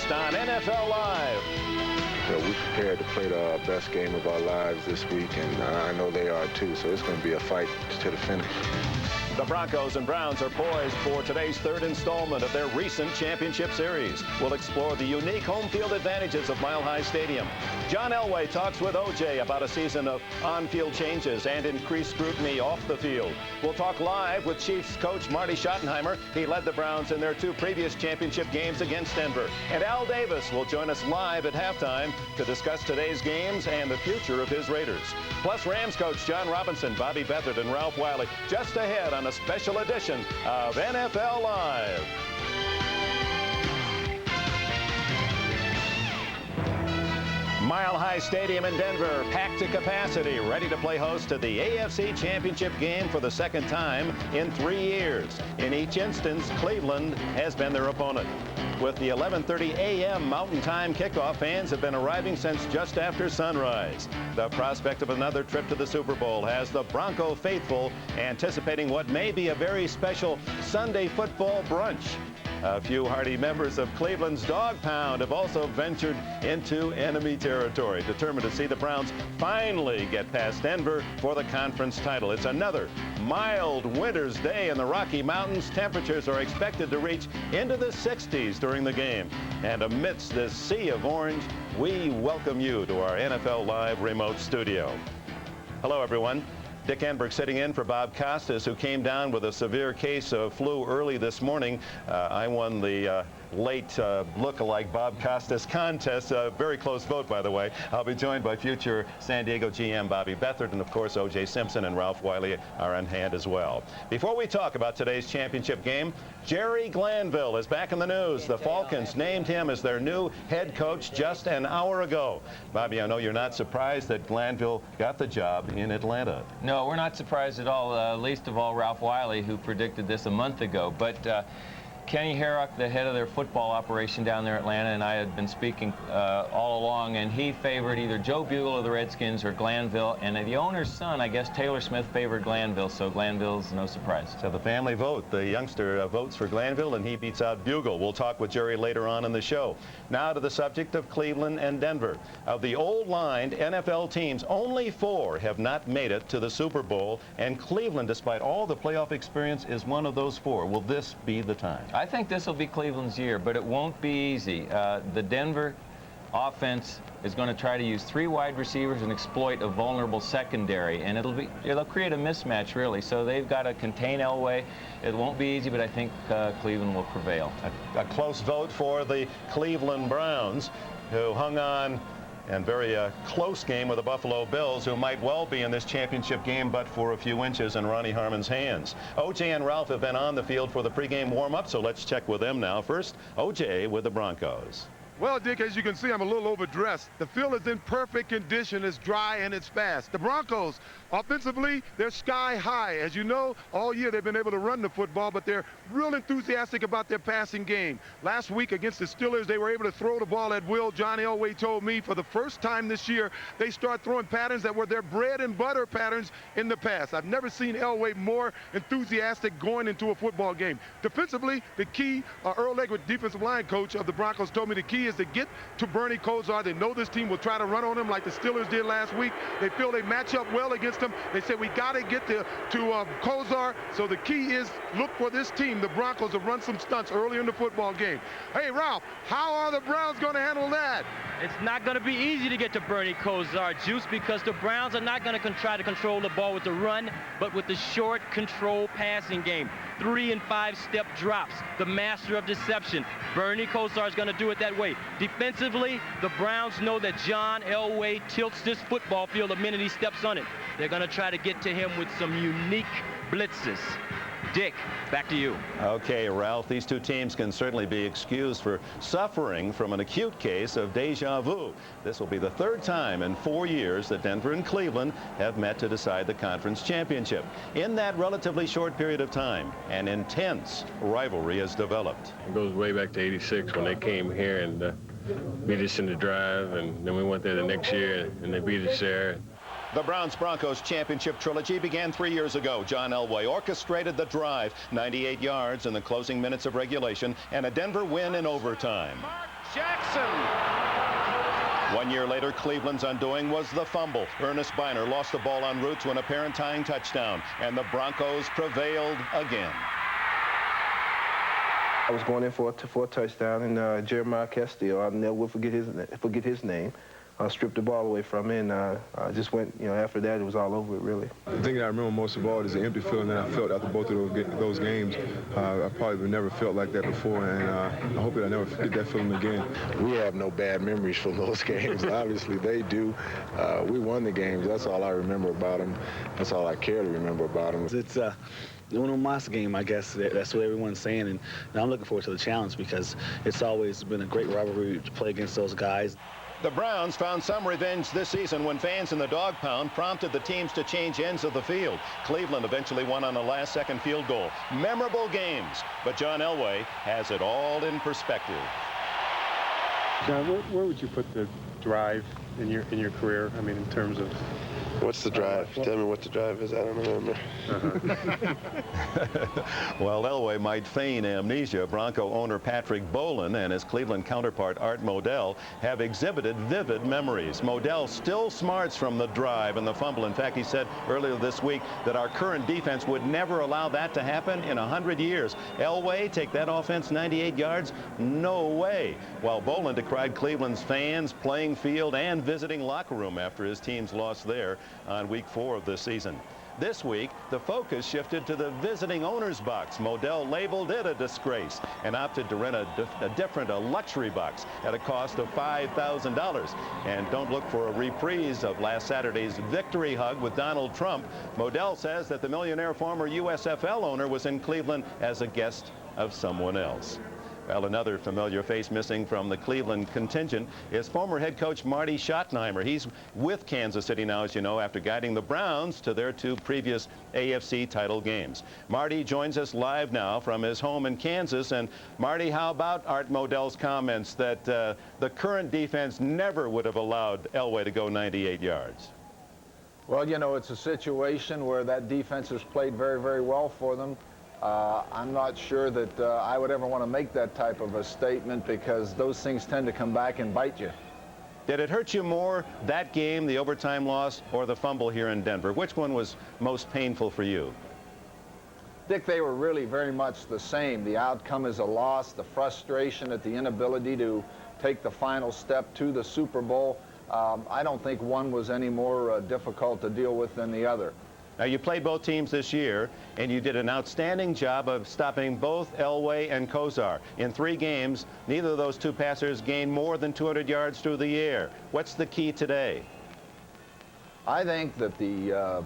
next on NFL Live. So we prepared to play the best game of our lives this week, and I know they are too, so it's going to be a fight to the finish. The Broncos and Browns are poised for today's third installment of their recent championship series. We'll explore the unique home field advantages of Mile High Stadium. John Elway talks with O.J. about a season of on-field changes and increased scrutiny off the field. We'll talk live with Chiefs coach Marty Schottenheimer. He led the Browns in their 2 previous championship games against Denver. And Al Davis will join us live at halftime to discuss today's games and the future of his Raiders. Plus, Rams coach John Robinson, Bobby Beathard, and Ralph Wiley just ahead on a special edition of NFL Live. Mile High Stadium in Denver, packed to capacity, ready to play host to the AFC Championship game for the second time in 3 years. In each instance, Cleveland has been their opponent. With the 11:30 a.m. Mountain Time kickoff, fans have been arriving since just after sunrise. The prospect of another trip to the Super Bowl has the Bronco faithful anticipating what may be a very special Sunday football brunch. A few hardy members of Cleveland's Dog Pound have also ventured into enemy territory, determined to see the Browns finally get past Denver for the conference title. It's another mild winter's day in the Rocky Mountains. Temperatures are expected to reach into the 60s during the game. And amidst this sea of orange, we welcome you to our NFL Live remote studio. Hello, everyone. Dick Enberg sitting in for Bob Costas, who came down with a severe case of flu early this morning. I won the late look-alike Bob Costas contest. A very close vote, by the way. I'll be joined by future San Diego GM Bobby Beathard, and of course O.J. Simpson and Ralph Wiley are on hand as well. Before we talk about today's championship game, Jerry Glanville is back in the news. The Falcons named him as their new head coach just an hour ago. Bobby, I know you're not surprised that Glanville got the job in Atlanta. No, we're not surprised at all, least of all Ralph Wiley, who predicted this a month ago. But Kenny Herrock, the head of their football operation down there in Atlanta, and I had been speaking all along, and he favored either Joe Bugle of the Redskins or Glanville, and the owner's son, I guess Taylor Smith, favored Glanville, so Glanville's no surprise. So the family vote. The youngster votes for Glanville, and he beats out Bugle. We'll talk with Jerry later on in the show. Now to the subject of Cleveland and Denver. Of the old-lined NFL teams, only 4 have not made it to the Super Bowl, and Cleveland, despite all the playoff experience, is one of those 4. Will this be the time? I think this will be Cleveland's year, but it won't be easy. The Denver offense is going to try to use 3 wide receivers and exploit a vulnerable secondary, and it'll create a mismatch, really. So they've got to contain Elway. It won't be easy, but I think Cleveland will prevail. A close vote for the Cleveland Browns, who hung on and very close game with the Buffalo Bills, who might well be in this championship game but for a few inches in Ronnie Harmon's hands. O.J. and Ralph have been on the field for the pregame warm-up, so let's check with them now. First, O.J. with the Broncos. Well, Dick, as you can see, I'm a little overdressed. The field is in perfect condition. It's dry and it's fast. The Broncos, offensively, they're sky high. As you know, all year they've been able to run the football, but they're real enthusiastic about their passing game. Last week against the Steelers, they were able to throw the ball at will. John Elway told me for the first time this year, they start throwing patterns that were their bread and butter patterns in the past. I've never seen Elway more enthusiastic going into a football game. Defensively, the key, Earl Legwood, defensive line coach of the Broncos, told me the key is to get to Bernie Kosar. They know this team will try to run on him like the Steelers did last week. They feel they match up well against him. They said we got to get to Kosar. So the key is look for this team, the Broncos, to run some stunts early in the football game. Hey, Ralph, how are the Browns going to handle that? It's not going to be easy to get to Bernie Kosar, Juice, because the Browns are not going to try to control the ball with the run, but with the short, controlled passing game. 3- and 5-step drops, the master of deception. Bernie Kosar is going to do it that way. Defensively, the Browns know that John Elway tilts this football field the minute he steps on it. They're going to try to get to him with some unique blitzes. Dick, back to you. Okay, Ralph, these 2 teams can certainly be excused for suffering from an acute case of deja vu. This will be the 3rd time in 4 years that Denver and Cleveland have met to decide the conference championship. In that relatively short period of time, an intense rivalry has developed. It goes way back to '86 when they came here and beat us in the drive, and then we went there the next year and they beat us there. The Browns-Broncos championship trilogy began 3 years ago. John Elway orchestrated the drive, 98 yards in the closing minutes of regulation, and a Denver win in overtime. Jackson. 1 year later, Cleveland's undoing was the fumble. Ernest Biner lost the ball en route to an apparent tying touchdown, and the Broncos prevailed again. I was going in for a touchdown, and Jeremiah Castillo, I'll never forget his name, stripped the ball away from me, and just went, after that, it was all over it, really. The thing that I remember most of all is the empty feeling that I felt after both of those games. I probably never felt like that before, and I hope that I never get that feeling again. We have no bad memories from those games. Obviously, they do. We won the games. That's all I remember about them. That's all I care to remember about them. It's uno mas game, I guess. That's what everyone's saying, and I'm looking forward to the challenge because it's always been a great rivalry to play against those guys. The Browns found some revenge this season when fans in the dog pound prompted the teams to change ends of the field. Cleveland eventually won on a last-second field goal. Memorable games, but John Elway has it all in perspective. John, where would you put the drive in your career? I mean, in terms of... What's the drive? Tell me what the drive is. I don't remember. Well, Elway might feign amnesia. Bronco owner Patrick Bolin and his Cleveland counterpart Art Modell have exhibited vivid memories. Modell still smarts from the drive and the fumble. In fact, he said earlier this week that our current defense would never allow that to happen in 100 years. Elway take that offense 98 yards? No way. While Bolin decried Cleveland's fans, playing field, and visiting locker room after his team's loss there on week 4 of the season. This week, the focus shifted to the visiting owner's box. Modell labeled it a disgrace and opted to rent a luxury box at a cost of $5,000. And don't look for a reprise of last Saturday's victory hug with Donald Trump. Modell says that the millionaire former USFL owner was in Cleveland as a guest of someone else. Well, another familiar face missing from the Cleveland contingent is former head coach Marty Schottenheimer. He's with Kansas City now, as you know, after guiding the Browns to their 2 previous AFC title games. Marty joins us live now from his home in Kansas. And Marty, how about Art Modell's comments that the current defense never would have allowed Elway to go 98 yards? Well, it's a situation where that defense has played very, very well for them. I'm not sure that I would ever want to make that type of a statement because those things tend to come back and bite you. Did it hurt you more, that game, the overtime loss, or the fumble here in Denver? Which one was most painful for you? Dick, they were really very much the same. The outcome is a loss, the frustration at the inability to take the final step to the Super Bowl. I don't think one was any more difficult to deal with than the other. Now, you played both teams this year, and you did an outstanding job of stopping both Elway and Kozar. In 3 games, neither of those 2 passers gained more than 200 yards through the air. What's the key today? I think that the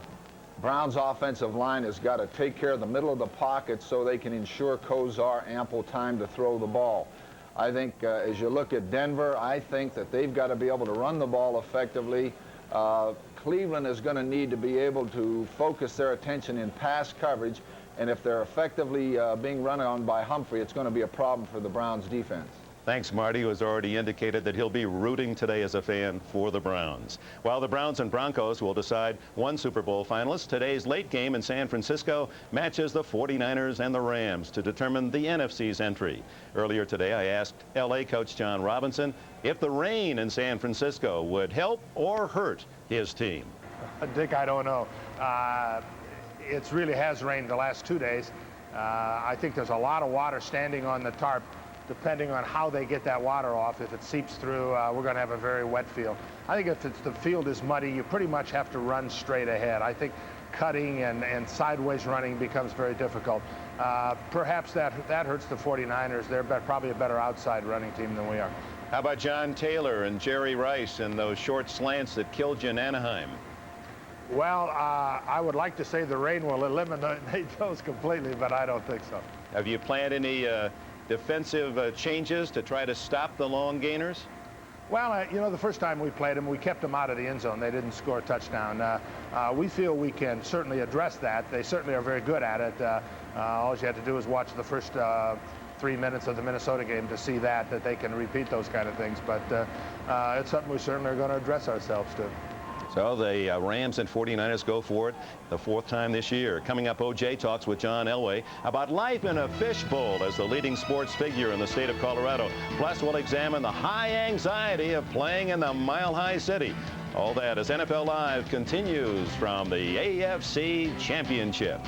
Browns' offensive line has got to take care of the middle of the pocket so they can ensure Kozar ample time to throw the ball. I think as you look at Denver, I think that they've got to be able to run the ball effectively. Cleveland is going to need to be able to focus their attention in pass coverage, and if they're effectively being run on by Humphrey, it's going to be a problem for the Browns defense. Thanks, Marty, who has already indicated that he'll be rooting today as a fan for the Browns. While the Browns and Broncos will decide one Super Bowl finalist, today's late game in San Francisco matches the 49ers and the Rams to determine the NFC's entry. Earlier today, I asked L.A. coach John Robinson if the rain in San Francisco would help or hurt his team. Dick, I don't know. It really has rained the last 2 days. I think there's a lot of water standing on the tarp. Depending on how they get that water off, if it seeps through, we're going to have a very wet field. I think if the field is muddy, you pretty much have to run straight ahead. I think cutting and sideways running becomes very difficult. Perhaps that hurts the 49ers. They're probably a better outside running team than we are. How about John Taylor and Jerry Rice and those short slants that killed you in Anaheim? Well, I would like to say the rain will eliminate those completely, but I don't think so. Have you planned any defensive changes to try to stop the long gainers? Well, the first time we played them, we kept them out of the end zone. They didn't score a touchdown. We feel we can certainly address that. They certainly are very good at it. All you have to do is watch the first 3 minutes of the Minnesota game to see that they can repeat those kind of things. But it's something we certainly are going to address ourselves to. So the Rams and 49ers go for it the 4th time this year. Coming up, O.J. talks with John Elway about life in a fishbowl as the leading sports figure in the state of Colorado. Plus, we'll examine the high anxiety of playing in the Mile High City. All that as NFL Live continues from the AFC Championship.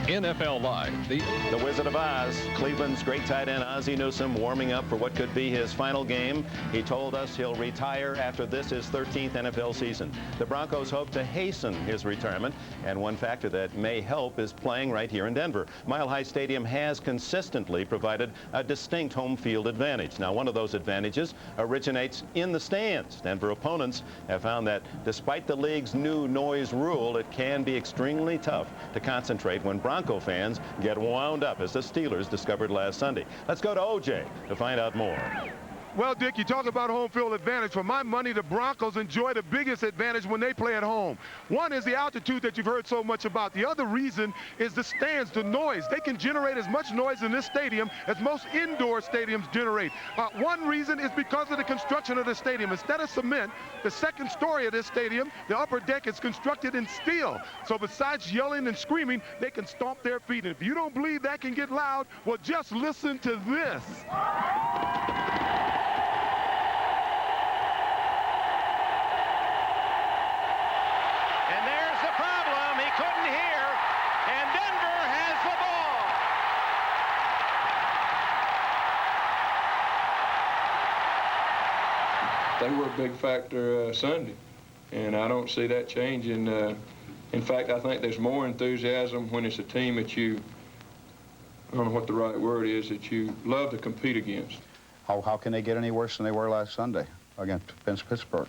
NFL Live. The Wizard of Oz, Cleveland's great tight end Ozzie Newsome, warming up for what could be his final game. He told us he'll retire after this, his 13th NFL season. The Broncos hope to hasten his retirement, and one factor that may help is playing right here in Denver. Mile High Stadium has consistently provided a distinct home field advantage. Now, one of those advantages originates in the stands. Denver opponents have found that despite the league's new noise rule, it can be extremely tough to concentrate when Bronco fans get wound up, as the Steelers discovered last Sunday. Let's go to O.J. to find out more. Well, Dick, you talk about home field advantage. For my money, the Broncos enjoy the biggest advantage when they play at home. One is the altitude that you've heard so much about. The other reason is the stands, the noise. They can generate as much noise in this stadium as most indoor stadiums generate. One reason is because of the construction of the stadium. Instead of cement, the second story of this stadium, the upper deck, is constructed in steel. So besides yelling and screaming, they can stomp their feet. And if you don't believe that can get loud, well, just listen to this. They were a big factor Sunday, and I don't see that changing. In fact, I think there's more enthusiasm when it's a team that you, I don't know what the right word is, that you love to compete against. How can they get any worse than they were last Sunday against Pittsburgh?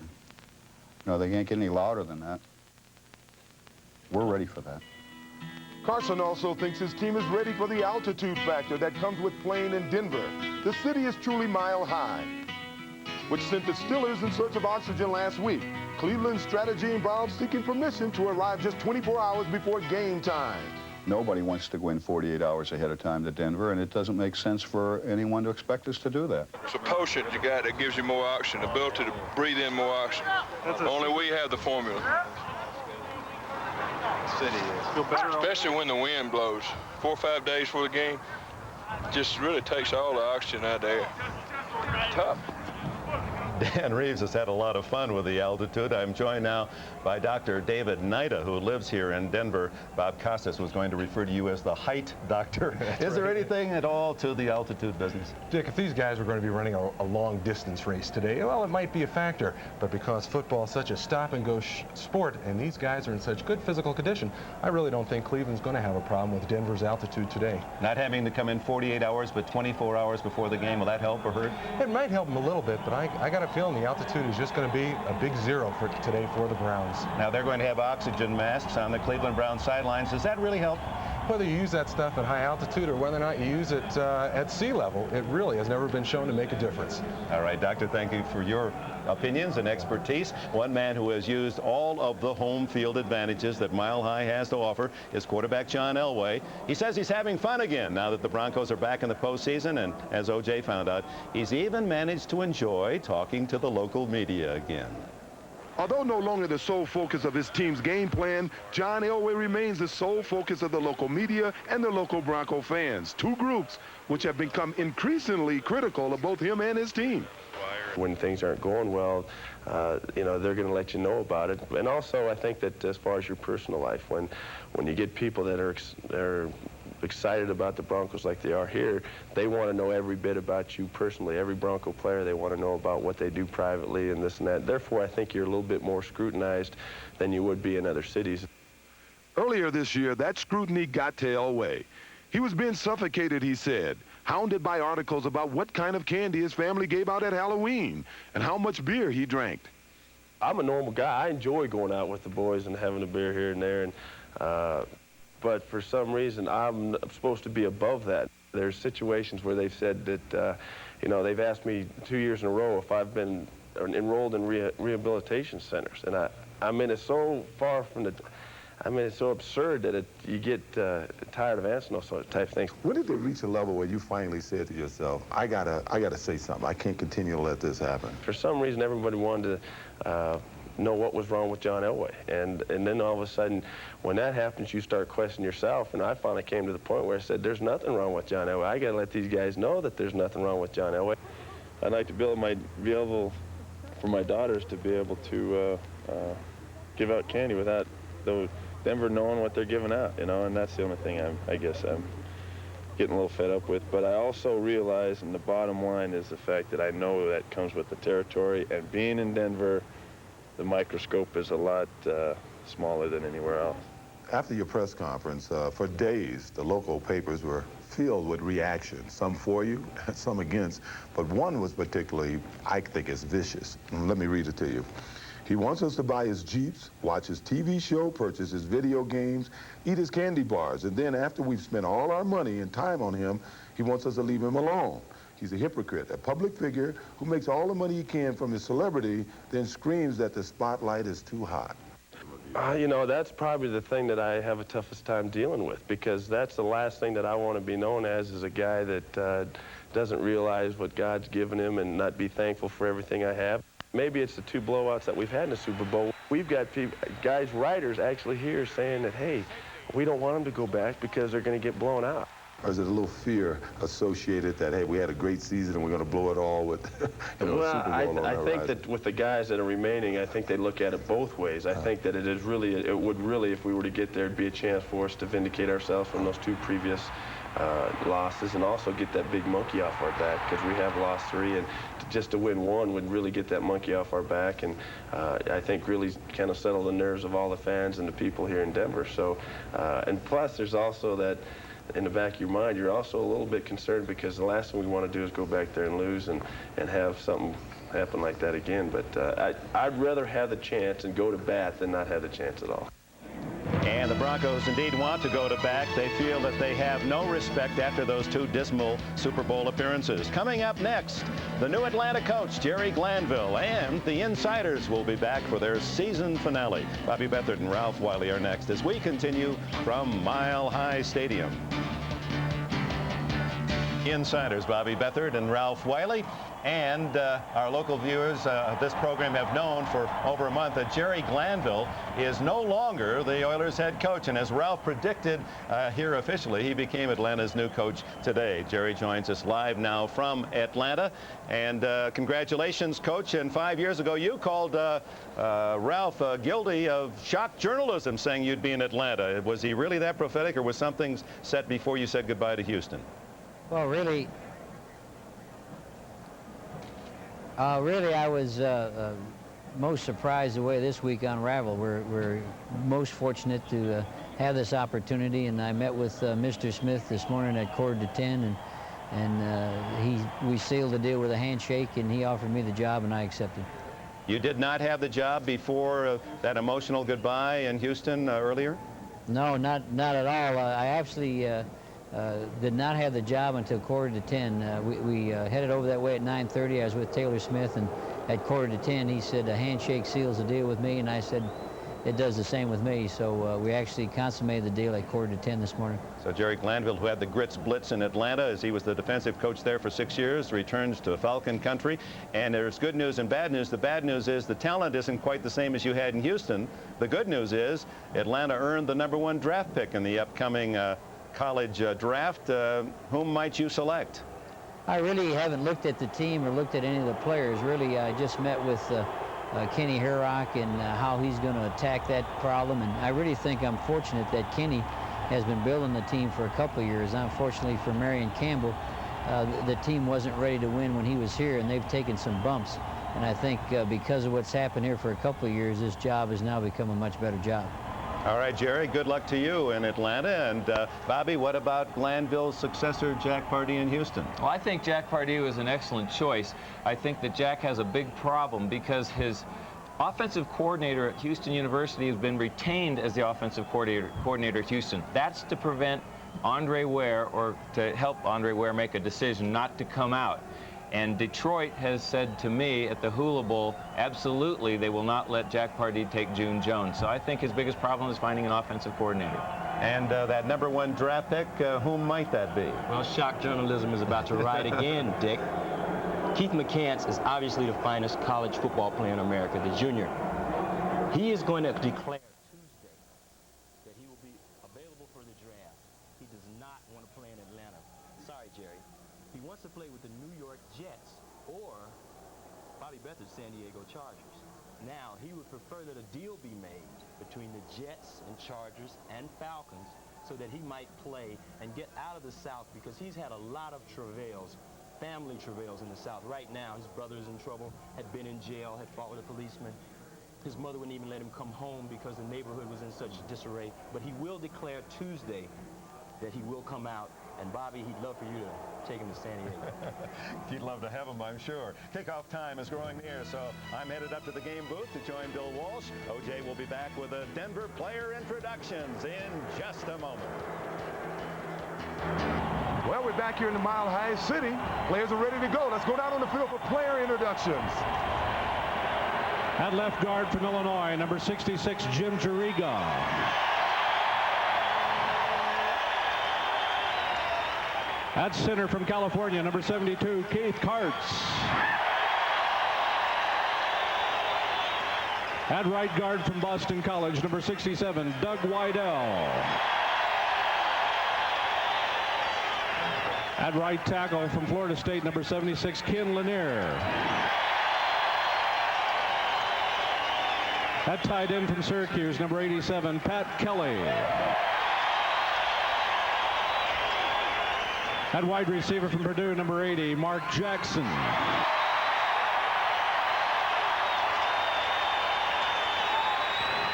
No, they can't get any louder than that. We're ready for that. Carson also thinks his team is ready for the altitude factor that comes with playing in Denver. The city is truly mile high, which sent the Steelers in search of oxygen last week. Cleveland's strategy involves seeking permission to arrive just 24 hours before game time. Nobody wants to go in 48 hours ahead of time to Denver, and it doesn't make sense for anyone to expect us to do that. It's a potion you got that gives you more oxygen, the ability to breathe in more oxygen. Only we have the formula. Especially when the wind blows. 4 or 5 days before the game, just really takes all the oxygen out there. Tough. Dan Reeves has had a lot of fun with the altitude. I'm joined now by Dr. David Nida, who lives here in Denver. Bob Costas was going to refer to you as the height doctor. Is there anything at all to the altitude business? Dick, if these guys were going to be running a long distance race today, well, it might be a factor. But because football is such a stop-and-go sport, and these guys are in such good physical condition, I really don't think Cleveland's going to have a problem with Denver's altitude today. Not having to come in 48 hours, but 24 hours before the game, will that help or hurt? It might help them a little bit, but I got a feeling the altitude is just going to be a big zero for today for the Browns. Now they're going to have oxygen masks on the Cleveland Browns sidelines. Does that really help? Whether you use that stuff at high altitude or whether or not you use it at sea level, it really has never been shown to make a difference. All right, Doctor, thank you for your opinions and expertise. One man who has used all of the home field advantages that Mile High has to offer is quarterback John Elway. He says he's having fun again now that the Broncos are back in the postseason, and as O.J. found out, he's even managed to enjoy talking to the local media again. Although no longer the sole focus of his team's game plan, John Elway remains the sole focus of the local media and the local Bronco fans, two groups which have become increasingly critical of both him and his team. When things aren't going well, you know, they're going to let you know about it. And also, I think that as far as your personal life, when you get people that are excited about the Broncos like they are here, they want to know every bit about you personally. Every Bronco player, they want to know about what they do privately and this and that. Therefore, I think you're a little bit more scrutinized than you would be in other cities. Earlier this year, that scrutiny got to Elway. He was being suffocated, he said, hounded by articles about what kind of candy his family gave out at Halloween and how much beer he drank. I'm a normal guy. I enjoy going out with the boys and having a beer here and there, and but for some reason, I'm supposed to be above that. There's situations where they've said that, you know, they've asked me 2 years in a row if I've been enrolled in rehabilitation centers. And I mean, it's so far from the, I mean, it's so absurd that you get tired of answering those sort of type things. When did it reach a level where you finally said to yourself, I gotta say something. I can't continue to let this happen? For some reason, everybody wanted to know what was wrong with John Elway. And then all of a sudden, when that happens, you start questioning yourself. And I finally came to the point where I said, there's nothing wrong with John Elway. I got to let these guys know that there's nothing wrong with John Elway. I'd like to be able for my daughters to be able to give out candy without Denver knowing what they're giving out, you know, and that's the only thing I guess I'm getting a little fed up with. But I also realize, and the bottom line is the fact that I know that comes with the territory, and being in Denver, the microscope is a lot smaller than anywhere else. After your press conference, for days, the local papers were filled with reactions, some for you, some against, but one was particularly, I think, is vicious. Let me read it to you. He wants us to buy his Jeeps, watch his TV show, purchase his video games, eat his candy bars, and then after we've spent all our money and time on him, he wants us to leave him alone. He's a hypocrite, a public figure who makes all the money he can from his celebrity, then screams that the spotlight is too hot. You know, that's probably the thing that I have the toughest time dealing with, because that's the last thing that I want to be known as a guy that doesn't realize what God's given him and not be thankful for everything I have. Maybe it's the 2 blowouts that we've had in the Super Bowl. We've got guys, writers actually here saying that, hey, we don't want them to go back because they're going to get blown out. Or is it a little fear associated that, hey, we had a great season and we're going to blow it all with Super Bowl on the horizon? I think that with the guys that are remaining, I think they look at it both ways. I think that it would really, if we were to get there, be a chance for us to vindicate ourselves from those 2 previous losses, and also get that big monkey off our back, because we have lost 3, and just to win 1 would really get that monkey off our back, and I think really kind of settle the nerves of all the fans and the people here in Denver. So, and plus there's also that in the back of your mind, you're also a little bit concerned, because the last thing we want to do is go back there and lose and have something happen like that again. But I'd rather have the chance and go to bat than not have the chance at all. And the Broncos indeed want to go to bat. They feel that they have no respect after those 2 dismal Super Bowl appearances. Coming up next, the new Atlanta coach, Jerry Glanville, and the Insiders will be back for their season finale. Bobby Beathard and Ralph Wiley are next as we continue from Mile High Stadium. Insiders, Bobby Beathard and Ralph Wiley. And our local viewers of this program have known for over a month that Jerry Glanville is no longer the Oilers head coach. And as Ralph predicted here officially, he became Atlanta's new coach today. Jerry joins us live now from Atlanta. And congratulations, Coach. And 5 years ago, you called Ralph guilty of shock journalism, saying you'd be in Atlanta. Was he really that prophetic, or was something set before you said goodbye to Houston? Well, really, I was most surprised the way this week unraveled. We're most fortunate to have this opportunity, and I met with Mr. Smith this morning at 9:45, and we sealed the deal with a handshake, and he offered me the job, and I accepted. You did not have the job before that emotional goodbye in Houston earlier? No, not at all. I actually did not have the job until 9:45. We headed over that way at 9:30. I was with Taylor Smith, and at 9:45 he said a handshake seals the deal with me, and I said it does the same with me. So we actually consummated the deal at 9:45 this morning. So Jerry Glanville, who had the Grits Blitz in Atlanta, as he was the defensive coach there for 6 years, returns to Falcon country. And there's good news and bad news. The bad news is the talent isn't quite the same as you had in Houston. The good news is Atlanta earned the #1 draft pick in the upcoming college draft. Whom might you select? I really haven't looked at the team or looked at any of the players. Really, I just met with Kenny Herrock and how he's going to attack that problem. And I really think I'm fortunate that Kenny has been building the team for a couple of years. Unfortunately for Marion Campbell, the team wasn't ready to win when he was here, and they've taken some bumps. And I think because of what's happened here for a couple of years, this job has now become a much better job. All right, Jerry, good luck to you in Atlanta. And Bobby, what about Glanville's successor, Jack Pardee, in Houston? Well, I think Jack Pardee was an excellent choice. I think that Jack has a big problem because his offensive coordinator at Houston University has been retained as the offensive coordinator at Houston. That's to prevent Andre Ware, or to help Andre Ware make a decision not to come out. And Detroit has said to me at the Hula Bowl, absolutely, they will not let Jack Pardee take June Jones. So I think his biggest problem is finding an offensive coordinator. And that #1 draft pick, whom might that be? Well, shock journalism is about to ride again, Dick. Keith McCants is obviously the finest college football player in America, the junior. He is going to declare Tuesday that he will be available for the draft. He does not want to play in Atlanta. Sorry, Jerry. He wants to play with the New York Jets or Bobby Beathard's San Diego Chargers. Now, he would prefer that a deal be made between the Jets and Chargers and Falcons so that he might play and get out of the South, because he's had a lot of travails, family travails in the South. Right now, his brother's in trouble, had been in jail, had fought with a policeman. His mother wouldn't even let him come home because the neighborhood was in such disarray. But he will declare Tuesday that he will come out. And Bobby, he'd love for you to take him to San Diego. You'd love to have him, I'm sure. Kickoff time is growing near, so I'm headed up to the game booth to join Bill Walsh. OJ will be back with the Denver player introductions in just a moment. Well, we're back here in the Mile High City. Players are ready to go. Let's go down on the field for player introductions. At left guard from Illinois, number 66, Jim Juriga. At center from California, number 72, Keith Kartz. At right guard from Boston College, number 67, Doug Weidel. At right tackle from Florida State, number 76, Ken Lanier. At tight end from Syracuse, number 87, Pat Kelly. At wide receiver from Purdue, number 80, Mark Jackson.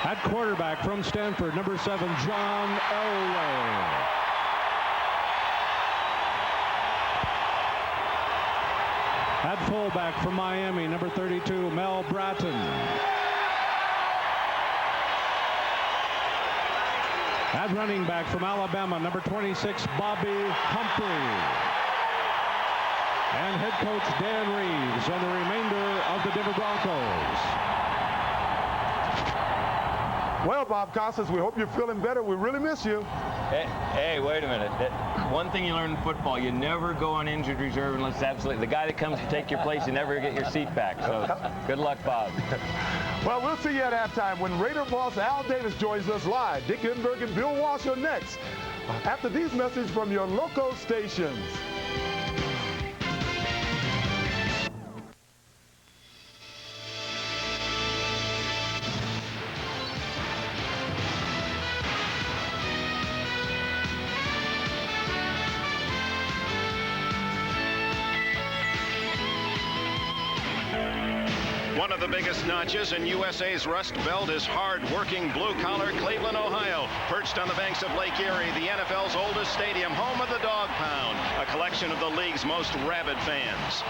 At quarterback from Stanford, number 7, John Elway. At fullback from Miami, number 32, Mel Bratton. At running back from Alabama, number 26, Bobby Humphrey. And head coach Dan Reeves and the remainder of the Denver Broncos. Well, Bob Costas, we hope you're feeling better. We really miss you. Hey, wait a minute. One thing you learn in football, you never go on injured reserve unless it's absolutely the guy that comes to take your place, you never get your seat back. So good luck, Bob. Well, we'll see you at halftime when Raider boss Al Davis joins us live. Dick Enberg and Bill Walsh are next after these messages from your local stations. One of the biggest notches in USA's Rust Belt is hard-working blue-collar Cleveland, Ohio. Perched on the banks of Lake Erie, the NFL's oldest stadium, home of the Dog Pound, a collection of the league's most rabid fans.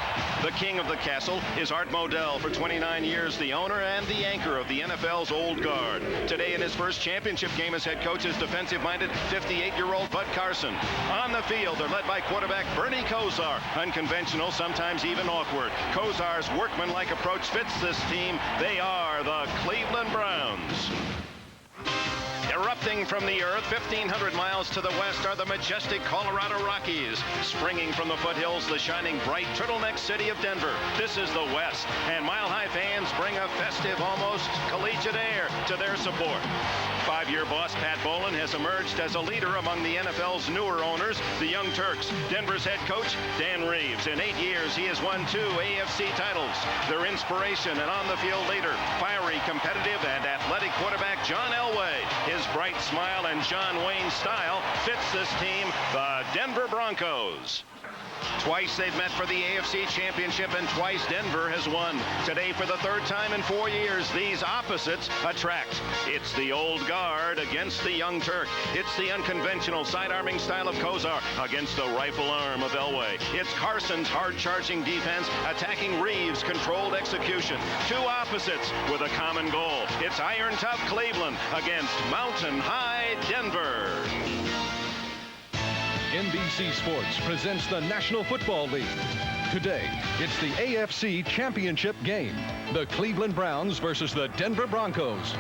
The king of the castle is Art Modell, for 29 years the owner and the anchor of the NFL's Old Guard. Today in his first championship game as head coach is defensive-minded 58-year-old Bud Carson. On the field, they're led by quarterback Bernie Kosar. Unconventional, sometimes even awkward. Kosar's workmanlike approach fits this team. They are the Cleveland Browns. Erupting from the earth 1,500 miles to the west are the majestic Colorado Rockies. Springing from the foothills, the shining bright turtleneck city of Denver. This is the West, and Mile High fans bring a festive, almost collegiate air to their support. Five-year boss Pat Bowlen has emerged as a leader among the NFL's newer owners, the Young Turks. Denver's head coach, Dan Reeves. In 8 years, he has won 2 AFC titles. Their inspiration and on-the-field leader, fiery, competitive, and athletic quarterback John Elway. His bright smile and John Wayne style fits this team, the Denver Broncos. Twice they've met for the AFC Championship, and twice Denver has won. Today, for the third time in 4 years, these opposites attract. It's the Old Guard against the Young Turk. It's the unconventional side-arming style of Kosar against the rifle arm of Elway. It's Carson's hard-charging defense attacking Reeves' controlled execution. Two opposites with a common goal. It's iron-tough Cleveland against mountain-high Denver. NBC Sports presents the National Football League. Today, it's the AFC Championship game. The Cleveland Browns versus the Denver Broncos.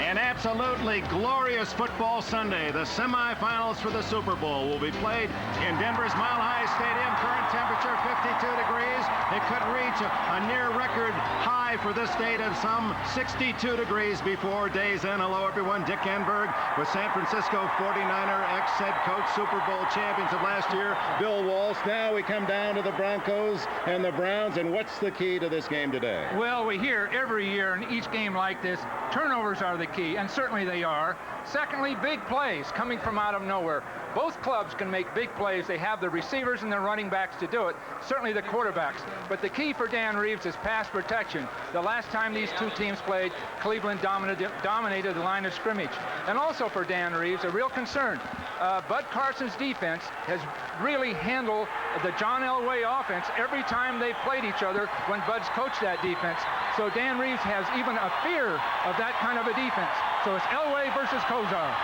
An absolutely glorious football Sunday. The semifinals for the Super Bowl will be played in Denver's Mile High Stadium. Current temperature 52 degrees. It could reach a near record high for this date of some 62 degrees before day's end. Hello everyone, Dick Enberg with San Francisco 49er ex-head coach, Super Bowl champions of last year, Bill Walsh. Now we come down to the Broncos and the Browns, and what's the key to this game today? Well, we hear every year in each game like this, turnovers are the key, and certainly they are. Secondly, big plays coming from out of nowhere. Both clubs can make big plays. They have the receivers and the running backs to do it, certainly the quarterbacks. But the key for Dan Reeves is pass protection. The last time these two teams played, Cleveland dominated the line of scrimmage. And also for Dan Reeves, a real concern. Bud Carson's defense has really handled the John Elway offense every time they've played each other when Bud's coached that defense. So Dan Reeves has even a fear of that kind of a defense. So it's Elway versus Kozar.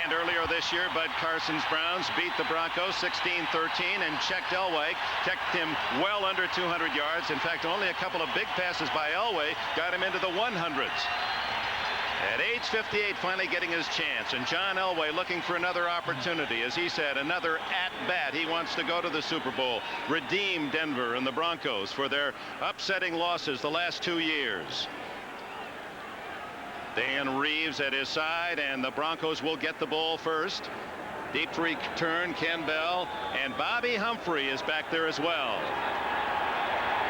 And earlier this year, Bud Carson's Browns beat the Broncos 16-13 and checked Elway, checked him well under 200 yards. In fact, only a couple of big passes by Elway got him into the 100s. At age 58, finally getting his chance, and John Elway looking for another opportunity. As he said, another at-bat. He wants to go to the Super Bowl, redeem Denver and the Broncos for their upsetting losses the last 2 years. Dan Reeves at his side, and the Broncos will get the ball first. Deep three turn, Ken Bell, and Bobby Humphrey is back there as well.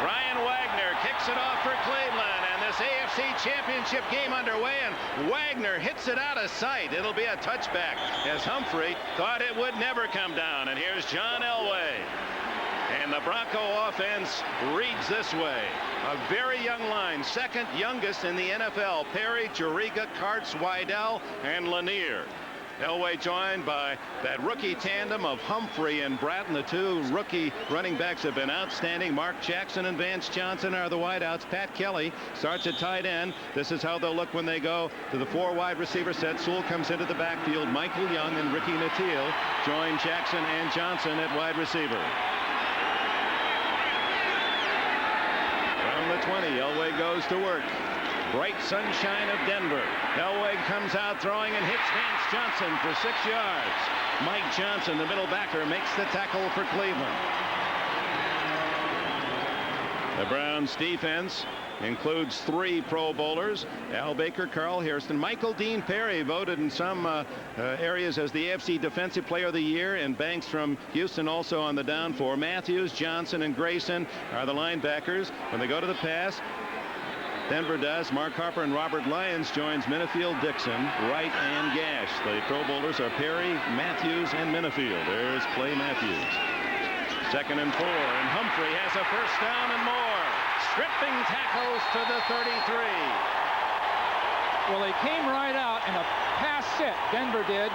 Brian Wagner kicks it off for Cleveland, and this AFC Championship game underway, and Wagner hits it out of sight. It'll be a touchback, as Humphrey thought it would never come down. And here's John Elway. And the Bronco offense reads this way. A very young line, second youngest in the NFL. Perry, Juriga, Kartz, Wydell, and Lanier. Elway joined by that rookie tandem of Humphrey and Bratton. The two rookie running backs have been outstanding. Mark Jackson and Vance Johnson are the wideouts. Pat Kelly starts at tight end. This is how they'll look when they go to the four wide receiver set. Sewell comes into the backfield. Michael Young and Ricky Nattiel join Jackson and Johnson at wide receiver. From the 20, Elway goes to work. Bright sunshine of Denver. Elway comes out throwing and hits Vance Johnson for 6 yards. Mike Johnson, the middle backer, makes the tackle for Cleveland. The Browns defense includes 3 Pro Bowlers: Al Baker, Carl Hairston, Michael Dean Perry, voted in some areas as the AFC Defensive Player of the Year, and Banks from Houston also on the down for. Matthews, Johnson, and Grayson are the linebackers. When they go to the pass, Denver does. Mark Harper and Robert Lyons joins Minifield, Dixon, Wright, and Gash. The Pro Bowlers are Perry, Matthews, and Minifield. There's Clay Matthews. 2nd and 4, and Humphrey has a first down and more. Stripping tackles to the 33. Well, they came right out in a pass set, Denver did,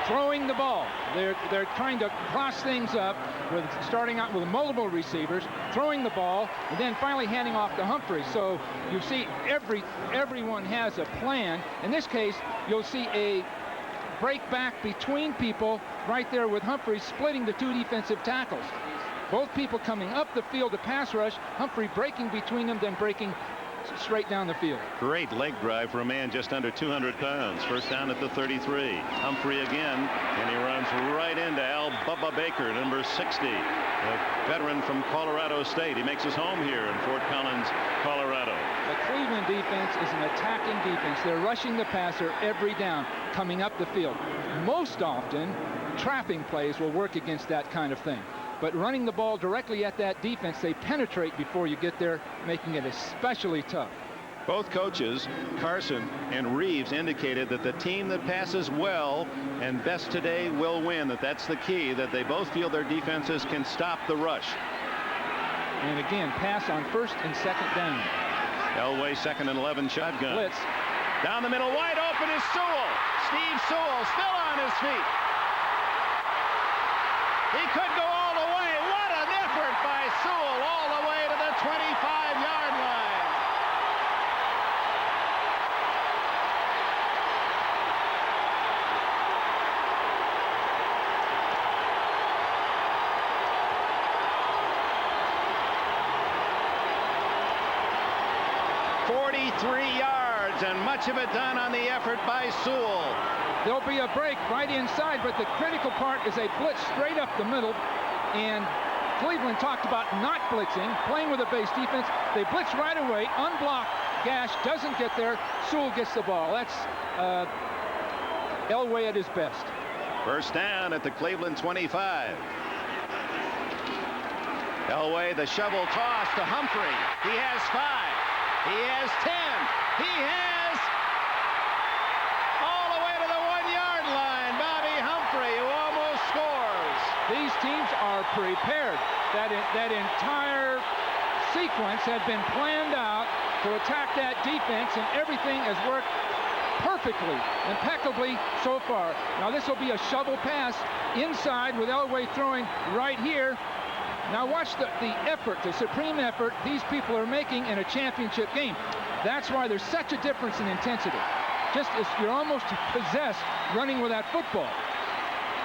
throwing the ball. They're trying to cross things up, with starting out with multiple receivers, throwing the ball, and then finally handing off to Humphrey. So you see everyone has a plan. In this case, you'll see a break back between people right there with Humphrey splitting the 2 defensive tackles. Both people coming up the field to pass rush, Humphrey breaking between them, then breaking straight down the field. Great leg drive for a man just under 200 pounds. First down at the 33. Humphrey again, and he runs right into Al Bubba Baker, number 60, a veteran from Colorado State. He makes his home here in Fort Collins, Colorado. The Cleveland defense is an attacking defense. They're rushing the passer every down, coming up the field. Most often, trapping plays will work against that kind of thing. But running the ball directly at that defense, they penetrate before you get there, making it especially tough. Both coaches, Carson and Reeves, indicated that the team that passes well and best today will win, that's the key, that they both feel their defenses can stop the rush. And again, pass on 1st and 2nd down. Elway, 2nd and 11 shotgun. Blitz. Down the middle, wide open is Sewell. Steve Sewell still on his feet. He could go all the way. What an effort by Sewell, all the way to the 25-yard line. 43 yards, and much of it done on the effort by Sewell. There'll be a break right inside, but the critical part is a blitz straight up the middle, and Cleveland talked about not blitzing, playing with a base defense. They blitz right away, unblocked. Gash doesn't get there. Sewell gets the ball. That's Elway at his best. First down at the Cleveland 25. Elway, the shovel toss to Humphrey. He has 5. He has 10. He has all the way to the 1-yard line. Bobby Humphrey, who almost scores. These teams are prepared. That entire sequence had been planned out to attack that defense, and everything has worked perfectly, impeccably so far. Now this will be a shovel pass inside with Elway throwing right here. Now watch the effort, the supreme effort these people are making in a championship game. That's why there's such a difference in intensity. Just as you're almost possessed running with that football.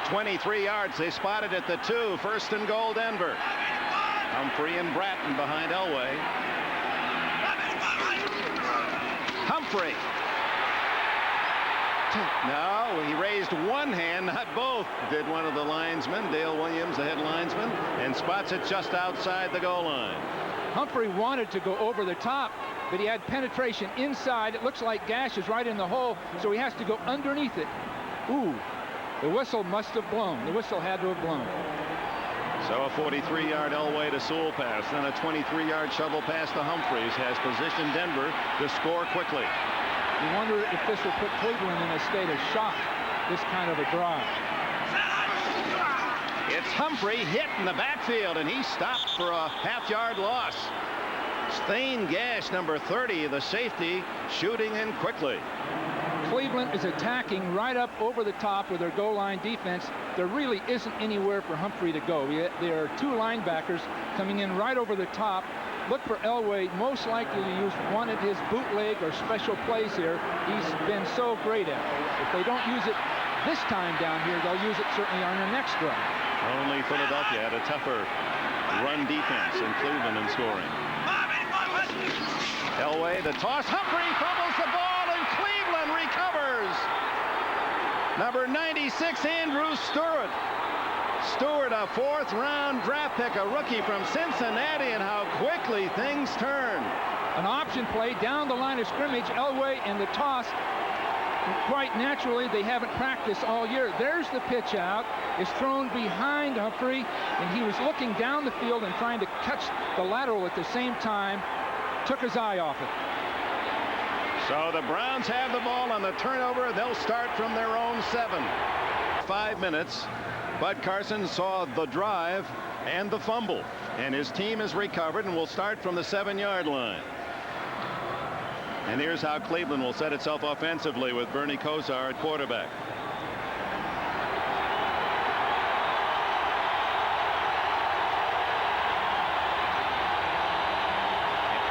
23 yards, they spotted at the 2. First and goal, Denver. Humphrey and Bratton behind Elway. Humphrey. No, he raised one hand, not both, did one of the linesmen, Dale Williams, the head linesman, and spots it just outside the goal line. Humphrey wanted to go over the top, but he had penetration inside. It looks like Gash is right in the hole, so he has to go underneath it. Ooh, the whistle must have blown. The whistle had to have blown. So a 43-yard Elway to Sewell pass, then a 23-yard shovel pass to Humphreys has positioned Denver to score quickly. You wonder if this will put Cleveland in a state of shock, this kind of a drive. It's Humphrey hit in the backfield, and he stopped for a half-yard loss. Stain Gash, number 30, the safety, shooting in quickly. Cleveland is attacking right up over the top with their goal line defense. There really isn't anywhere for Humphrey to go. There are 2 linebackers coming in right over the top. Look for Elway, most likely to use one of his bootleg or special plays here. He's been so great at it. If they don't use it this time down here, they'll use it certainly on their next drive. Only Philadelphia had a tougher run defense in Cleveland in scoring. Elway, the toss. Humphrey fumbles the ball, and Cleveland recovers. Number 96, Andrew Stewart. Stewart, a 4th-round draft pick, a rookie from Cincinnati, and how quickly things turn. An option play down the line of scrimmage. Elway and the toss. Quite naturally, they haven't practiced all year. There's the pitch out. It's thrown behind Humphrey, and he was looking down the field and trying to catch the lateral at the same time. Took his eye off it. So the Browns have the ball on the turnover. They'll start from their own 7. 5 minutes. Bud Carson saw the drive and the fumble, and his team has recovered and will start from the 7-yard line. And here's how Cleveland will set itself offensively with Bernie Kosar at quarterback.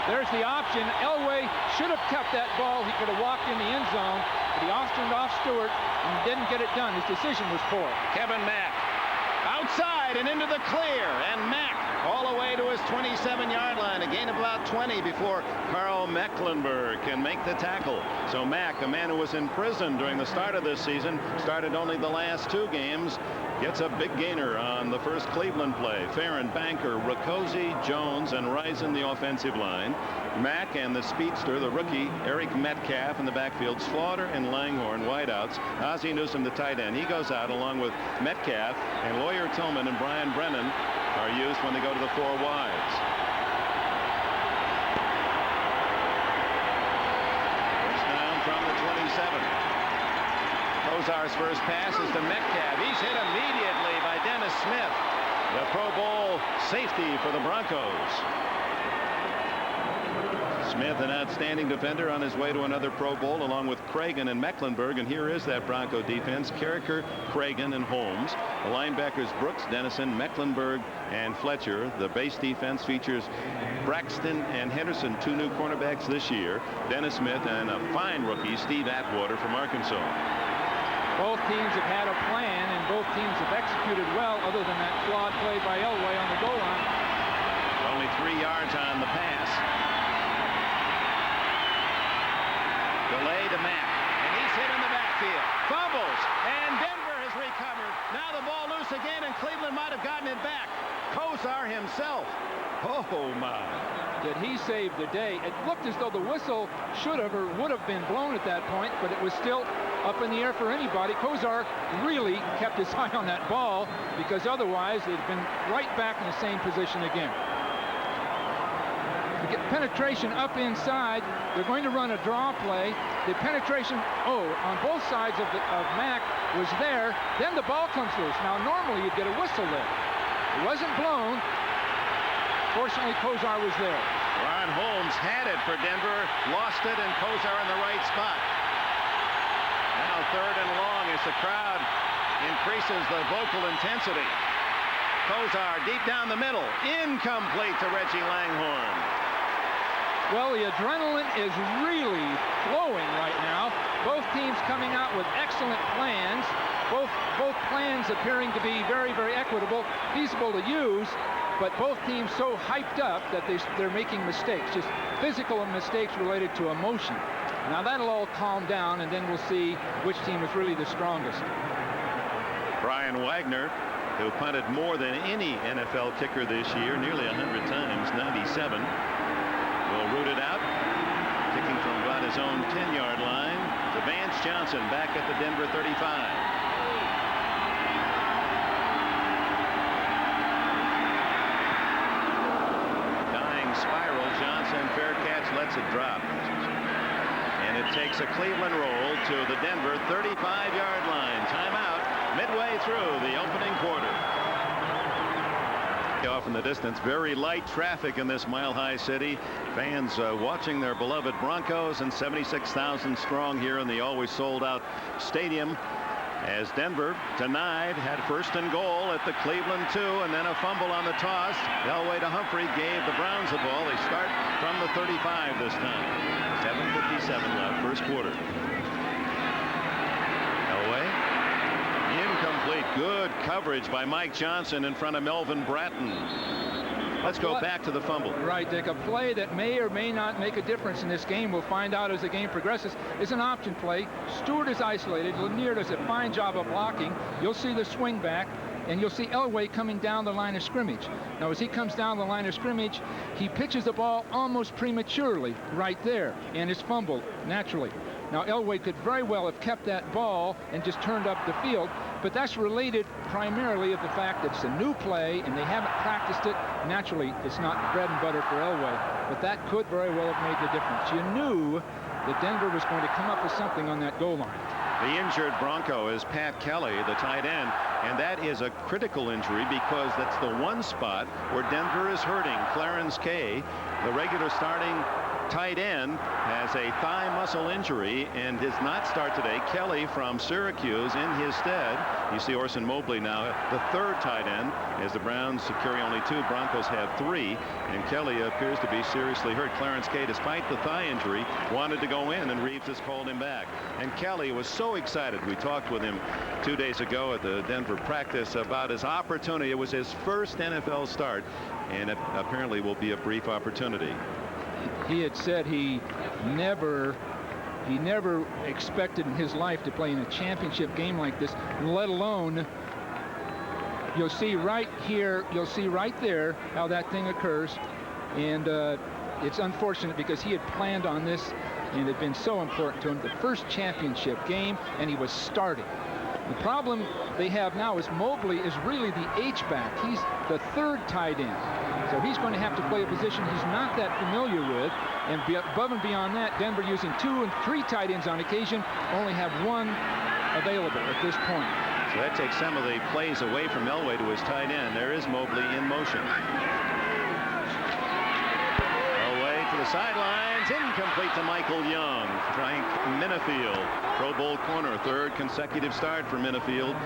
There's the option. Elway should have kept that ball. He could have walked in the end zone, but he auctioned off Stewart and didn't get it done. His decision was poor. Kevin Mack outside and into the clear, and Mack all the way to his 27-yard line, a gain of about 20 before Carl Mecklenburg can make the tackle. So Mack, a man who was in prison during the start of this season, started only the last 2 games, gets a big gainer on the first Cleveland play. Farron, Banker, Rakosi, Jones, and Risen the offensive line. Mack and the speedster, the rookie, Eric Metcalf in the backfield. Slaughter and Langhorne, wideouts. Ozzie Newsome, the tight end. He goes out along with Metcalf, and Lawyer Tillman and Brian Brennan are used when they go to the 4 wides. First down from the 27. Kosar's first pass is to Metcalf. He's hit immediately by Dennis Smith, the Pro Bowl safety for the Broncos. Smith, an outstanding defender, on his way to another Pro Bowl, along with Cragen and Mecklenburg. And here is that Bronco defense: Carricker, Cragen, and Holmes. The linebackers: Brooks, Dennison, Mecklenburg, and Fletcher. The base defense features Braxton and Henderson, 2 new cornerbacks this year. Dennis Smith and a fine rookie, Steve Atwater from Arkansas. Both teams have had a plan, and both teams have executed well, other than that flawed play by Elway on the goal line. Only 3 yards on the pass. again, and Cleveland might have gotten it back. Kozar himself. Oh, my. Did he save the day? It looked as though the whistle should have or would have been blown at that point, but it was still up in the air for anybody. Kozar really kept his eye on that ball, because otherwise they'd been right back in the same position again. To get penetration up inside, they're going to run a draw play. The penetration, on both sides of Mack was there. Then the ball comes loose. Now, normally you'd get a whistle there. It wasn't blown. Fortunately, Kozar was there. Ron Holmes had it for Denver, lost it, and Kozar in the right spot. Now 3rd and long as the crowd increases the vocal intensity. Kozar deep down the middle, incomplete to Reggie Langhorne. Well, the adrenaline is really flowing right now. Both teams coming out with excellent plans. Both plans appearing to be very, very equitable, feasible to use. But both teams so hyped up that they're making mistakes, just physical mistakes related to emotion. Now that'll all calm down, and then we'll see which team is really the strongest. Brian Wagner, who punted more than any NFL kicker this year, nearly 100 times, 97, will root it out, kicking from about his own 10-yard line to Vance Johnson back at the Denver 35. Spiral. Johnson, fair catch, lets it drop. And it takes a Cleveland roll to the Denver 35-yard line. Timeout midway through the opening quarter. Off in the distance, very light traffic in this mile-high city. Fans watching their beloved Broncos, and 76,000 strong here in the always sold-out stadium. As Denver tonight had 1st and goal at the Cleveland 2, and then a fumble on the toss. Elway to Humphrey gave the Browns the ball. They start from the 35 this time. 7:57 left, first quarter. Elway, incomplete. Good coverage by Mike Johnson in front of Melvin Bratton. Let's go back to the fumble. Right, Dick. A play that may or may not make a difference in this game, we'll find out as the game progresses, is an option play. Stewart is isolated. Lanier does a fine job of blocking. You'll see the swing back, and you'll see Elway coming down the line of scrimmage. Now, as he comes down the line of scrimmage, he pitches the ball almost prematurely right there, and is fumbled naturally. Now, Elway could very well have kept that ball and just turned up the field, but that's related primarily of the fact that it's a new play and they haven't practiced it. Naturally, it's not bread and butter for Elway, but that could very well have made the difference. You knew that Denver was going to come up with something on that goal line. The injured Bronco is Pat Kelly, the tight end, and that is a critical injury because that's the one spot where Denver is hurting. Clarence Kay, the regular starting tight end, has a thigh muscle injury and does not start today. Kelly from Syracuse in his stead. You see Orson Mobley now, the 3rd tight end, as the Browns carry only 2. Broncos have 3, and Kelly appears to be seriously hurt. Clarence Kay, despite the thigh injury, wanted to go in, and Reeves has called him back. And Kelly was so excited. We talked with him 2 days ago at the Denver practice about his opportunity. It was his first NFL start, and it apparently will be a brief opportunity. He had said he never expected in his life to play in a championship game like this, let alone, you'll see right here, you'll see right there how that thing occurs. And it's unfortunate because he had planned on this and it had been so important to him, the first championship game, and he was starting. The problem they have now is Mobley is really the H-back. He's the 3rd tight end. So he's going to have to play a position he's not that familiar with. And above and beyond that, Denver using 2 and 3 tight ends on occasion, only have 1 available at this point. So that takes some of the plays away from Elway to his tight end. There is Mobley in motion. Elway to the sidelines, incomplete to Michael Young. Frank Minifield, Pro Bowl corner, 3rd consecutive start for Minifield.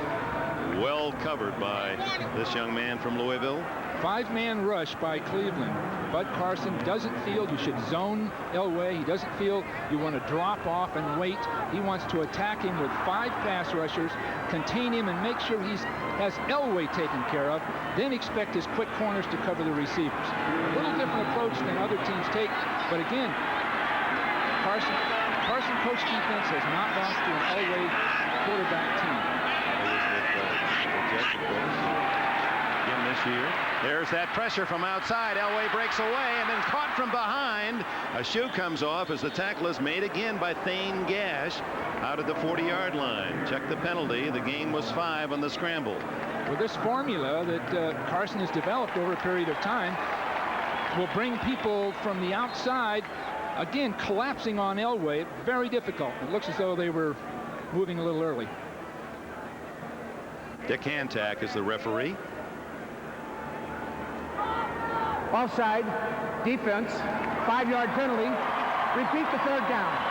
Well covered by this young man from Louisville. 5-man rush by Cleveland. Bud Carson doesn't feel you should zone Elway. He doesn't feel you want to drop off and wait. He wants to attack him with 5 pass rushers, contain him, and make sure he has Elway taken care of. Then expect his quick corners to cover the receivers. A little different approach than other teams take, but again, Carson coach defense has not lost to an Elway quarterback team. Projected goals again this year. There's that pressure from outside. Elway breaks away and then caught from behind. A shoe comes off as the tackle is made again by Thane Gash out at the 40-yard line. Check the penalty. The gain was 5 on the scramble. Well, this formula that Carson has developed over a period of time will bring people from the outside, again, collapsing on Elway. Very difficult. It looks as though they were moving a little early. Dick Hantak is the referee. Offside, defense, 5-yard penalty. Repeat the third down.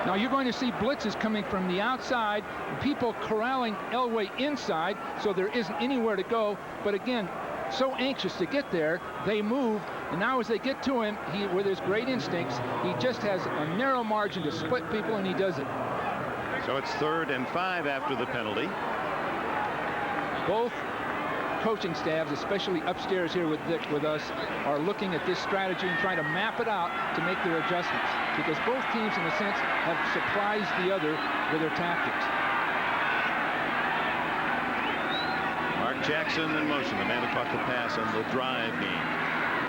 Now you're going to see blitzes coming from the outside, and people corralling Elway inside, so there isn't anywhere to go. But again, so anxious to get there, they move, and now as they get to him, with his great instincts, he just has a narrow margin to split people, and he does it. So it's 3rd and 5 after the penalty. Both coaching staffs, especially upstairs here with Dick with us, are looking at this strategy and trying to map it out to make their adjustments, because both teams, in a sense, have surprised the other with their tactics. Mark Jackson in motion, the man who caught the pass on the drive game.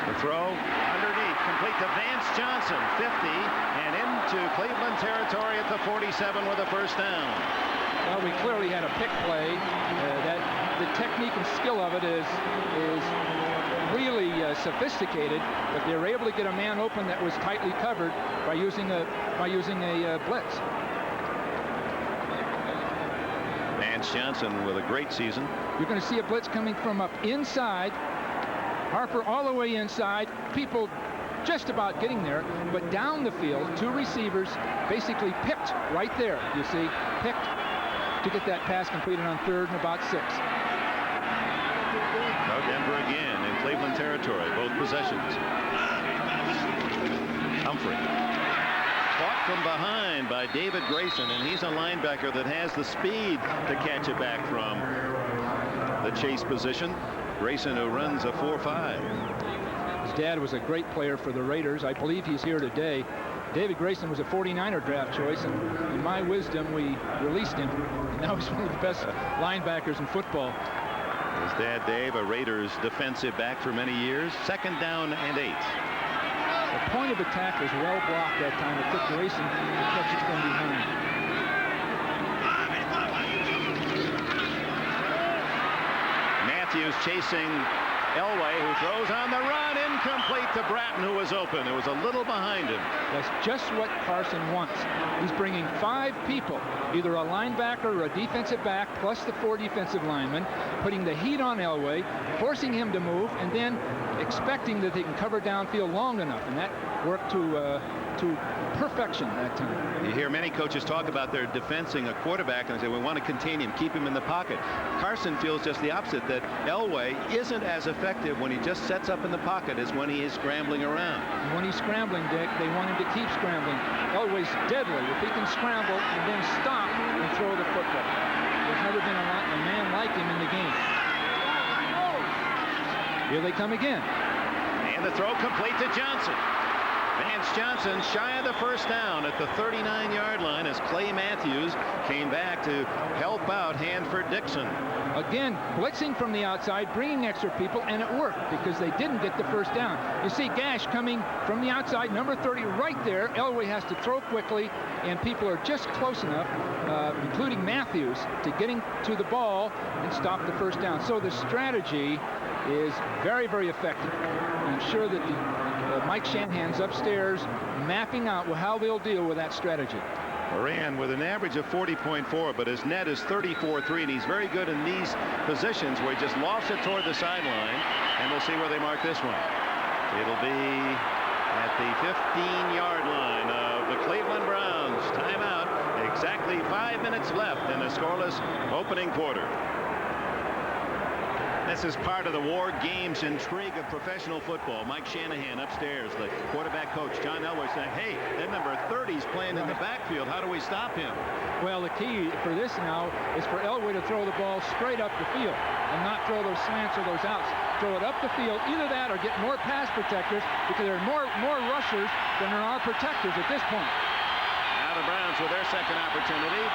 The throw underneath, complete to Vance Johnson, 50, and into Cleveland territory at the 47 with a first down. Well, we clearly had a pick play. That the technique and skill of it is really sophisticated, but they were able to get a man open that was tightly covered by using a blitz. Vance Johnson with a great season. You're going to see a blitz coming from up inside. Harper all the way inside. People just about getting there, but down the field, 2 receivers basically picked right there. You see, picked to get that pass completed on 3rd and about 6. So Denver again in Cleveland territory, both possessions. Humphrey. Caught from behind by David Grayson, and he's a linebacker that has the speed to catch it back from the chase position. Grayson, who runs a 4.5. His dad was a great player for the Raiders. I believe he's here today. David Grayson was a 49er draft choice, and in my wisdom, we released him. And now he's one of the best linebackers in football. His dad, Dave, a Raiders defensive back for many years. 2nd down and 8. The point of attack was well blocked that time. It took Grayson to catch it from behind. Matthews chasing Elway, who throws on the run, incomplete to Bratton, who was open. It was a little behind him. That's just what Carson wants. He's bringing 5 people, either a linebacker or a defensive back, plus the 4 defensive linemen, putting the heat on Elway, forcing him to move, and then expecting that they can cover downfield long enough. And that worked to perfection that time. You hear many coaches talk about their defensing a quarterback and they say, we want to contain him, keep him in the pocket. Carson feels just the opposite, that Elway isn't as effective when he just sets up in the pocket as when he is scrambling around. And when he's scrambling, Dick, they want him to keep scrambling. Elway's deadly if he can scramble and then stop and throw the football. There's never been a man like him in the game. Here they come again. And the throw complete to Johnson. Vance Johnson shy of the first down at the 39-yard line as Clay Matthews came back to help out Hanford Dixon. Again, blitzing from the outside, bringing extra people, and it worked because they didn't get the first down. You see Gash coming from the outside, number 30 right there. Elway has to throw quickly, and people are just close enough, including Matthews, to getting to the ball and stop the first down. So the strategy is very, very effective. I'm sure that Mike Shanahan's upstairs mapping out how they'll deal with that strategy. Moran with an average of 40.4, but his net is 34.3, and he's very good in these positions where he just lofts it toward the sideline, and we'll see where they mark this one. It'll be at the 15-yard line of the Cleveland Browns. Timeout. Exactly 5 minutes left in a scoreless opening quarter. This is part of the war games intrigue of professional football. Mike Shanahan upstairs, the quarterback coach, John Elway, saying, hey, that number 30's playing in the backfield. How do we stop him? Well, the key for this now is for Elway to throw the ball straight up the field and not throw those slants or those outs. Throw it up the field, either that or get more pass protectors, because there are more rushers than there are protectors at this point. Out the Browns with their second opportunity.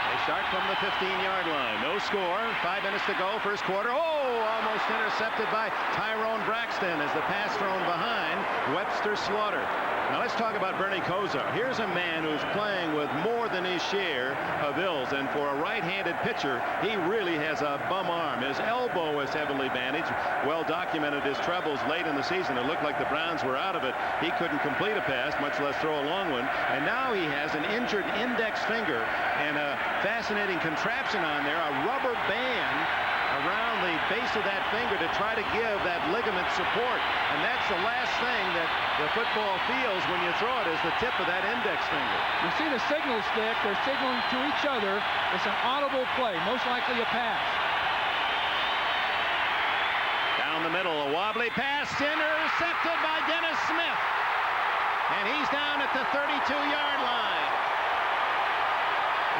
They start from the 15-yard line. No score. 5 minutes to go. First quarter. Oh, almost intercepted by Tyrone Braxton as the pass thrown behind Webster Slaughter. Now let's talk about Bernie Kosar. Here's a man who's playing with more than his share of ills, and for a right-handed pitcher, he really has a bum arm. His elbow is heavily bandaged. Well documented his troubles late in the season. It looked like the Browns were out of it. He couldn't complete a pass, much less throw a long one. And now he has an injured index finger and a fascinating contraption on there, a rubber band around the base of that finger to try to give that ligament support. And that's the last thing that the football feels when you throw it, is the tip of that index finger. You see the signal stick. They're signaling to each other. It's an audible play, most likely a pass. Down the middle, a wobbly pass, intercepted by Dennis Smith. And he's down at the 32-yard line.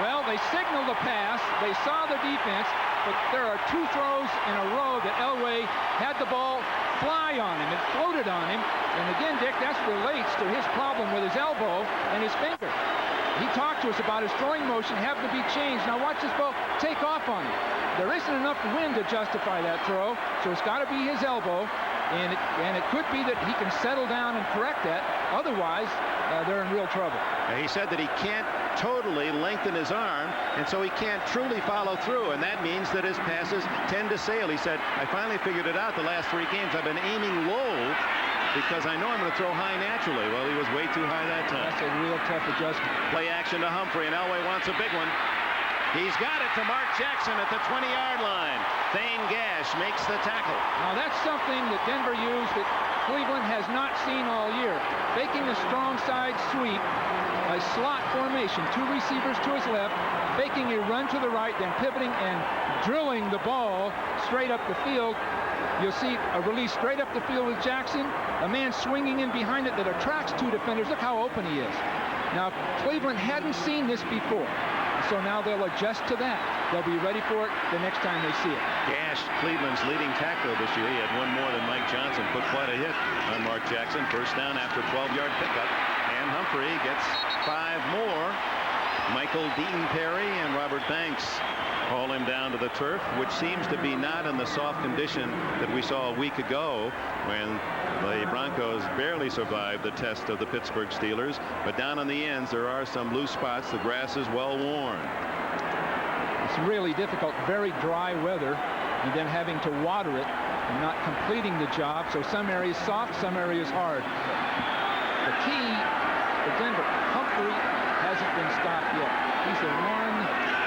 Well, they signaled the pass. They saw the defense, but there are 2 throws in a row that Elway had the ball fly on him. It floated on him. And again, Dick, that relates to his problem with his elbow and his finger. He talked to us about his throwing motion having to be changed. Now watch this ball take off on him. There isn't enough wind to justify that throw, so it's got to be his elbow. And it could be that he can settle down and correct that. Otherwise, they're in real trouble. He said that he can't totally lengthen his arm, and so he can't truly follow through, and that means that his passes tend to sail. He said, I finally figured it out the last 3 games. I've been aiming low because I know I'm going to throw high naturally. Well, he was way too high that time. That's a real tough adjustment. Play action to Humphrey, and Elway wants a big one. He's got it to Mark Jackson at the 20-yard line. Thane Gash makes the tackle. Now that's something that Denver used that Cleveland has not seen all year. Faking a strong side sweep, a slot formation, 2 receivers to his left, faking a run to the right, then pivoting and drilling the ball straight up the field. You'll see a release straight up the field with Jackson, a man swinging in behind it that attracts 2 defenders. Look how open he is. Now, Cleveland hadn't seen this before. So now they'll adjust to that. They'll be ready for it the next time they see it. Gash, Cleveland's leading tackler this year. He had 1 more than Mike Johnson. Put quite a hit on Mark Jackson. First down after 12-yard pickup. And Humphrey gets 5 more. Michael Deaton Perry and Robert Banks haul him down to the turf, which seems to be not in the soft condition that we saw a week ago when the Broncos barely survived the test of the Pittsburgh Steelers. But down on the ends, there are some loose spots. The grass is well worn. It's really difficult, very dry weather, and then having to water it and not completing the job. So some areas soft, some areas hard. The key for Denver, Humphrey hasn't been stopped yet. He's the one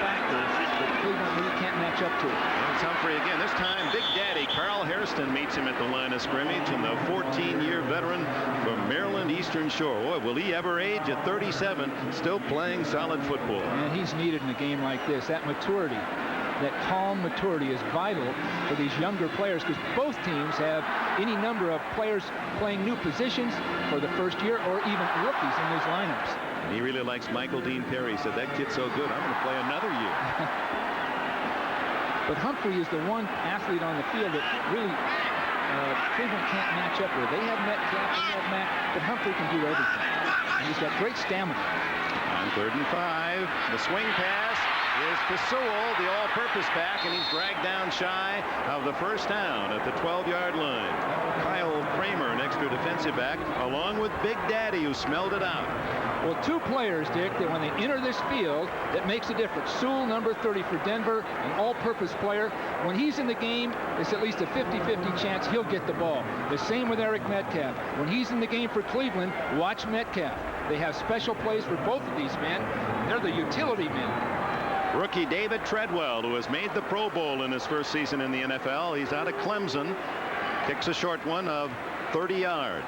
factor that Cleveland really can't match up to. It's Humphrey again. This time, Big Daddy Carl Hairston meets him at the line of scrimmage, and the 14-year veteran from Maryland Eastern Shore. Boy, will he ever age at 37, still playing solid football. And he's needed in a game like this. That maturity, that calm maturity is vital for these younger players, because both teams have any number of players playing new positions for the first year or even rookies in these lineups. And he really likes Michael Dean Perry. He said, that kid's so good, I'm going to play another year. But Humphrey is the one athlete on the field that really Cleveland can't match up with. They have Metcalf, they have Mack, but Humphrey can do everything. And he's got great stamina. On 3rd and 5, the swing pass is to Sewell, the all-purpose back, and he's dragged down shy of the first down at the 12-yard line. Kyle Kramer, an extra defensive back, along with Big Daddy, who smelled it out. Well, 2 players, Dick, that when they enter this field, that makes a difference. Sewell, number 30 for Denver, an all-purpose player. When he's in the game, it's at least a 50-50 chance he'll get the ball. The same with Eric Metcalf. When he's in the game for Cleveland, watch Metcalf. They have special plays for both of these men. They're the utility men. Rookie David Treadwell, who has made the Pro Bowl in his first season in the NFL. He's out of Clemson. Kicks a short one of 30 yards.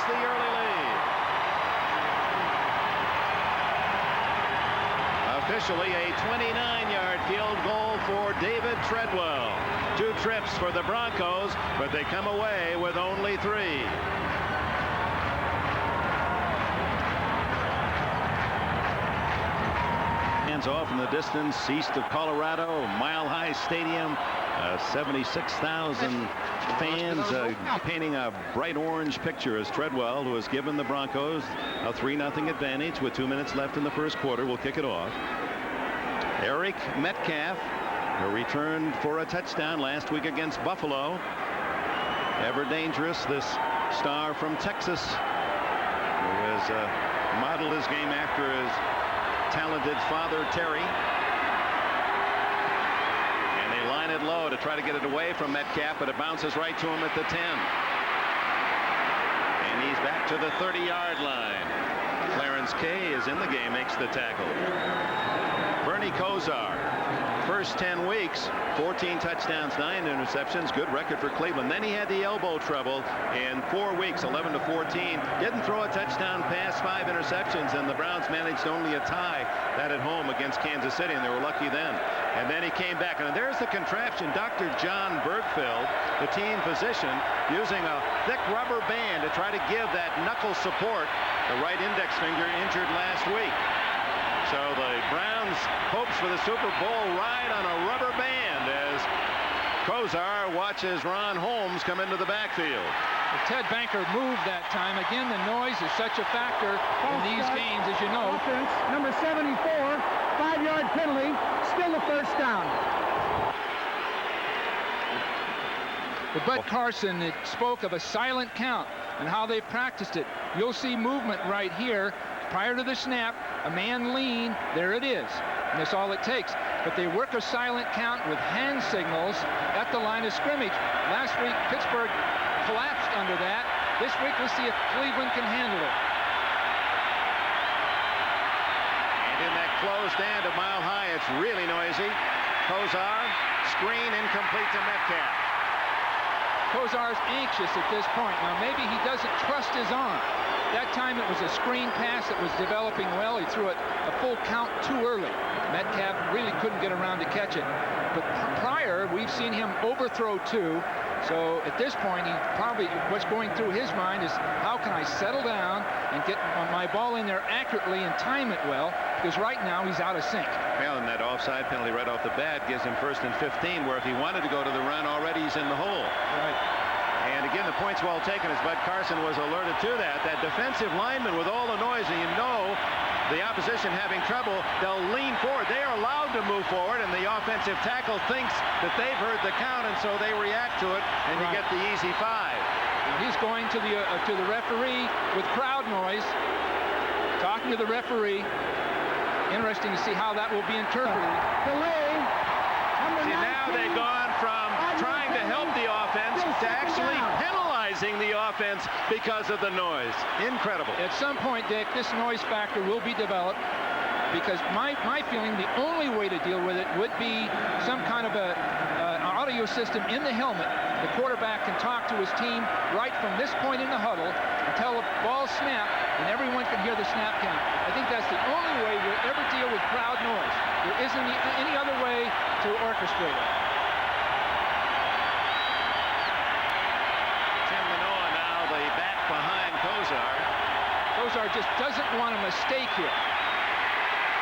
The early lead. Officially a 29-yard field goal for David Treadwell. 2 trips for the Broncos, but they come away with only 3. fans off in the distance east of Colorado, Mile High Stadium. 76,000 fans painting a bright orange picture as Treadwell, who has given the Broncos a 3-0 advantage with 2 minutes left in the first quarter, will kick it off. Eric Metcalf, who returned for a touchdown last week against Buffalo. Ever dangerous, this star from Texas, who has modeled his game after his talented father, Terry. And they line it low to try to get it away from Metcalf, but it bounces right to him at the 10. And he's back to the 30-yard line. Clarence Kay is in the game, makes the tackle. Bernie Kosar, first 10 weeks, 14 touchdowns, 9 interceptions, good record for Cleveland. Then he had the elbow trouble in 4 weeks, 11-14. Didn't throw a touchdown pass, 5 interceptions, and the Browns managed only a tie, that at home against Kansas City, and they were lucky then. And then he came back, and there's the contraption. Dr. John Bergfeld, the team physician, using a thick rubber band to try to give that knuckle support. The right index finger injured last week. So the Browns' hopes for the Super Bowl ride on a rubber band as Kosar watches Ron Holmes come into the backfield. Ted Banker moved that time. Again, the noise is such a factor in these games, as you know. Offense, number 74, 5-yard penalty, still a first down. But Bud Carson spoke of a silent count and how they practiced it. You'll see movement right here. Prior to the snap, a man lean, there it is. And that's all it takes. But they work a silent count with hand signals at the line of scrimmage. Last week, Pittsburgh collapsed under that. This week, we'll see if Cleveland can handle it. And in that closed end of Mile High, it's really noisy. Kosar, screen incomplete to Metcalf. Kosar's anxious at this point. Now, maybe he doesn't trust his arm. That time it was a screen pass that was developing well. He threw it a full count too early. Metcalf really couldn't get around to catch it. But prior, we've seen him overthrow too. So at this point, he probably, what's going through his mind is, how can I settle down and get my ball in there accurately and time it well? Because right now he's out of sync. Well, and that offside penalty right off the bat gives him 1st and 15, where if he wanted to go to the run already, he's in the hole. Right. And again, the point's well taken as Bud Carson was alerted to that. That defensive lineman with all the noise, and you know the opposition having trouble, they'll lean forward. They are allowed to move forward, and the offensive tackle thinks that they've heard the count, and so they react to it, and you get the easy 5. And he's going to the referee with crowd noise, talking to the referee. Interesting to see how that will be interpreted. See, now they've gone from trying to help the offense to actually penalizing the offense because of the noise. Incredible. At some point, Dick, this noise factor will be developed, because my feeling, the only way to deal with it would be some kind of an audio system in the helmet. The quarterback can talk to his team right from this point in the huddle until the ball snap, and everyone can hear the snap count. I think that's the only way we'll ever deal with crowd noise. There isn't any other way to orchestrate it. Tim Manoa now the back behind Kosar. Kosar just doesn't want a mistake here.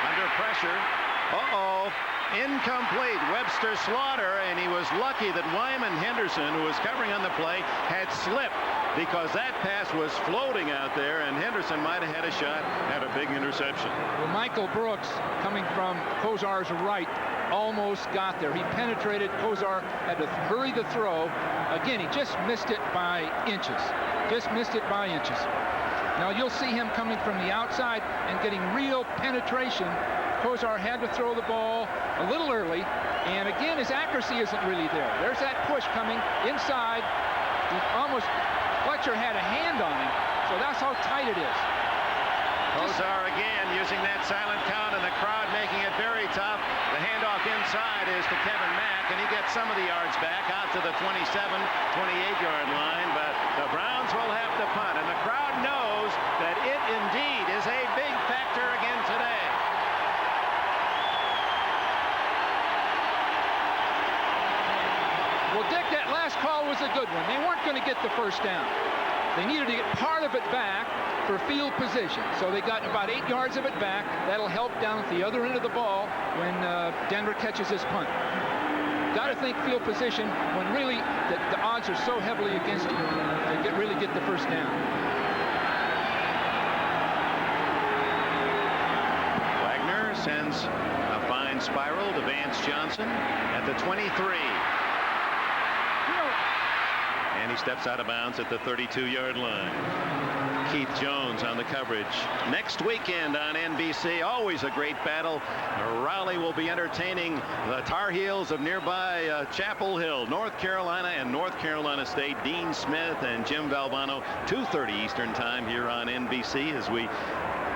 Under pressure. Uh-oh. Incomplete. Webster Slaughter, and he was lucky that Wyman Henderson, who was covering on the play, had slipped, because that pass was floating out there, and Henderson might have had a shot at a big interception. Well, Michael Brooks, coming from Kosar's right, almost got there. He penetrated. Kosar had to hurry the throw. Again, he just missed it by inches. Just missed it by inches. Now you'll see him coming from the outside and getting real penetration. Kosar had to throw the ball a little early, and again, his accuracy isn't really there. There's that push coming inside. Fletcher had a hand on him, so that's how tight it is. Kosar again using that silent count, and the crowd making it very tough. The handoff inside is to Kevin Mack, and he gets some of the yards back out to the 27, 28-yard line, but the Browns will have to punt, and the crowd knows that it indeed is a big factor again today. Well, Dick, that last call was a good one. They weren't going to get the first down. They needed to get part of it back for field position. So they got about 8 yards of it back. That'll help down at the other end of the ball when Denver catches this punt. Got to think field position when really the odds are so heavily against you to really get the first down. Wagner sends a fine spiral to Vance Johnson at the 23. And he steps out of bounds at the 32-yard line. Keith Jones on the coverage. Next weekend on NBC, always a great battle. Raleigh will be entertaining the Tar Heels of nearby Chapel Hill, North Carolina, and North Carolina State. Dean Smith and Jim Valvano, 2:30 Eastern Time here on NBC as we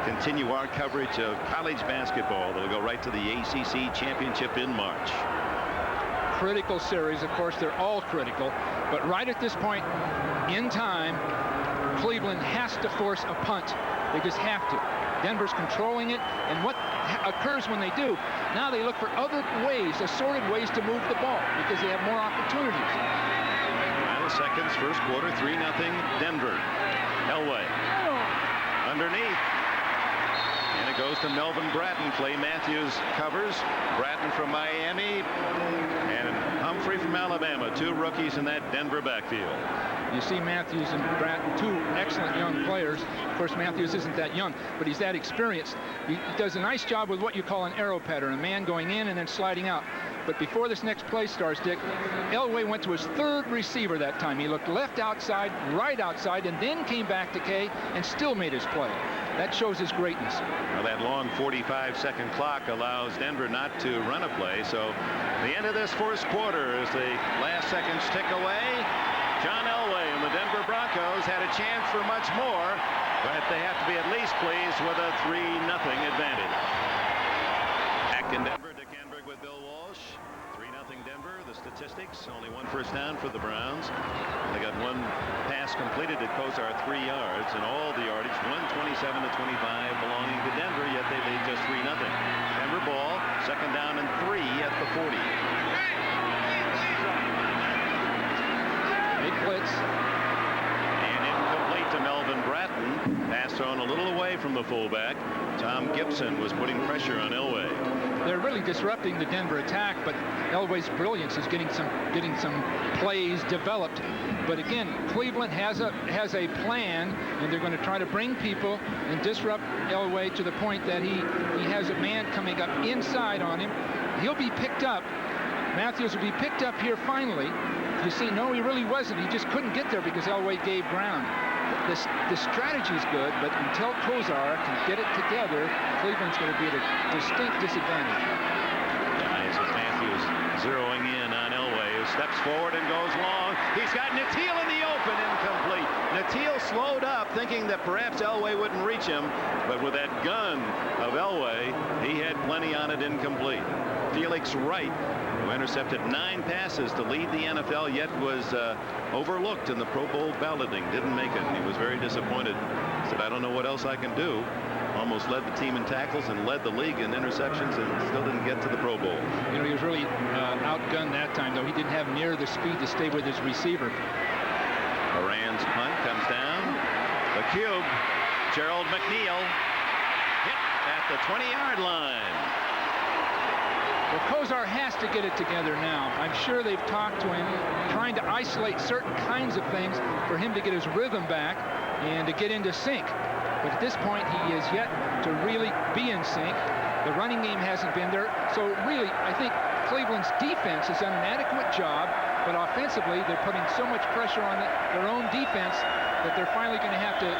continue our coverage of college basketball. That'll go right to the ACC Championship in March. Critical series, of course, they're all critical, but right at this point in time, Cleveland has to force a punt. They just have to. Denver's controlling it, and what occurs when they do, now they look for other ways, assorted ways to move the ball because they have more opportunities. Final seconds, first quarter, 3-0 Denver. Elway underneath. And it goes to Melvin Bratton. Clay Matthews covers. Bratton from Miami and Humphrey from Alabama. 2 rookies in that Denver backfield. You see Matthews and Bratton, 2 excellent young players. Of course, Matthews isn't that young, but he's that experienced. He does a nice job with what you call an arrow pattern, a man going in and then sliding out. But before this next play starts, Dick, Elway went to his 3rd receiver that time. He looked left outside, right outside, and then came back to Kay and still made his play. That shows his greatness. Well, that long 45-second clock allows Denver not to run a play. So the end of this first quarter as the last seconds tick away. John Elway and the Denver Broncos had a chance for much more, but they have to be at least pleased with a 3-0 advantage. Back in Denver, Dick Enberg with Bill Walsh. 3-0 Denver. The statistics, only 1 first down for the Browns. They got 1 pass completed at Kozar, 3 yards, and all the yardage, 127 to 25, belonging to Denver, yet they lead just 3-0. Denver ball, 2nd down and 3 at the 40. Big blitz. And incomplete to Melvin Bratton. Pass thrown a little away from the fullback. Tom Gibson was putting pressure on Elway. They're really disrupting the Denver attack, but Elway's brilliance is getting some plays developed. But again, Cleveland has a plan, and they're going to try to bring people and disrupt Elway to the point that he has a man coming up inside on him. He'll be picked up. Matthews will be picked up here finally. You see, no, he really wasn't. He just couldn't get there because Elway gave ground. The strategy's good, but until Kozar can get it together, Cleveland's going to be at a distinct disadvantage. This is Matthews zeroing in on Elway, who steps forward and goes long. He's got Natil in the open, incomplete. Natil slowed up, thinking that perhaps Elway wouldn't reach him, but with that gun of Elway, he had plenty on it, incomplete. Felix Wright, who intercepted 9 passes to lead the NFL, yet was overlooked in the Pro Bowl balloting. Didn't make it. He was very disappointed. Said, I don't know what else I can do. Almost led the team in tackles and led the league in interceptions and still didn't get to the Pro Bowl. You know, he was really outgunned that time, though. He didn't have near the speed to stay with his receiver. Moran's punt comes down. The cube. Gerald McNeil hit at the 20-yard line. Well, Kozar has to get it together now. I'm sure they've talked to him, trying to isolate certain kinds of things for him to get his rhythm back and to get into sync. But at this point, he is yet to really be in sync. The running game hasn't been there. So really, I think Cleveland's defense has done an adequate job, but offensively, they're putting so much pressure on their own defense that they're finally going to have to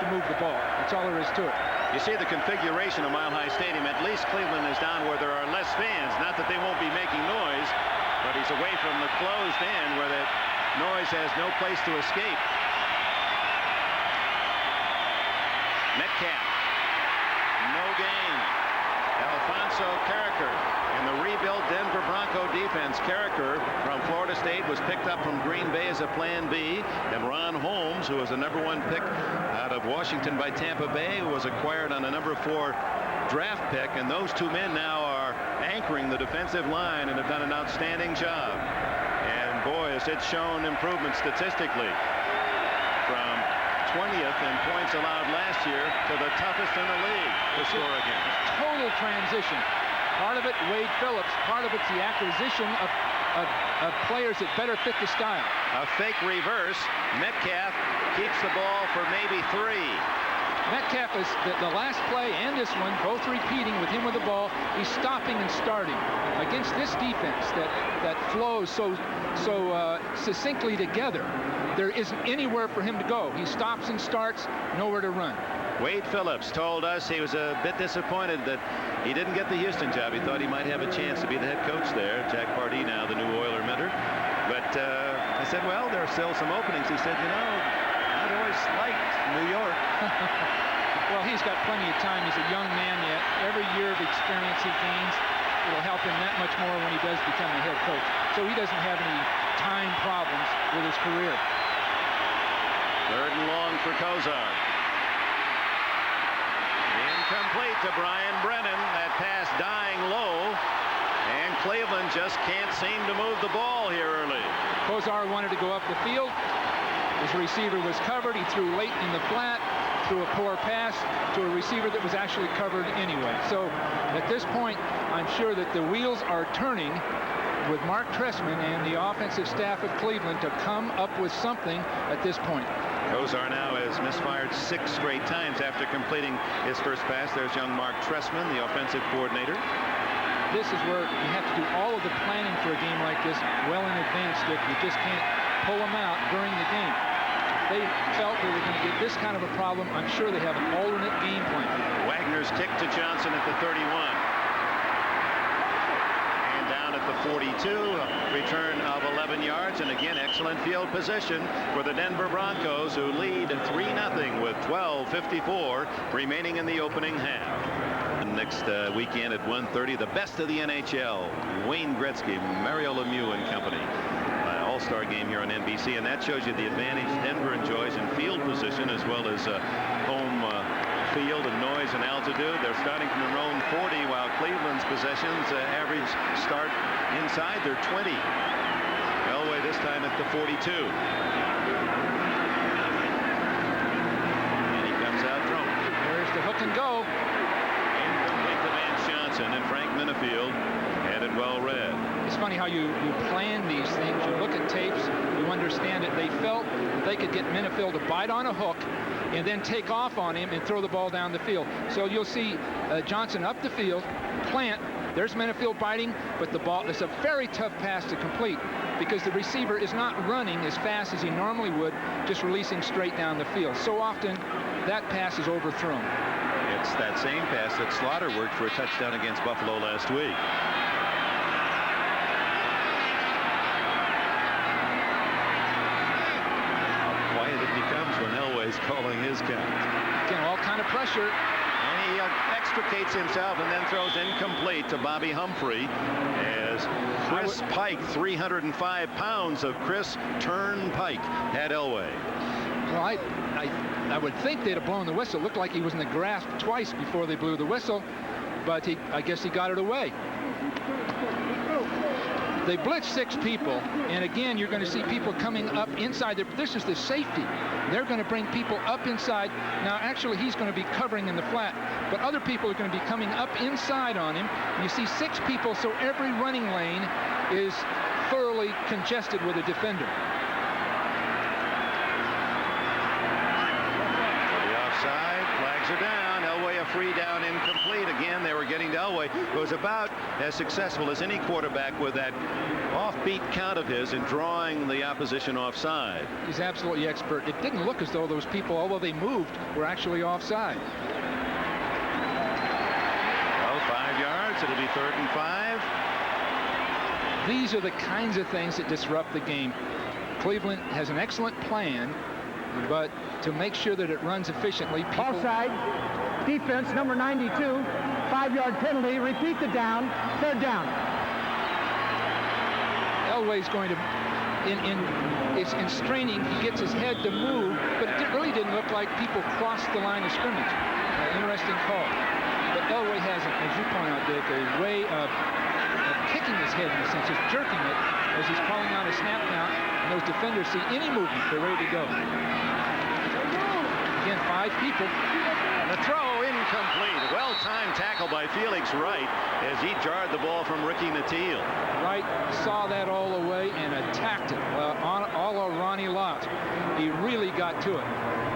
move the ball. That's all there is to it. You see the configuration of Mile High Stadium. At least Cleveland is down where there are less fans. Not that they won't be making noise, but he's away from the closed end where that noise has no place to escape. Metcalf. No gain. Alfonso Carricker. In the rebuilt Denver Bronco defense, Carricker from Florida State was picked up from Green Bay as a plan B. And Ron Holmes, who was the #1 pick out of Washington by Tampa Bay, who was acquired on a #4 draft pick. And those 2 men now are anchoring the defensive line and have done an outstanding job. And boy, has it shown improvement statistically. 20th in points allowed last year to the toughest in the league to score against. Total transition. Part of it, Wade Phillips. Part of it's the acquisition of players that better fit the style. A fake reverse. Metcalf keeps the ball for maybe 3. Metcalf is the last play and this one, both repeating with him with the ball. He's stopping and starting against this defense that flows so succinctly together. There isn't anywhere for him to go. He stops and starts, nowhere to run. Wade Phillips told us he was a bit disappointed that he didn't get the Houston job. He thought he might have a chance to be the head coach there. Jack Pardee now the new Oiler mentor. But I said, well, there are still some openings. He said, you know, I'd always liked New York. Well, he's got plenty of time. He's a young man yet. Every year of experience he gains, it'll help him that much more when he does become a head coach. So he doesn't have any time problems with his career. 3rd and long for Kozar. Incomplete to Brian Brennan. That pass dying low. And Cleveland just can't seem to move the ball here early. Kozar wanted to go up the field. His receiver was covered. He threw late in the flat, threw a poor pass to a receiver that was actually covered anyway. So at this point, I'm sure that the wheels are turning with Mark Trestman and the offensive staff of Cleveland to come up with something at this point. Kozar now has misfired 6 straight times after completing his first pass. There's young Mark Trestman, the offensive coordinator. This is where you have to do all of the planning for a game like this well in advance, Dick. You just can't pull them out during the game. They felt they were going to get this kind of a problem. I'm sure they have an alternate game plan. Wagner's kick to Johnson at the 31. And down at the 42, a return of 11 yards. And again, excellent field position for the Denver Broncos, who lead 3-0 with 12:54 remaining in the opening half. Next weekend at 1:30, the best of the NHL. Wayne Gretzky, Mario Lemieux and company. All-star game here on NBC, and that shows you the advantage Denver enjoys in field position as well as home field and noise and altitude. They're starting from their own 40, while Cleveland's possessions average start inside their 20. Elway this time at the 42. And he comes out throwing. There's the hook and go. Incomplete to Vance Johnson, and Frank Minifield had it well read. It's funny how you plan these things. You look at tapes, you understand it. They felt they could get Minifield to bite on a hook and then take off on him and throw the ball down the field. So you'll see Johnson up the field, plant. There's Minifield biting, but the ball is a very tough pass to complete because the receiver is not running as fast as he normally would, just releasing straight down the field. So often that pass is overthrown. It's that same pass that Slaughter worked for a touchdown against Buffalo last week. When Elway's calling his count. Again, all kind of pressure. And he extricates himself and then throws incomplete to Bobby Humphrey as Chris Pike, 305 pounds of Chris Turnpike, had Elway. Well, I would think they'd have blown the whistle. It looked like he was in the grasp twice before they blew the whistle, but I guess he got it away. They blitz 6 people, and again, you're going to see people coming up inside. This is the safety. They're going to bring people up inside. Now, actually, he's going to be covering in the flat, but other people are going to be coming up inside on him. And you see 6 people, so every running lane is thoroughly congested with a defender. The offside, flags are down. Elway a free down, incomplete. Again, they were getting to Elway, who was about as successful as any quarterback with that offbeat count of his in drawing the opposition offside. He's absolutely expert. It didn't look as though those people, although they moved, were actually offside. Well, 5 yards. It'll be 3rd and 5. These are the kinds of things that disrupt the game. Cleveland has an excellent plan, but to make sure that it runs efficiently, people... Offside. Defense, number 92. 5-yard penalty. Repeat the down. 3rd down. Elway's going to, in straining, he gets his head to move, but it really didn't look like people crossed the line of scrimmage. Interesting call. But Elway has, as you point out, Dick, a way of kicking his head in a sense, just jerking it as he's calling out a snap count, and those defenders see any movement, they're ready to go. 5 people. The throw incomplete. Well-timed tackle by Felix Wright as he jarred the ball from Ricky Natil. Wright saw that all the way and attacked it all of Ronnie Lott. He really got to it.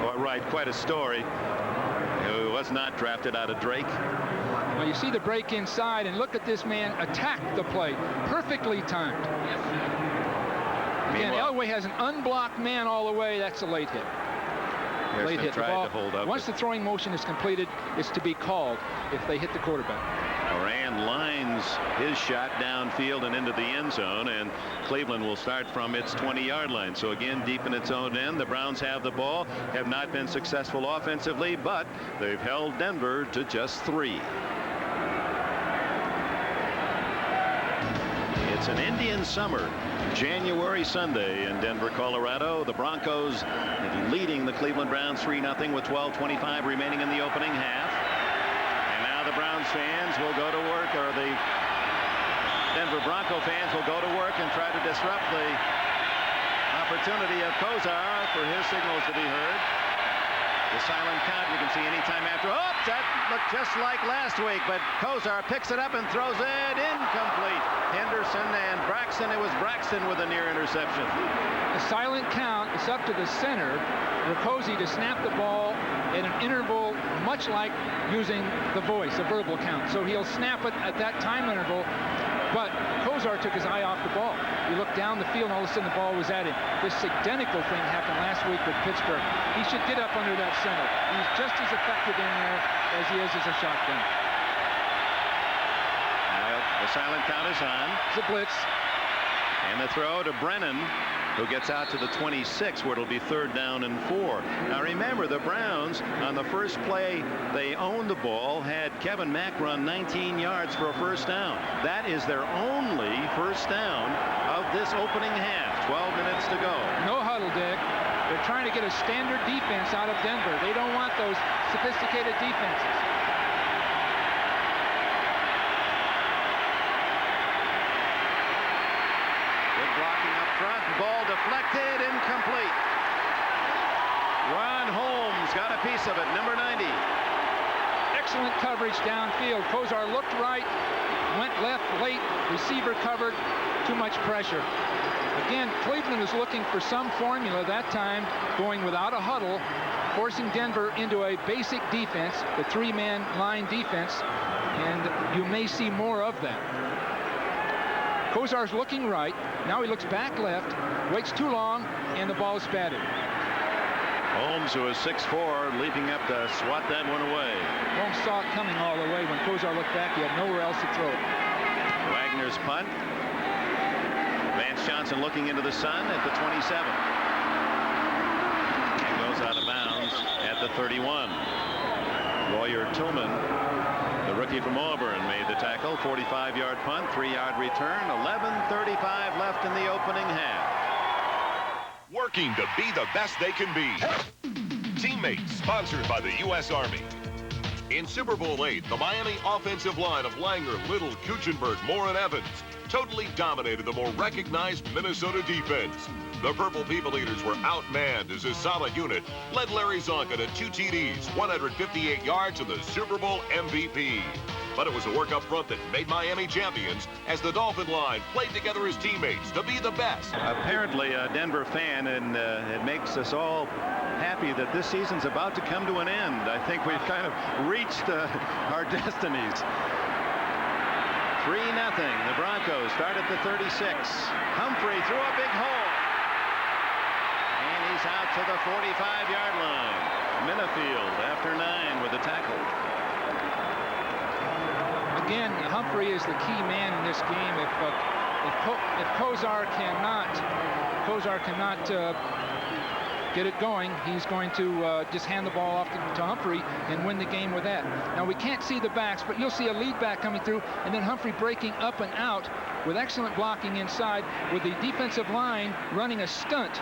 Well, Wright, quite a story. Who was not drafted out of Drake. Well, you see the break inside, and look at this man attack the play. Perfectly timed. Again, Elway has an unblocked man all the way. That's a late hit. Late hit. The ball, to hold up once the throwing motion is completed, it's to be called if they hit the quarterback. Moran lines his shot downfield and into the end zone, and Cleveland will start from its 20-yard line. So again, deep in its own end, the Browns have the ball, have not been successful offensively, but they've held Denver to just 3. It's an Indian summer, January Sunday in Denver, Colorado. The Broncos leading the Cleveland Browns 3-0 with 12:25 remaining in the opening half. And now the Browns fans will go to work, or the Denver Bronco fans will go to work and try to disrupt the opportunity of Kozar for his signals to be heard. The silent count you can see anytime after. Oh, that looked just like last week, but Kozar picks it up and throws it incomplete. Henderson and Braxton. It was Braxton with a near interception. The silent count is up to the center, Raposi, to snap the ball in an interval much like using the voice, a verbal count. So he'll snap it at that time interval, but Kozar took his eye off the ball. He looked down the field, and all of a sudden the ball was at him. This identical thing happened last week with Pittsburgh. He should get up under that center. He's just as effective in there as he is as a shotgun. The silent count is on. It's a blitz. And the throw to Brennan, who gets out to the 26, where it'll be 3rd down and 4. Now remember, the Browns on the first play they owned the ball had Kevin Mack run 19 yards for a 1st down. That is their only 1st down of this opening half. 12 minutes to go. No huddle, Dick. They're trying to get a standard defense out of Denver. They don't want those sophisticated defenses. Ball deflected, incomplete. Ron Holmes got a piece of it, number 90. Excellent coverage downfield. Kozar looked right, went left late, receiver covered, too much pressure. Again, Cleveland is looking for some formula that time, going without a huddle, forcing Denver into a basic defense, the 3-man line defense, and you may see more of that. Kozar's looking right. Now he looks back left, waits too long, and the ball is batted. Holmes, who is 6'4", leaping up to swat that one away. Holmes saw it coming all the way. When Kozar looked back, he had nowhere else to throw it. Wagner's punt. Vance Johnson looking into the sun at the 27. And goes out of bounds at the 31. Lawyer Tillman, the rookie from Auburn, made the tackle. 45-yard punt, 3-yard return. 11:35 left in the opening half. Working to be the best they can be. Teammates, sponsored by the U.S. Army. In Super Bowl VIII, the Miami offensive line of Langer, Little, Kuchenberg, Moore, and Evans totally dominated the more recognized Minnesota defense. The Purple People Eaters were outmanned as a solid unit led Larry Zonka to 2 TDs, 158 yards, and the Super Bowl MVP. But it was the work up front that made Miami champions as the Dolphin line played together as teammates to be the best. Apparently a Denver fan, and it makes us all happy that this season's about to come to an end. I think we've kind of reached our destinies. 3-0. The Broncos start at the 36. Humphrey threw a big hole. And he's out to the 45-yard line. Minifield after 9 with a tackle. Again, Humphrey is the key man in this game. If Kozar cannot get it going, he's going to just hand the ball off to Humphrey and win the game with that. Now, we can't see the backs, but you'll see a lead back coming through, and then Humphrey breaking up and out with excellent blocking inside, with the defensive line running a stunt,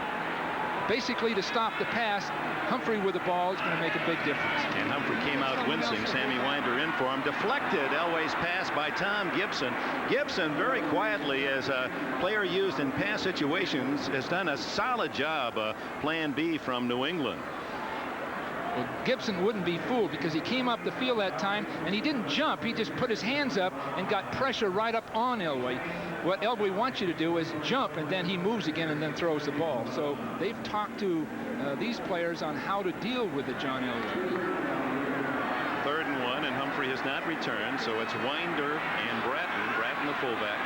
basically to stop the pass. Humphrey with the ball is going to make a big difference. And Humphrey came out wincing. Sammy Winder in for him. Deflected Elway's pass by Tom Gibson. Gibson, very quietly, as a player used in pass situations, has done a solid job. Plan B from New England. Well, Gibson wouldn't be fooled because he came up the field that time and he didn't jump. He just put his hands up and got pressure right up on Elway. What Elway wants you to do is jump, and then he moves again and then throws the ball. So they've talked to these players on how to deal with the John Elway. 3rd and 1, and Humphrey has not returned, so it's Winder and Bratton. Bratton the fullback.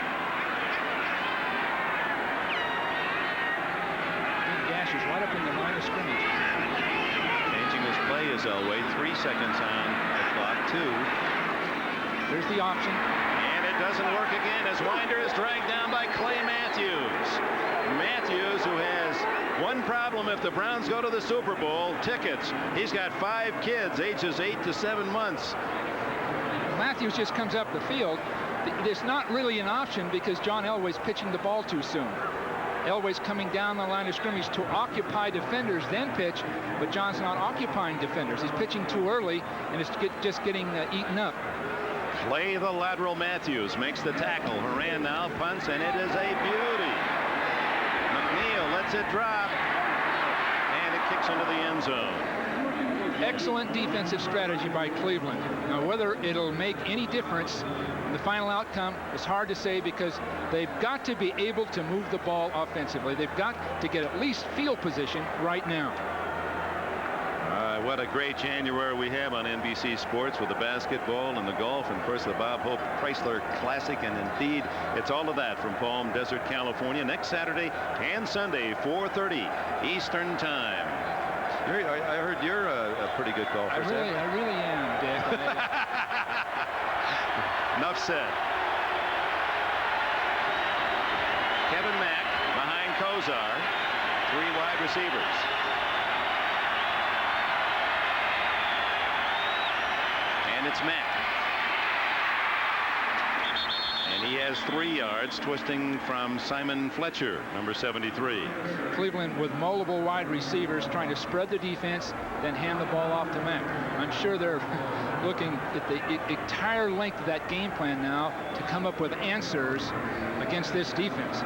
Gash is right up in the line of scrimmage. Changing his play is Elway. 3 seconds on the clock. 2. There's the option. And it doesn't work again as Winder is dragged down by Clay Matthews. Matthews, who has one problem if the Browns go to the Super Bowl: tickets. He's got 5 kids, ages 8 to 7 months. Matthews just comes up the field. There's not really an option because John Elway's pitching the ball too soon. Elway's coming down the line of scrimmage to occupy defenders, then pitch, but John's not occupying defenders. He's pitching too early, and it's just getting eaten up. Clay the lateral Matthews makes the tackle. Horan now punts, and it is a beauty. McNeil lets it drop, and it kicks into the end zone. Excellent defensive strategy by Cleveland. Now, whether it'll make any difference in the final outcome is hard to say because they've got to be able to move the ball offensively. They've got to get at least field position right now. What a great January we have on NBC Sports with the basketball and the golf and, of course, the Bob Hope Chrysler Classic. And indeed, it's all of that from Palm Desert, California, next Saturday and Sunday, 4:30 Eastern Time. I heard you're a pretty good golfer. I really am, Dick. Enough said. Kevin Mack behind Kozar. 3 wide receivers. And it's Mack. And he has 3 yards, twisting from Simon Fletcher, number 73. Cleveland with multiple wide receivers trying to spread the defense, then hand the ball off to Mack. I'm sure they're looking at the entire length of that game plan now to come up with answers against this defense.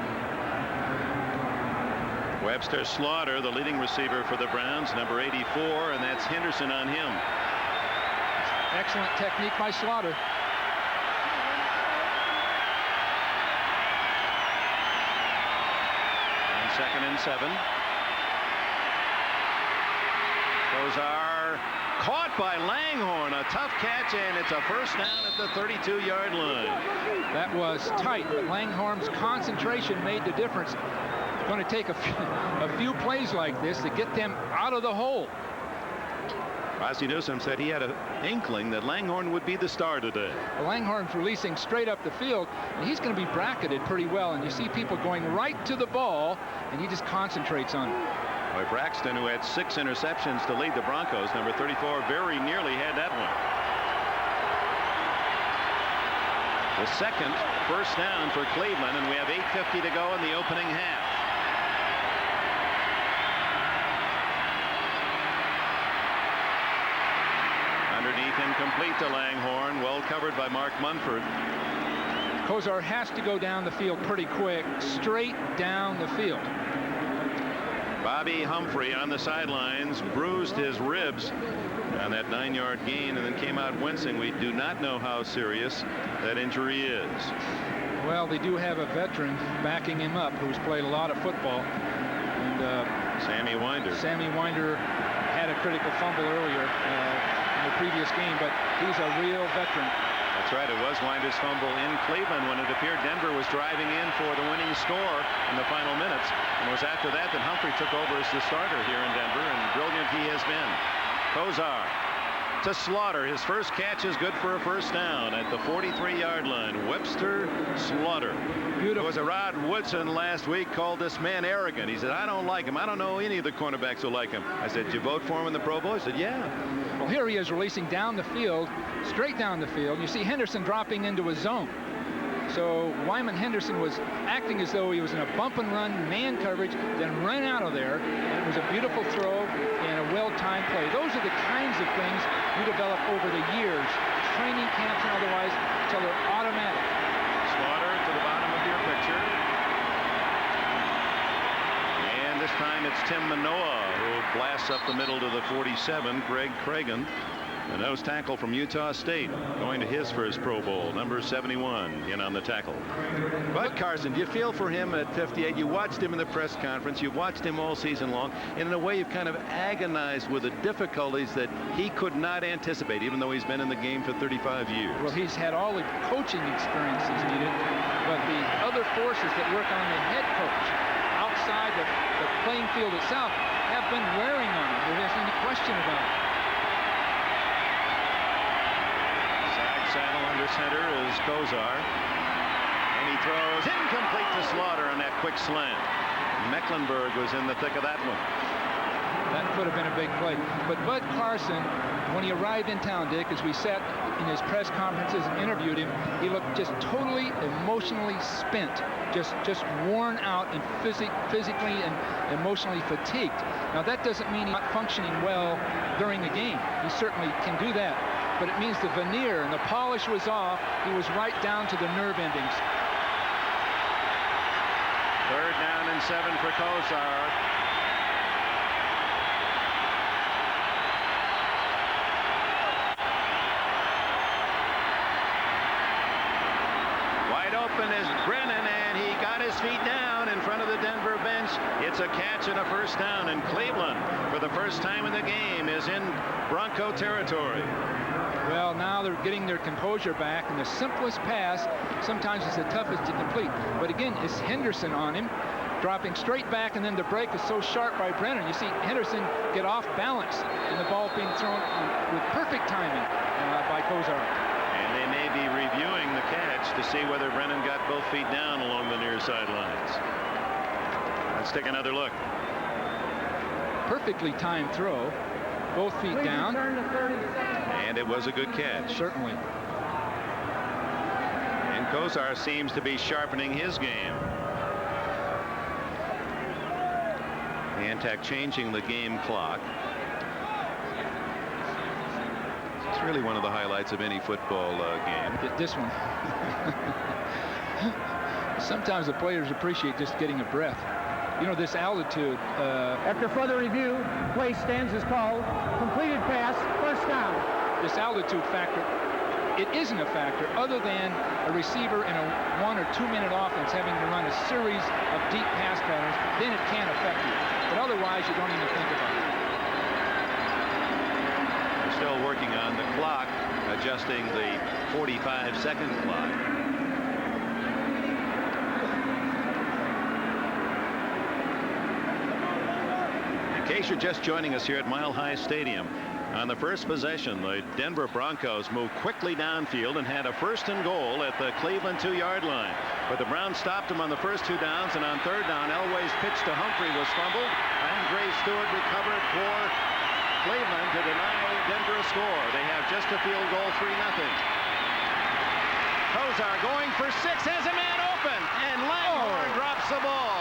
Webster Slaughter, the leading receiver for the Browns, number 84, and that's Henderson on him. Excellent technique by Slaughter. On 2nd and 7. Kozar caught by Langhorne. A tough catch, and it's a first down at the 32-yard line. That was tight, but Langhorne's concentration made the difference. It's going to take a few plays like this to get them out of the hole. Ozzie Newsome said he had an inkling that Langhorne would be the star today. Well, Langhorne's releasing straight up the field, and he's going to be bracketed pretty well. And you see people going right to the ball, and he just concentrates on it. Boy, Braxton, who had 6 interceptions to lead the Broncos, number 34, very nearly had that one. The second first down for Cleveland, and we have 8:50 to go in the opening half. Underneath, incomplete to Langhorne, well covered by Mark Munford. Kozar has to go down the field pretty quick, straight down the field. Bobby Humphrey on the sidelines bruised his ribs on that 9-yard gain and then came out wincing. We do not know how serious that injury is. Well, they do have a veteran backing him up who's played a lot of football. And Sammy Winder. Sammy Winder had a critical fumble earlier in the previous game, but he's a real veteran. That's right. It was Winder's fumble in Cleveland when it appeared Denver was driving in for the winning score in the final minutes. And it was after that that Humphrey took over as the starter here in Denver, and brilliant he has been. Kozar to Slaughter. His first catch is good for a first down at the 43-yard line. Webster Slaughter. Beautiful. It was Rod Woodson last week called this man arrogant. He said, I don't like him. I don't know any of the cornerbacks who like him. I said, did you vote for him in the Pro Bowl? He said, yeah. Well, here he is releasing down the field, straight down the field. You see Henderson dropping into a zone. So Wyman Henderson was acting as though he was in a bump and run man coverage, then ran out of there. And it was a beautiful throw and a well-timed play. Those are the kinds of things you develop over the years, training camps and otherwise, until they're automatic. Slaughter to the bottom of your picture. And this time time, it's Tim Manoa who blasts up the middle to the 47. Greg Cragen, the nose tackle from Utah State, going to his first Pro Bowl, number 71, in on the tackle. Bud Carson, do you feel for him at 58? You watched him in the press conference. You've watched him all season long. And in a way, you've kind of agonized with the difficulties that he could not anticipate, even though he's been in the game for 35 years. Well, he's had all the coaching experiences needed, but the other forces that work on the head coach outside the playing field itself have been wearing on him. There isn't any question about it. Saddle under center is Kozar, and he throws incomplete to Slaughter on that quick slant. Mecklenburg was in the thick of that one. That could have been a big play. But Bud Carson, when he arrived in town, Dick, as we sat in his press conferences and interviewed him, he looked just totally emotionally spent, just worn out and physically and emotionally fatigued. Now, that doesn't mean he's not functioning well during the game. He certainly can do that. But it means the veneer and the polish was off. He was right down to the nerve endings. 3rd down and 7 for Kozar. Wide open is Brennan, and he got his feet down in front of the Denver bench. It's a catch and a first down, and Cleveland, for the first time in the game, is in Bronco territory. Well, now they're getting their composure back, and the simplest pass sometimes is the toughest to complete. But again, it's Henderson on him, dropping straight back, and then the break is so sharp by Brennan. You see Henderson get off balance, and the ball being thrown with perfect timing by Kozar. And they may be reviewing the catch to see whether Brennan got both feet down along the near sidelines. Let's take another look. Perfectly timed throw, both feet down. And it was a good catch. Certainly. And Kozar seems to be sharpening his game. Antac changing the game clock. It's really one of the highlights of any football game. This one. Sometimes the players appreciate just getting a breath. You know, this altitude. After further review, play stands is called. Completed pass, first down. This altitude factor, it isn't a factor other than a receiver in a 1 or 2 minute offense having to run a series of deep pass patterns. Then it can affect you. But otherwise, you don't even think about it. We're still working on the clock, adjusting the 45-second clock. In case you're just joining us here at Mile High Stadium, on the first possession, the Denver Broncos moved quickly downfield and had a 1st and goal at the Cleveland 2-yard line. But the Browns stopped them on the first 2 downs, and on 3rd down, Elway's pitch to Humphrey was fumbled, and Gray Stewart recovered for Cleveland to deny Denver a score. They have just a field goal, 3-0. Kozar going for 6, has a man open, and Langhorne drops the ball.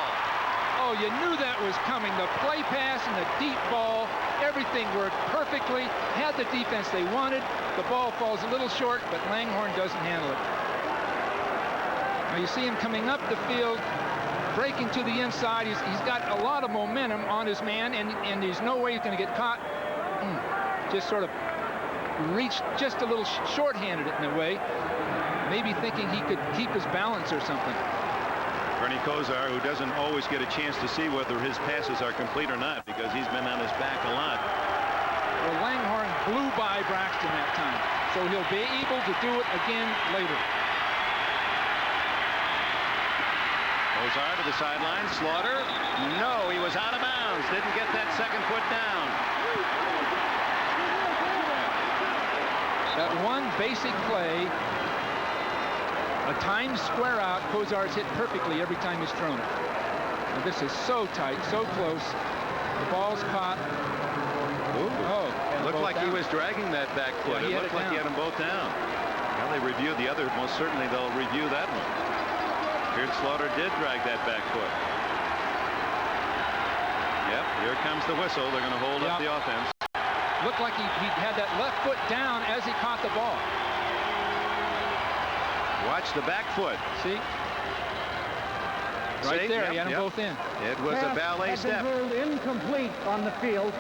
Oh, you knew that was coming. The play pass and the deep ball, everything worked perfectly. Had the defense they wanted. The ball falls a little short, but Langhorne doesn't handle it. Now you see him coming up the field, breaking to the inside. He's got a lot of momentum on his man, and there's no way he's going to get caught. Just sort of reached just a little short-handed in a way, maybe thinking he could keep his balance or something. Bernie Kozar, who doesn't always get a chance to see whether his passes are complete or not because he's been on his back a lot. Well, Langhorne blew by Braxton that time, so he'll be able to do it again later. Kozar to the sideline. Slaughter. No, he was out of bounds. Didn't get that second foot down. That one basic play, a timed square out, Kozar's hit perfectly every time he's thrown it. Now, this is so tight, so close. The ball's caught. It looked like he was dragging that back foot. Yeah, it looked like he had them both down. Well, they reviewed the other. Most certainly they'll review that one. Here's Slaughter did drag that back foot. Yep, here comes the whistle. They're going to hold up the offense. Looked like he had that left foot down as he caught the ball. Watch the back foot. See? Right See? there, Yep, he had them yep. both in. It was a ballet had step. been ruled incomplete on the field.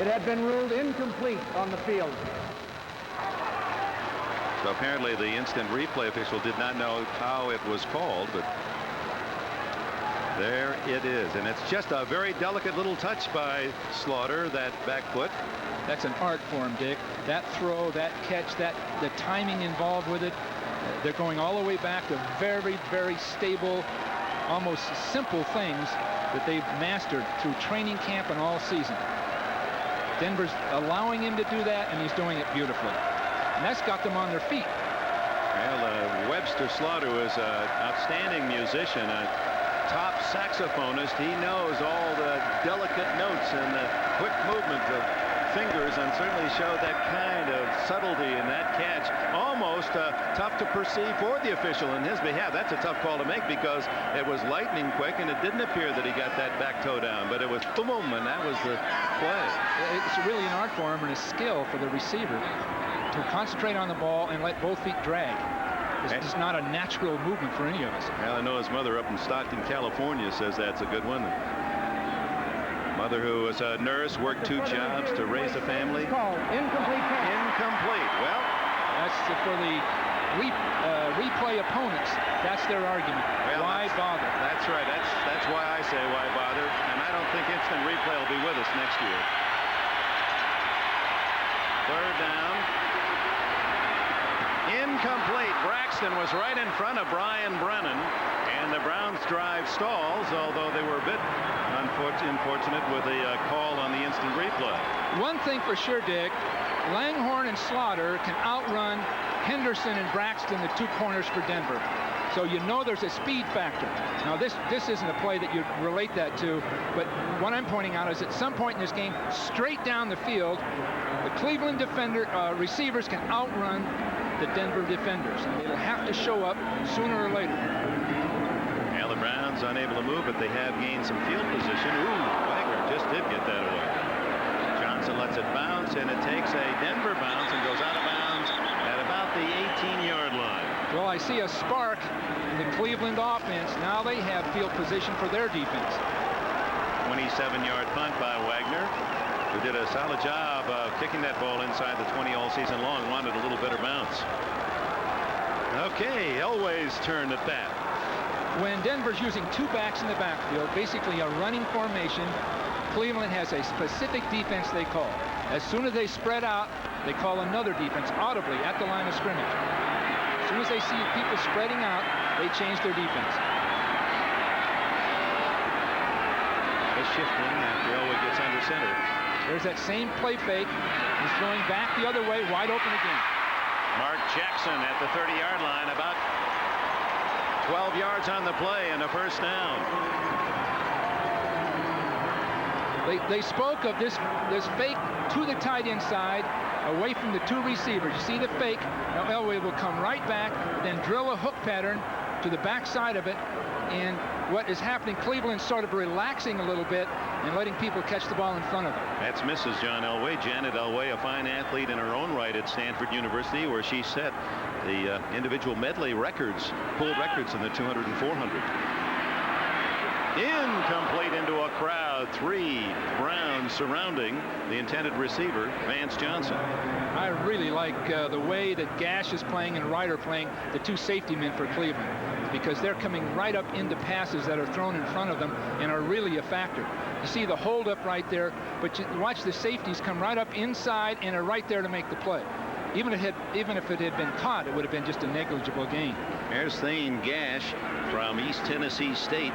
It had been ruled incomplete on the field. So apparently the instant replay official did not know how it was called, but there it is. And it's just a very delicate little touch by Slaughter, that back foot. That's an art for him, Dick. That throw, that catch, the timing involved with it. They're going all the way back to very, very stable, almost simple things that they've mastered through training camp and all season. Denver's allowing him to do that, and he's doing it beautifully. And that's got them on their feet. Well, Webster Slaughter was an outstanding musician, a top saxophonist. He knows all the delicate notes and the quick movement of fingers, and certainly showed that kind of subtlety in that catch. Almost tough to perceive for the official in his behalf. That's a tough call to make because it was lightning quick, and it didn't appear that he got that back toe down, but it was boom, and that was the play. It's really an art for him and a skill for the receiver to concentrate on the ball and let both feet drag. It's just not a natural movement for any of us. Well, I know his mother up in Stockton, California says that's a good one. Mother, who was a nurse, worked 2 jobs to raise a family. Incomplete pass. Incomplete. Well, that's for the replay opponents. That's their argument. Well, why bother? That's right. That's why I say why bother. And I don't think instant replay will be with us next year. 3rd down. Incomplete. Braxton was right in front of Brian Brennan, and the Browns' drive stalls, although they were a bit unfortunate with the call on the instant replay. One thing for sure, Dick, Langhorne and Slaughter can outrun Henderson and Braxton, the 2 corners for Denver. So you know there's a speed factor. Now this isn't a play that you relate that to, but what I'm pointing out is at some point in this game, straight down the field, the Cleveland receivers can outrun the Denver defenders, and they'll have to show up sooner or later. Well, the Browns unable to move, but they have gained some field position. Ooh, Wagner just did get that away. Johnson lets it bounce, and it takes a Denver bounce and goes out of bounds at about the 18-yard line. Well, I see a spark in the Cleveland offense. Now they have field position for their defense. 27-yard punt by Wagner, who did a solid job of kicking that ball inside the 20 all season long. Wanted a little better bounce. Okay, Elway's turn at that. When Denver's using 2 backs in the backfield, basically a running formation, Cleveland has a specific defense they call. As soon as they spread out, they call another defense audibly at the line of scrimmage. As soon as they see people spreading out, they change their defense. The shifting after Elway gets under center. There's that same play fake. He's throwing back the other way, wide open again. Mark Jackson at the 30-yard line, about 12 yards on the play and a first down. They spoke of this fake to the tight end side, away from the 2 receivers. You see the fake. Now Elway will come right back, then drill a hook pattern to the backside of it. And what is happening, Cleveland's sort of relaxing a little bit and letting people catch the ball in front of them. That's Mrs. John Elway, Janet Elway, a fine athlete in her own right at Stanford University, where she set the individual medley records, pulled records in the 200 and 400. Incomplete into a crowd. 3 Browns surrounding the intended receiver, Vance Johnson. I really like the way that Gash is playing and Ryder playing, the 2 safety men for Cleveland, because they're coming right up into passes that are thrown in front of them and are really a factor. You see the hold up right there, but you watch the safeties come right up inside and are right there to make the play. Even if it had been caught, it would have been just a negligible gain. There's Thane Gash from East Tennessee State.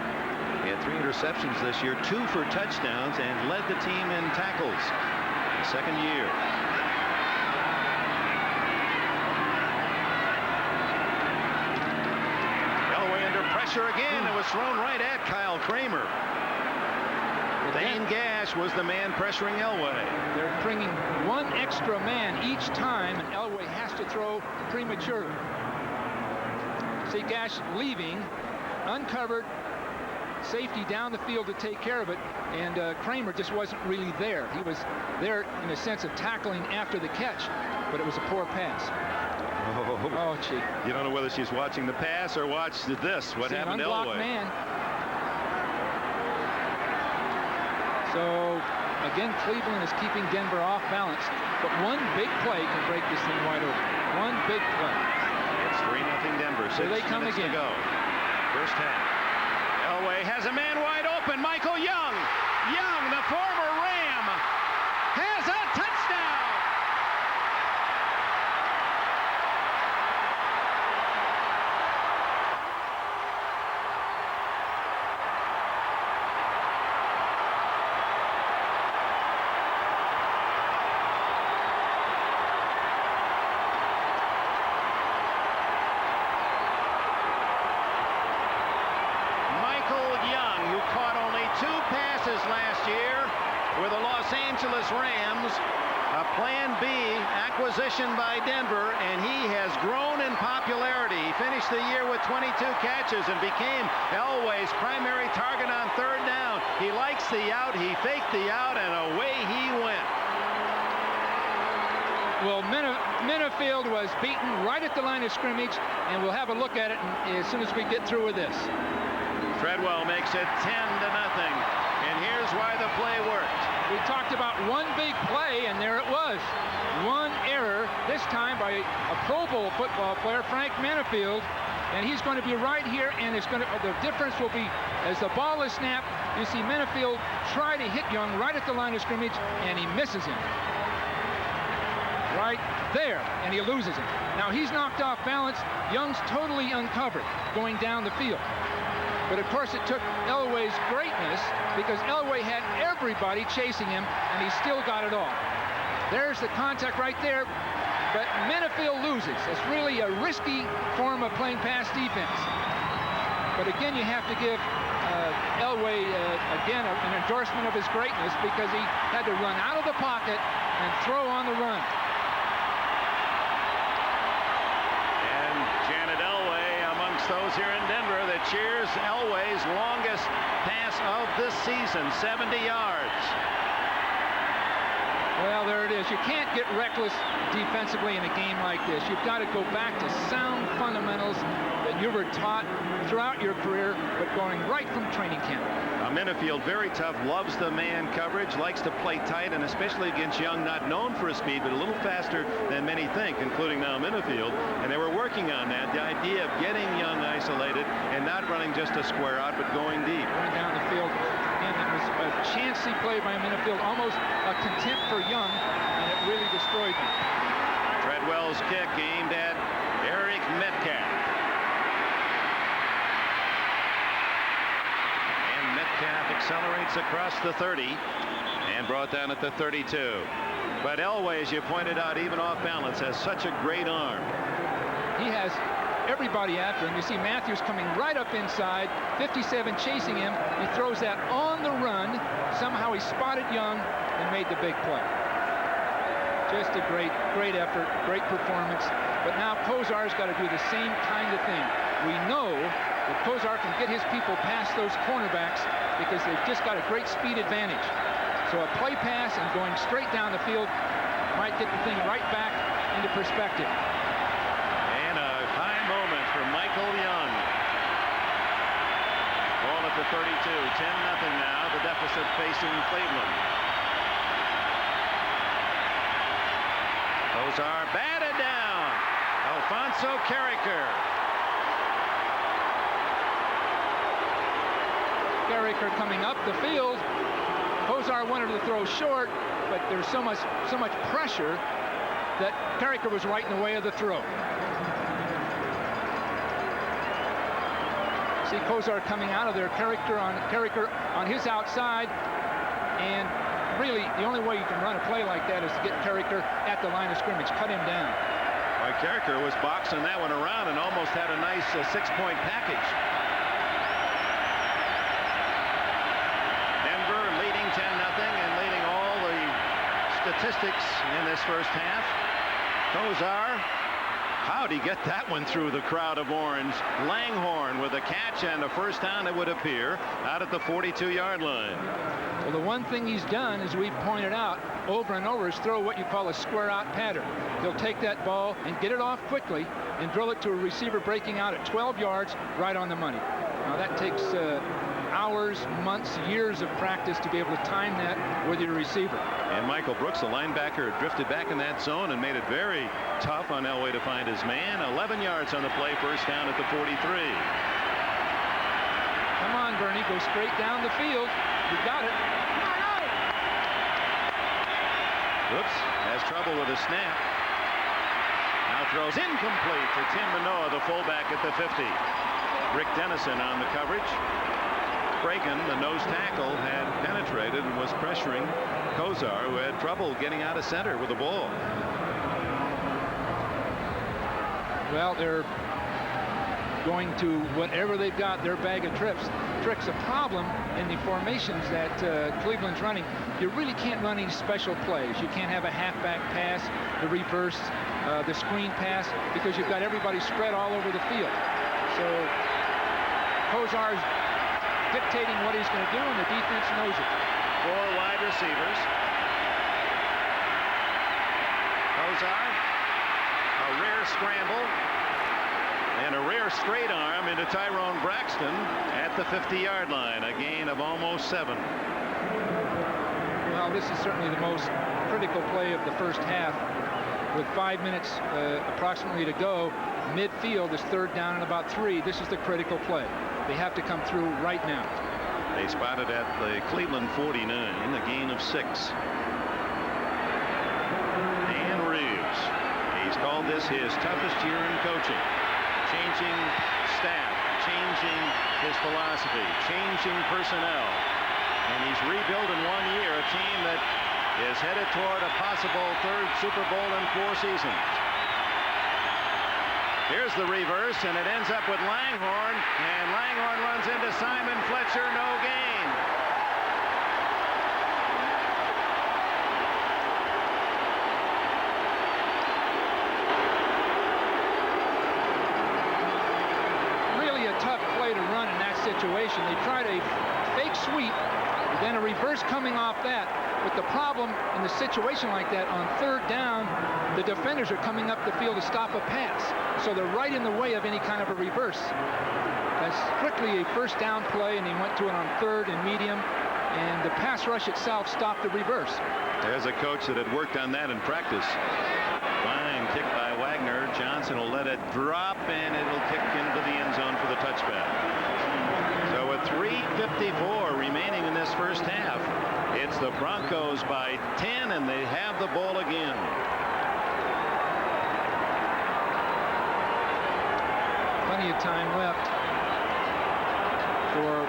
He had 3 interceptions this year, 2 for touchdowns, and led the team in tackles the 2nd year. Elway under pressure again. It was thrown right at Kyle Kramer. Thane Gash was the man pressuring Elway. They're bringing 1 extra man each time, and Elway has to throw prematurely. See Gash leaving, uncovered, safety down the field to take care of it, and Kramer just wasn't really there. He was there in a sense of tackling after the catch, but it was a poor pass. Oh, gee. You don't know whether she's watching the pass or watch this. What happened to Elway? Man. So, again, Cleveland is keeping Denver off balance. But one big play can break this thing wide open. One big play. It's 3-0 Denver. Here they come minutes again. to go. First half. Elway has a man wide open. Michael Young. Young, the former Ram, has a touchdown. Last year with the Los Angeles Rams, a Plan B acquisition by Denver, and he has grown in popularity. He finished the year with 22 catches and became Elway's primary target on third down. He likes the out, he faked the out, and away he went. Well, Minifield was beaten right at the line of scrimmage, and we'll have a look at it as soon as we get through with this. Treadwell makes it 10-0. And here's why the play worked. We talked about one big play, and there it was. One error, this time by a Pro Bowl football player, Frank Minifield, and he's going to be right here, and it's going to, the difference will be as the ball is snapped, you see Minifield try to hit Young right at the line of scrimmage, and he misses him. Right there, and he loses him. Now he's knocked off balance. Young's totally uncovered going down the field. But of course it took Elway's greatness, because Elway had everybody chasing him, and he still got it all. There's the contact right there, but Minifield loses. It's really a risky form of playing pass defense. But again, you have to give Elway, again, an endorsement of his greatness, because he had to run out of the pocket and throw on the run. Those here in Denver that cheers Elway's longest pass of this season, 70 yards. Well, there it is. You can't get reckless defensively in a game like this. You've got to go back to sound fundamentals that you were taught throughout your career, but going right from training camp. Minifield, very tough, loves the man coverage, likes to play tight, and especially against Young, not known for his speed, but a little faster than many think, including now Minifield. And they were working on that, the idea of getting Young isolated and not running just a square out, but going deep. Going down the field. And it was a chancy play by Minifield, almost a contempt for Young, and it really destroyed him. Treadwell's kick aimed at Eric Metcalf. Metcalf accelerates across the 30 and brought down at the 32. But Elway, as you pointed out, even off balance, has such a great arm. He has everybody after him. You see Matthews coming right up inside, 57 chasing him. He throws that on the run. Somehow he spotted Young and made the big play. Just a great effort, great performance. But now Kozar's got to do the same kind of thing. We know that Kozar can get his people past those cornerbacks because they've just got a great speed advantage. So a play pass and going straight down the field might get the thing right back into perspective. And a high moment for Michael Young. Ball at the 32, 10-0 now, the deficit facing Cleveland. Kozar batted down. Alfonso Carricker. Carricker coming up the field. Kozar wanted to throw short, but there's so much pressure that Carricker was right in the way of the throw. See Kozar coming out of there, Carricker on his outside, and really the only way you can run a play like that is to get Carricker at the line of scrimmage, cut him down. Carricker was boxing that one around and almost had a nice 6-point package. Leading 10-0 and leading all the statistics in this first half. Kozar, how'd he get that one through the crowd of orange? Langhorne with a catch and a first down, it would appear, out at the 42-yard line. Well, the one thing he's done, as we've pointed out over and over, is throw what you call a square out pattern. He'll take that ball and get it off quickly and drill it to a receiver breaking out at 12 yards right on the money. Now that takes hours, months, years of practice to be able to time that with your receiver. And Michael Brooks, the linebacker, drifted back in that zone and made it very tough on Elway to find his man. 11 yards on the play, first down at the 43. Come on, Bernie, go straight down the field. You got it. Whoops, has trouble with a snap. Now throws incomplete to Tim Manoa, the fullback at the 50. Rick Dennison on the coverage. Braken, the nose tackle, had penetrated and was pressuring Kozar, who had trouble getting out of center with the ball. Well, they're going to whatever they've got, their bag of tricks. A problem in the formations that Cleveland's running, you really can't run any special plays. You can't have a halfback pass, the reverse, the screen pass, because you've got everybody spread all over the field. So Kozar's dictating what he's going to do, and the defense knows it. 4 wide receivers. Kozar, a rare scramble, and a rare straight arm into Tyrone Braxton at the 50-yard line, a gain of almost 7. Well, this is certainly the most critical play of the first half. With 5 minutes approximately to go, midfield is 3rd down and about 3. This is the critical play. They have to come through right now. They spotted at the Cleveland 49, a gain of 6. Dan Reeves, he's called this his toughest year in coaching. Changing staff, changing his philosophy, changing personnel. And he's rebuilt in 1 year a team that is headed toward a possible 3rd Super Bowl in 4 seasons. Here's the reverse, and it ends up with Langhorn, and Langhorn runs into Simon Fletcher, no gain. Situation. They tried a fake sweep, then a reverse coming off that. But the problem in a situation like that, on 3rd down, the defenders are coming up the field to stop a pass. So they're right in the way of any kind of a reverse. That's strictly a 1st down play, and he went to it on 3rd and medium, and the pass rush itself stopped the reverse. There's a coach that had worked on that in practice. Fine kick by Wagner. Johnson will let it drop, and it'll kick into the end zone for the touchback. So with 3:54 remaining in this first half, it's the Broncos by 10, and they have the ball again. Plenty of time left for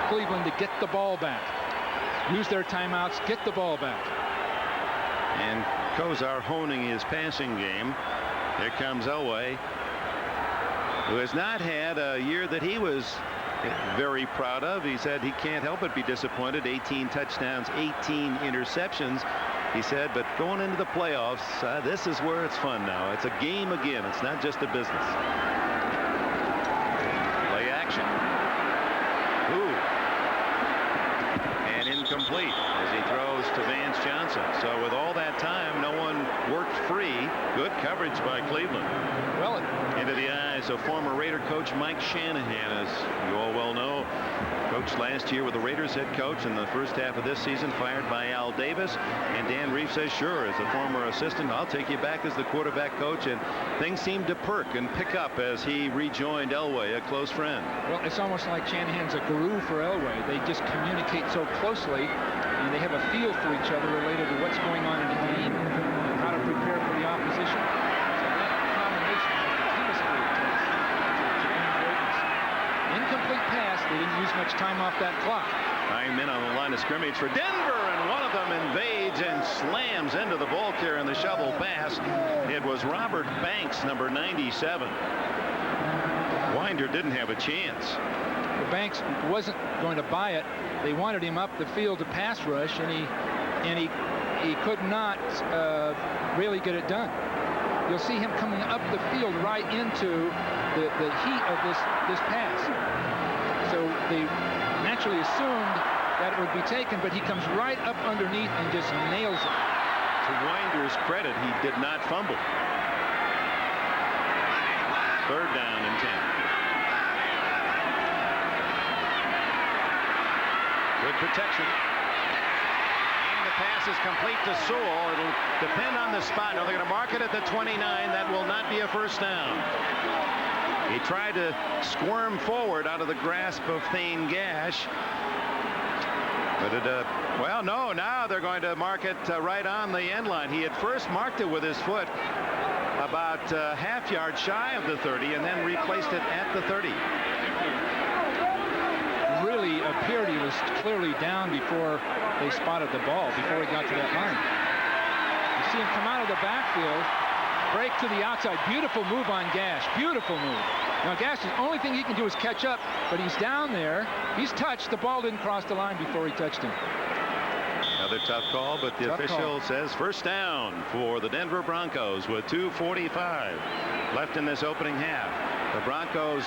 Cleveland to get the ball back. Use their timeouts, get the ball back. And Kozar honing his passing game. Here comes Elway, who has not had a year that he was very proud of. He said he can't help but be disappointed. 18 touchdowns, 18 interceptions. He said, but going into the playoffs, this is where it's fun now. It's a game again. It's not just a business. Play action. Ooh. And incomplete as he throws to Vance Johnson. So with all that time, no one worked free. Good coverage by Cleveland. Well, into the eyes of former Raider coach Mike Shanahan, as you all well know. Coached last year with the Raiders head coach in the first half of this season, fired by Al Davis. And Dan Reeves says, sure, as a former assistant, I'll take you back as the quarterback coach. And things seemed to perk and pick up as he rejoined Elway, a close friend. Well, it's almost like Shanahan's a guru for Elway. They just communicate so closely, and they have a feel for each other related to what's going on in the game, and how to prepare for the opposition. So that combination of chemistry incomplete pass. They didn't use much time off that clock. 9 men on the line of scrimmage for Denver, and one of them invades and slams into the ball carrier in the shovel pass. It was Robert Banks, number 97. Winder didn't have a chance. The Banks wasn't going to buy it. They wanted him up the field to pass rush, and he could not really get it done. You'll see him coming up the field right into the heat of this pass. So they naturally assumed that it would be taken, but he comes right up underneath and just nails it. To Winder's credit, he did not fumble. 3rd down and 10. Good protection. And the pass is complete to Sewell. It'll depend on the spot. Now they're going to mark it at the 29. That will not be a first down. He tried to squirm forward out of the grasp of Thane Gash. But it, well, no, now they're going to mark it right on the end line. He had first marked it with his foot about half yard shy of the 30 and then replaced it at the 30. Really appeared he was clearly down before they spotted the ball, before he got to that line. You see him come out of the backfield, break to the outside. Beautiful move on Gash. Beautiful move. Now Gash, the only thing he can do is catch up, but he's down there. He's touched. The ball didn't cross the line before he touched him. Another tough call, but the official says first down for the Denver Broncos with 2:45 left in this opening half. The Broncos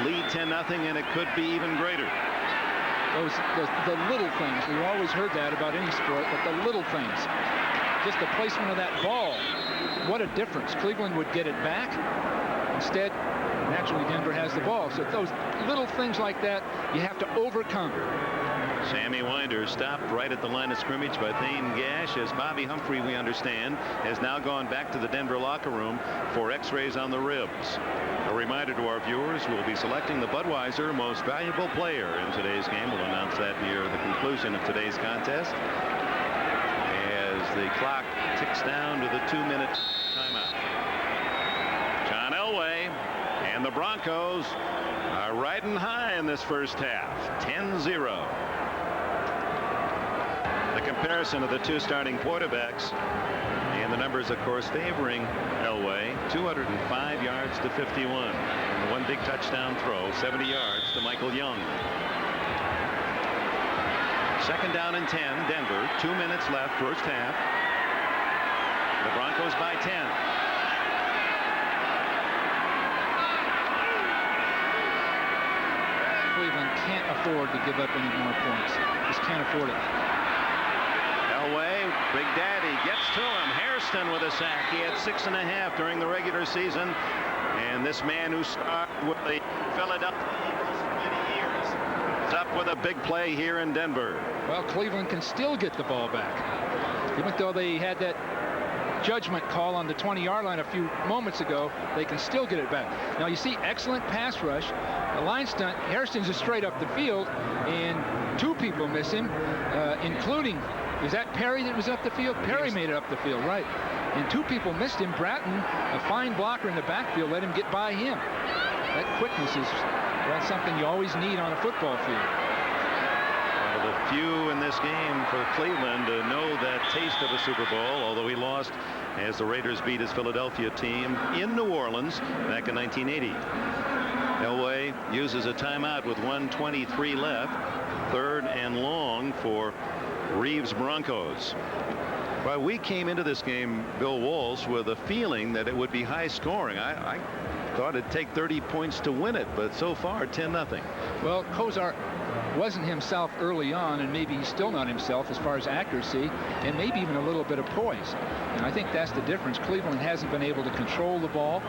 lead 10-0, and it could be even greater. The little things. We've always heard that about any sport, but the little things. Just the placement of that ball. What a difference. Cleveland would get it back. Instead, naturally, Denver has the ball. So those little things like that, you have to overcome. Sammy Winder stopped right at the line of scrimmage by Thane Gash, as Bobby Humphrey, we understand, has now gone back to the Denver locker room for x-rays on the ribs. A reminder to our viewers, we'll be selecting the Budweiser Most Valuable Player in today's game. We'll announce that near the conclusion of today's contest, as the clock ticks down to the 2-minute timeout. John Elway and the Broncos are riding high in this first half, 10-0. The comparison of the two starting quarterbacks, and the numbers, of course, favoring Elway. 205 yards to 51. And one big touchdown throw, 70 yards to Michael Young. Second down and 10, Denver. 2 minutes left, first half. The Broncos by 10. Cleveland can't afford to give up any more points. Just can't afford it. Elway, Big Daddy gets to him. Hairston with a sack. He had 6.5 during the regular season. And this man who started with the Philadelphia Eagles for many years is up with a big play here in Denver. Well, Cleveland can still get the ball back. Even though they had that judgment call on the 20-yard line a few moments ago, they can still get it back. Now you see excellent pass rush. A line stunt. Hairston's just straight up the field, and two people miss him, including, is that Perry that was up the field? Perry made it up the field, right. And two people missed him. Bratton, a fine blocker in the backfield, let him get by him. That quickness is, well, something you always need on a football field. One of the few in this game for Cleveland to know that taste of a Super Bowl, although he lost as the Raiders beat his Philadelphia team in New Orleans back in 1980. Elway uses a timeout with 1:23 left. 3rd and long for Reeves Broncos. Well, we came into this game, Bill Walsh, with a feeling that it would be high scoring. I thought it'd take 30 points to win it, but so far 10-0. Well, Kozar wasn't himself early on, and maybe he's still not himself as far as accuracy, and maybe even a little bit of poise. And I think that's the difference. Cleveland hasn't been able to control the ball,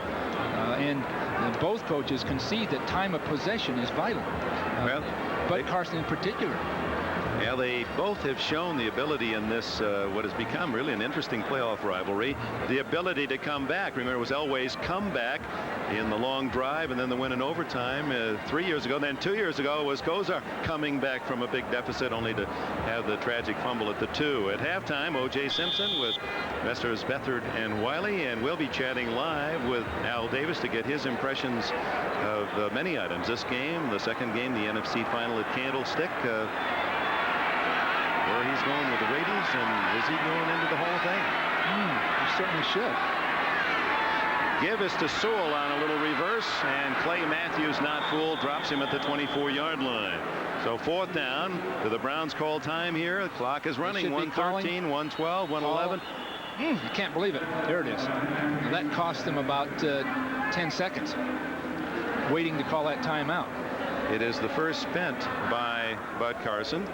and both coaches concede that time of possession is vital. Bud Carson in particular. Yeah, they both have shown the ability in this, what has become really an interesting playoff rivalry, the ability to come back. Remember, it was Elway's comeback in the long drive and then the win in overtime 3 years ago. Then 2 years ago was Kozar coming back from a big deficit, only to have the tragic fumble at the 2. At halftime, O.J. Simpson with Messrs. Beathard and Wiley, and we'll be chatting live with Al Davis to get his impressions of many items. This game, the second game, the NFC final at Candlestick. Where he's going with the Raiders, and is he going into the Hall of Fame? He certainly should. Give us to Sewell on a little reverse, and Clay Matthews, not fooled, drops him at the 24-yard line. So 4th down. Do the Browns call time here? The clock is running. 1:13, 1:12, 1:11. You can't believe it. There it is. Now that cost them about 10 seconds waiting to call that timeout. It is the first spent by Bud Carson.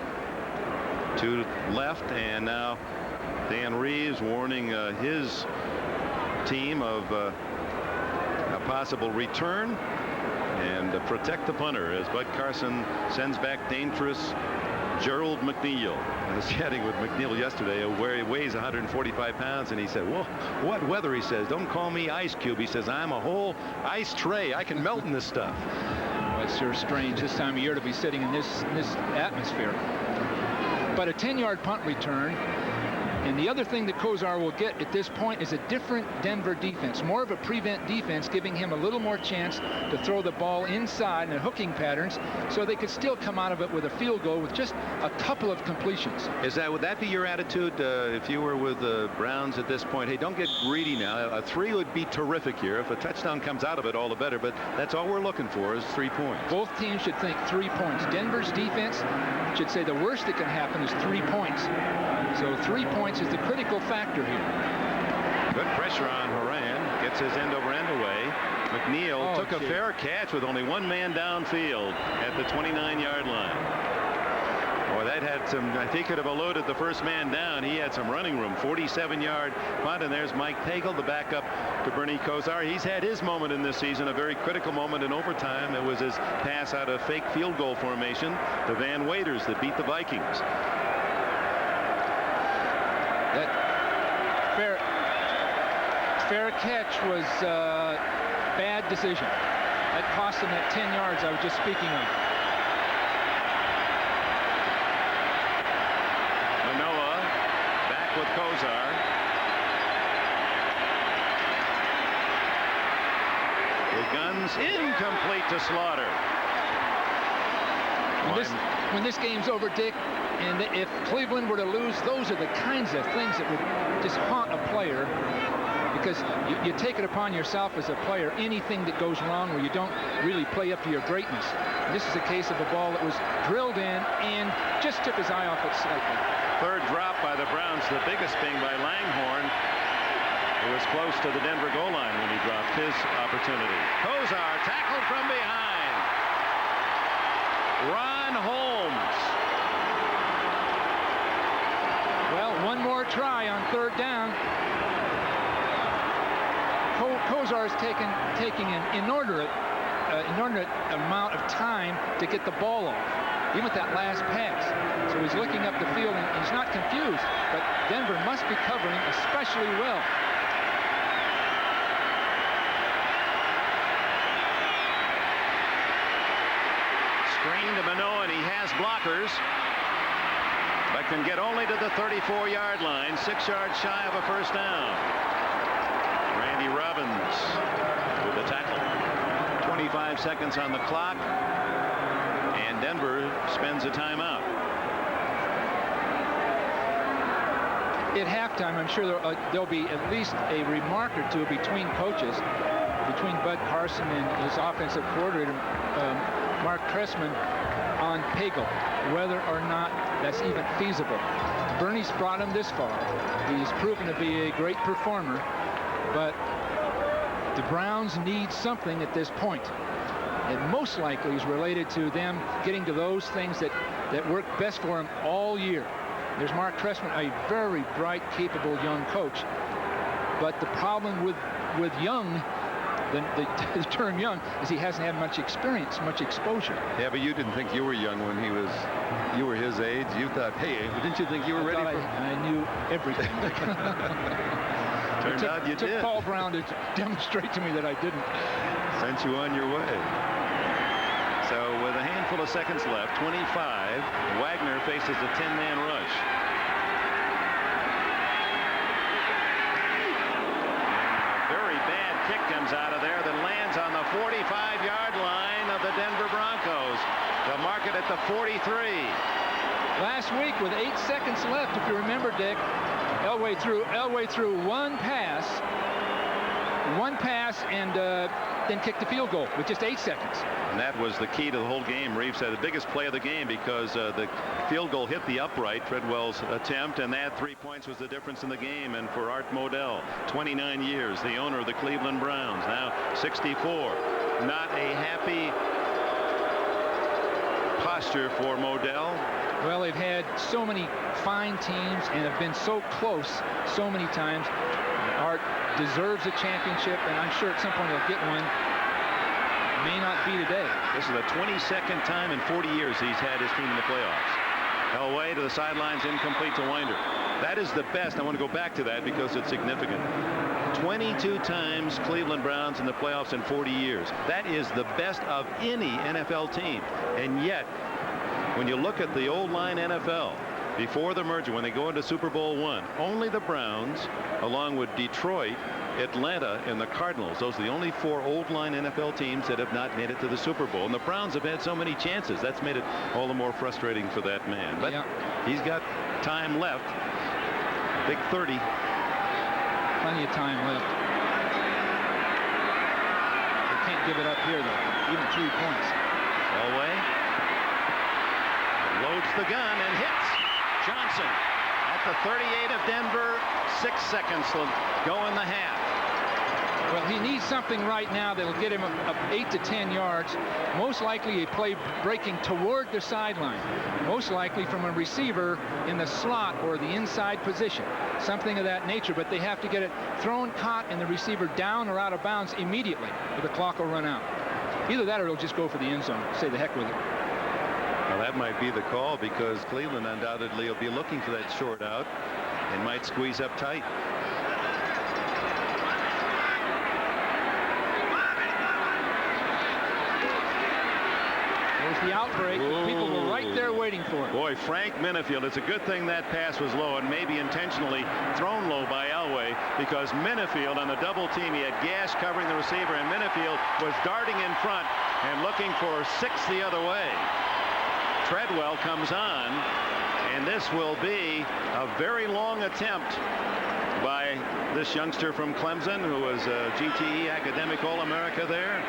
2 left, and now Dan Reeves warning his team of a possible return and protect the punter as Bud Carson sends back dangerous Gerald McNeil. I was chatting with McNeil yesterday, where he weighs 145 pounds, and he said, well, what weather? He says, don't call me Ice Cube. He says, I'm a whole ice tray. I can melt in this stuff. Well, it's sure strange this time of year to be sitting in this atmosphere. But a 10-yard punt return. And the other thing that Kozar will get at this point is a different Denver defense, more of a prevent defense, giving him a little more chance to throw the ball inside and hooking patterns, so they could still come out of it with a field goal with just a couple of completions. Would that be your attitude if you were with the Browns at this point? Hey, don't get greedy now. A 3 would be terrific here. If a touchdown comes out of it, all the better. But that's all we're looking for is 3 points. Both teams should think 3 points. Denver's defense should say the worst that can happen is 3 points. So 3 points is the critical factor here. Good pressure on Horan. Gets his end-over-end away. McNeil took a fair catch with only one man downfield at the 29-yard line. Boy, that had some, I think, could have eluded the first man down. He had some running room. 47-yard punt, and there's Mike Pagel, the backup to Bernie Kosar. He's had his moment in this season, a very critical moment in overtime. It was his pass out of fake field goal formation to Van Waiters that beat the Vikings. That fair catch was a bad decision. That cost him that 10 yards I was just speaking of. Manoa back with Kozar. The guns incomplete to Slaughter. When this game's over, Dick, and if Cleveland were to lose, those are the kinds of things that would just haunt a player, because you take it upon yourself as a player, anything that goes wrong where you don't really play up to your greatness. And this is a case of a ball that was drilled in and just took his eye off it slightly. Third drop by the Browns, the biggest being by Langhorne. It was close to the Denver goal line when he dropped his opportunity. Kozar tackled from behind. Ron Holmes. Well, one more try on third down. Kozar is taking an inordinate amount of time to get the ball off, even with that last pass. So he's looking up the field, and he's not confused, but Denver must be covering especially well. Screen to Manoa, and he has blockers, but can get only to the 34-yard line, 6 yards shy of a first down. Randy Robbins with the tackle. 25 seconds on the clock, and Denver spends a timeout. At halftime, I'm sure there'll be at least a remark or two between coaches, between Bud Carson and his offensive coordinator, Mark Trestman, on Pagel, whether or not that's even feasible. Bernie's brought him this far. He's proven to be a great performer, but the Browns need something at this point. It most likely is related to them getting to those things that work best for them all year. There's Mark Trestman, a very bright, capable young coach. But the problem with young, the term young, is he hasn't had much experience, much exposure. Yeah, but you didn't think you were young when you were his age. You thought, hey, didn't you think you were ready for... I knew everything. Turned out you did. It took Paul Brown to demonstrate to me that I didn't. Sent you on your way. So with a handful of seconds left, 25, Wagner faces a 10-man rush. A very bad kick comes out of there that lands on the 45-yard line of the Denver Broncos. They'll mark it at the 43. Last week with 8 seconds left, if you remember, Dick, Elway threw one pass and then kicked the field goal with just 8 seconds. And that was the key to the whole game. Reeves said the biggest play of the game, because the field goal hit the upright, Treadwell's attempt, and that 3 points was the difference in the game. And for Art Modell, 29 years, the owner of the Cleveland Browns, now 64. Not a happy posture for Modell. Well, they've had so many fine teams and have been so close so many times. Art deserves a championship, and I'm sure at some point he'll get one. May not be today. This is the 22nd time in 40 years he's had his team in the playoffs. Elway to the sidelines, incomplete to Winder. That is the best. I want to go back to that because it's significant. 22 times Cleveland Browns in the playoffs in 40 years. That is the best of any NFL team. And yet, when you look at the old line NFL, before the merger, when they go into Super Bowl I, only the Browns, along with Detroit, Atlanta, and the Cardinals, those are the only 4 old line NFL teams that have not made it to the Super Bowl. And the Browns have had so many chances. That's made it all the more frustrating for that man. But he's got time left. Big 30. Plenty of time left. They can't give it up here, though. Even 3 points. Elway loads the gun and hits. Johnson at the 38 of Denver. 6 seconds to go in the half. Well, he needs something right now that'll get him up 8 to 10 yards. Most likely a play breaking toward the sideline. Most likely from a receiver in the slot or the inside position. Something of that nature, but they have to get it thrown, caught, and the receiver down or out of bounds immediately, or the clock will run out. Either that or it'll just go for the end zone. Say the heck with it. Well, that might be the call because Cleveland undoubtedly will be looking for that short out and might squeeze up tight. There's the outbreak. The people were right there waiting for it. Boy, Frank Minifield, it's a good thing that pass was low and maybe intentionally thrown low by Elway because Minifield on the double team, he had Gash covering the receiver and Minifield was darting in front and looking for 6 the other way. Treadwell comes on, and this will be a very long attempt by this youngster from Clemson, who was a GTE academic All-America there.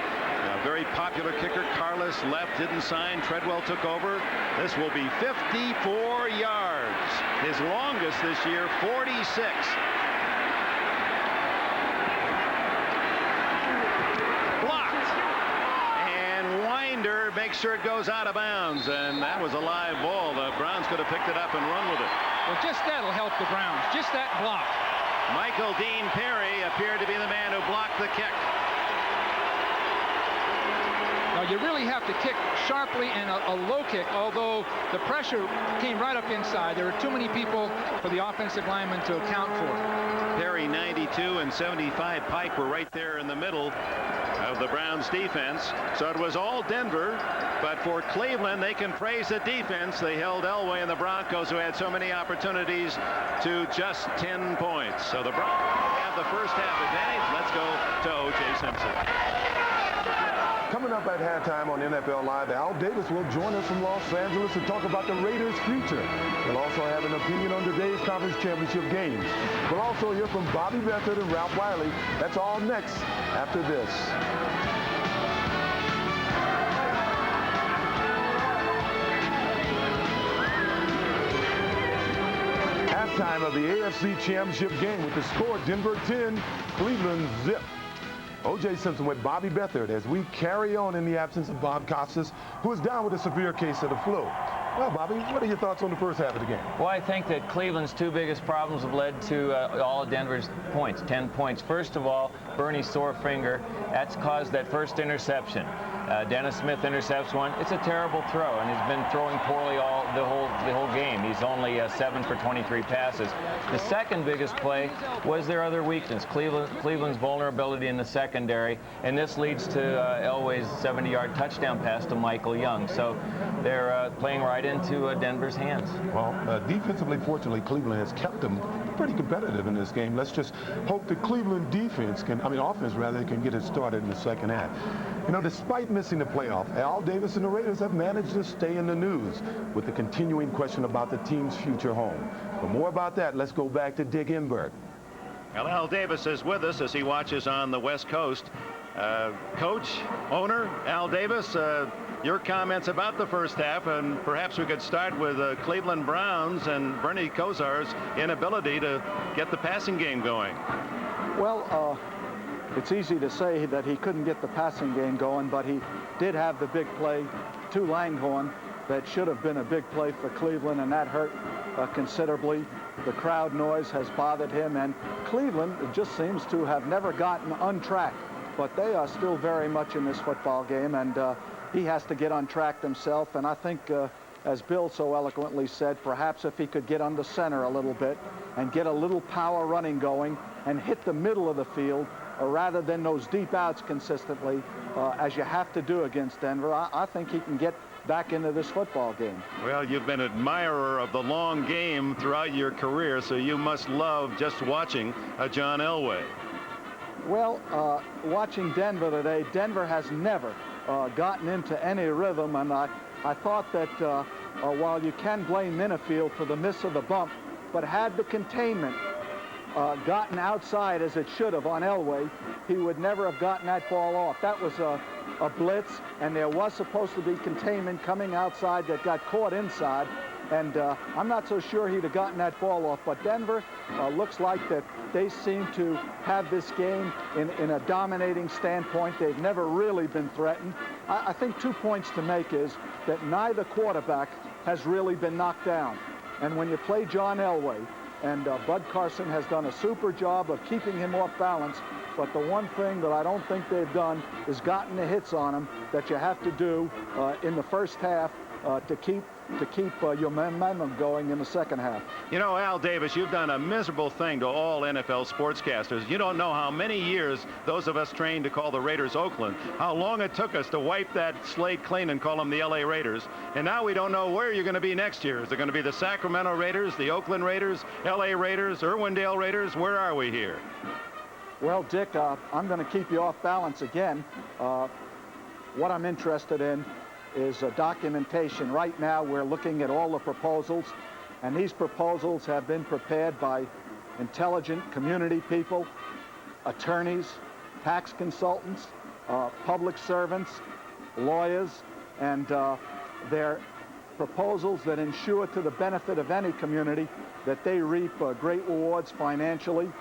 A very popular kicker. Carlos left, didn't sign. Treadwell took over. This will be 54 yards. His longest this year, 46. Makes sure it goes out of bounds, and that was a live ball. The Browns could have picked it up and run with it. Well, just that'll help the Browns. Just that block. Michael Dean Perry appeared to be the man who blocked the kick. Now, you really have to kick sharply and a low kick, although the pressure came right up inside. There were too many people for the offensive lineman to account for. Perry 92 and 75 Pike were right there in the middle of the Browns defense. So it was all Denver, but for Cleveland, they can praise the defense. They held Elway and the Broncos, who had so many opportunities, to just 10 points. So the Broncos have the first half advantage. Let's go to O.J. Simpson. Coming up at halftime on NFL Live, Al Davis will join us from Los Angeles to talk about the Raiders' future. We'll also have an opinion on today's conference championship games. We'll also hear from Bobby Beathard and Ralph Wiley. That's all next after this. Halftime of the AFC Championship game with the score Denver 10, Cleveland 0. O.J. Simpson with Bobby Beathard as we carry on in the absence of Bob Costas, who is down with a severe case of the flu. Well, Bobby, what are your thoughts on the first half of the game? Well, I think that Cleveland's 2 biggest problems have led to all of Denver's points, 10 points. First of all, Bernie's sore finger. That's caused that first interception. Dennis Smith intercepts one. It's a terrible throw, and he's been throwing poorly the whole game. He's only 7 for 23 passes. The second biggest play was their other weakness, Cleveland's vulnerability in the secondary, and this leads to Elway's 70-yard touchdown pass to Michael Young. So they're playing right into Denver's hands. Well, defensively, fortunately, Cleveland has kept them pretty competitive in this game. Let's just hope the Cleveland offense can get it started in the second half. You know, despite missing the playoff, Al Davis and the Raiders have managed to stay in the news with the continuing question about the team's future home. For more about that, let's go back to Dick Enberg. Well, Al Davis is with us as he watches on the West Coast. Coach, owner, Al Davis, your comments about the first half, and perhaps we could start with Cleveland Browns and Bernie Kosar's inability to get the passing game going. Well, it's easy to say that he couldn't get the passing game going, but he did have the big play to Langhorne that should have been a big play for Cleveland, and that hurt considerably. The crowd noise has bothered him, and Cleveland just seems to have never gotten on track, but they are still very much in this football game, and he has to get on track himself, and I think as Bill so eloquently said, perhaps if he could get under center a little bit and get a little power running going and hit the middle of the field rather than those deep outs consistently, as you have to do against Denver, I think he can get back into this football game. Well, you've been an admirer of the long game throughout your career, so you must love just watching John Elway. Well, watching Denver today, Denver has never gotten into any rhythm, and I thought that while you can blame Minifield for the miss of the bump, but had the containment gotten outside as it should have on Elway, he would never have gotten that ball off. That was a blitz, and there was supposed to be containment coming outside that got caught inside, and I'm not so sure he'd have gotten that ball off. But Denver looks like that they seem to have this game in a dominating standpoint. They've never really been threatened. I think 2 points to make is that neither quarterback has really been knocked down. And when you play John Elway, and Bud Carson has done a super job of keeping him off balance, but the one thing that I don't think they've done is gotten the hits on him that you have to do in the first half to keep your momentum going in the second half. You know, Al Davis, you've done a miserable thing to all NFL sportscasters. You don't know how many years those of us trained to call the Raiders Oakland, how long it took us to wipe that slate clean and call them the LA Raiders. And now we don't know where you're going to be next year. Is it going to be the Sacramento Raiders, the Oakland Raiders, LA Raiders, Irwindale Raiders? Where are we here? Well, Dick, I'm going to keep you off balance again. What I'm interested in is documentation. Right now, we're looking at all the proposals, and these proposals have been prepared by intelligent community people, attorneys, tax consultants, public servants, lawyers, and they're proposals that ensure to the benefit of any community that they reap great rewards financially.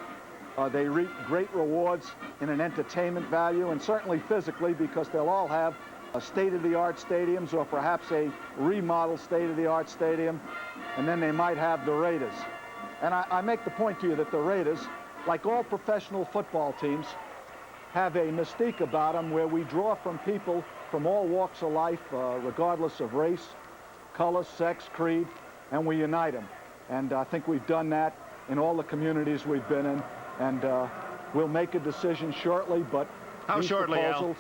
They reap great rewards in an entertainment value and certainly physically, because they'll all have state-of-the-art stadiums or perhaps a remodeled state-of-the-art stadium, and then they might have the Raiders. And I make the point to you that the Raiders, like all professional football teams, have a mystique about them where we draw from people from all walks of life, regardless of race, color, sex, creed, and we unite them. And I think we've done that in all the communities we've been in, and we'll make a decision shortly, but how shortly, Al?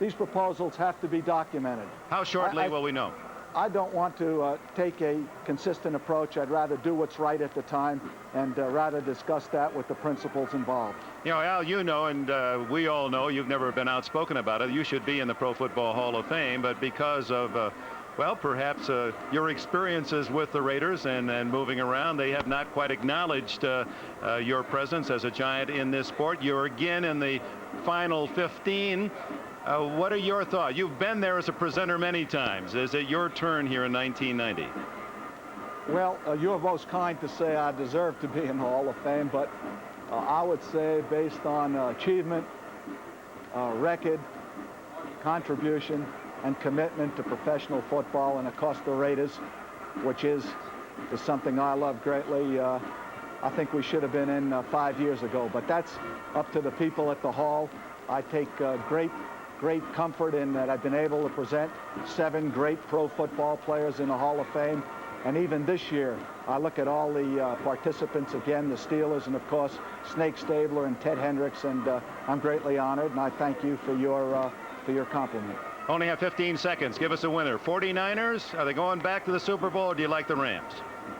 These proposals have to be documented. How shortly will we know? I don't want to take a consistent approach. I'd rather do what's right at the time and rather discuss that with the principals involved. You know, Al, you know, and we all know, you've never been outspoken about it. You should be in the Pro Football Hall of Fame, but because of, well, perhaps your experiences with the Raiders and moving around, they have not quite acknowledged your presence as a giant in this sport. You're again in the final 15. What are your thoughts? You've been there as a presenter many times. Is it your turn here in 1990? Well, you're most kind to say I deserve to be in the Hall of Fame, but I would say based on achievement, record, contribution, and commitment to professional football, and of course the Raiders, which is something I love greatly, I think we should have been in 5 years ago, but that's up to the people at the Hall. I take great comfort in that I've been able to present 7 great pro football players in the Hall of Fame. And even this year, I look at all the participants again, the Steelers, and of course, Snake Stabler and Ted Hendricks, and I'm greatly honored, and I thank you for your compliment. Only have 15 seconds. Give us a winner. 49ers, are they going back to the Super Bowl, or do you like the Rams?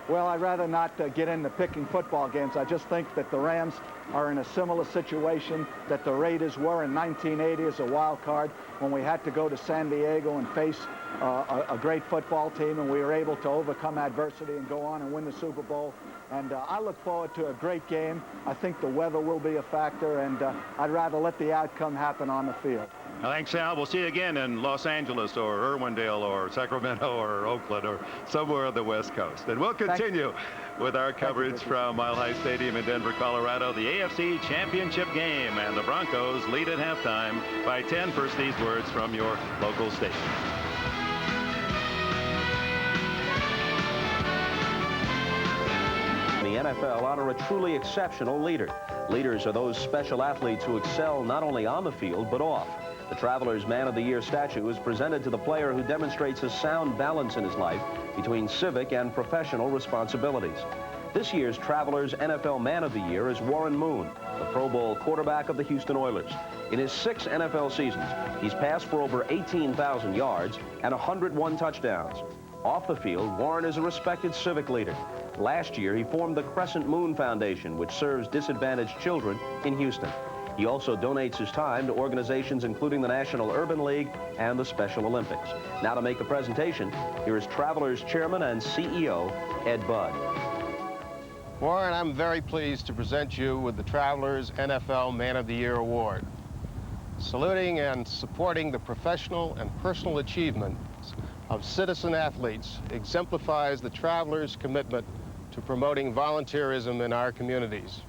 Well, I'd rather not get into picking football games. I just think that the Rams are in a similar situation that the Raiders were in 1980 as a wild card, when we had to go to San Diego and face a great football team, and we were able to overcome adversity and go on and win the Super Bowl. And I look forward to a great game. I think the weather will be a factor, and I'd rather let the outcome happen on the field. Thanks, Al. We'll see you again in Los Angeles or Irwindale or Sacramento or Oakland or somewhere on the West Coast. And we'll continue with our coverage from Mile High Stadium in Denver, Colorado, the AFC Championship game. And the Broncos lead at halftime by 10. First, these words from your local station. The NFL honor a truly exceptional leader. Leaders are those special athletes who excel not only on the field but off. The Travelers Man of the Year statue is presented to the player who demonstrates a sound balance in his life between civic and professional responsibilities. This year's Travelers NFL Man of the Year is Warren Moon, the Pro Bowl quarterback of the Houston Oilers. In his 6 NFL seasons, he's passed for over 18,000 yards and 101 touchdowns. Off the field, Warren is a respected civic leader. Last year, he formed the Crescent Moon Foundation, which serves disadvantaged children in Houston. He also donates his time to organizations including the National Urban League and the Special Olympics. Now to make the presentation, here is Travelers Chairman and CEO, Ed Budd. Warren, I'm very pleased to present you with the Travelers NFL Man of the Year Award. Saluting and supporting the professional and personal achievements of citizen athletes exemplifies the Travelers' commitment to promoting volunteerism in our communities.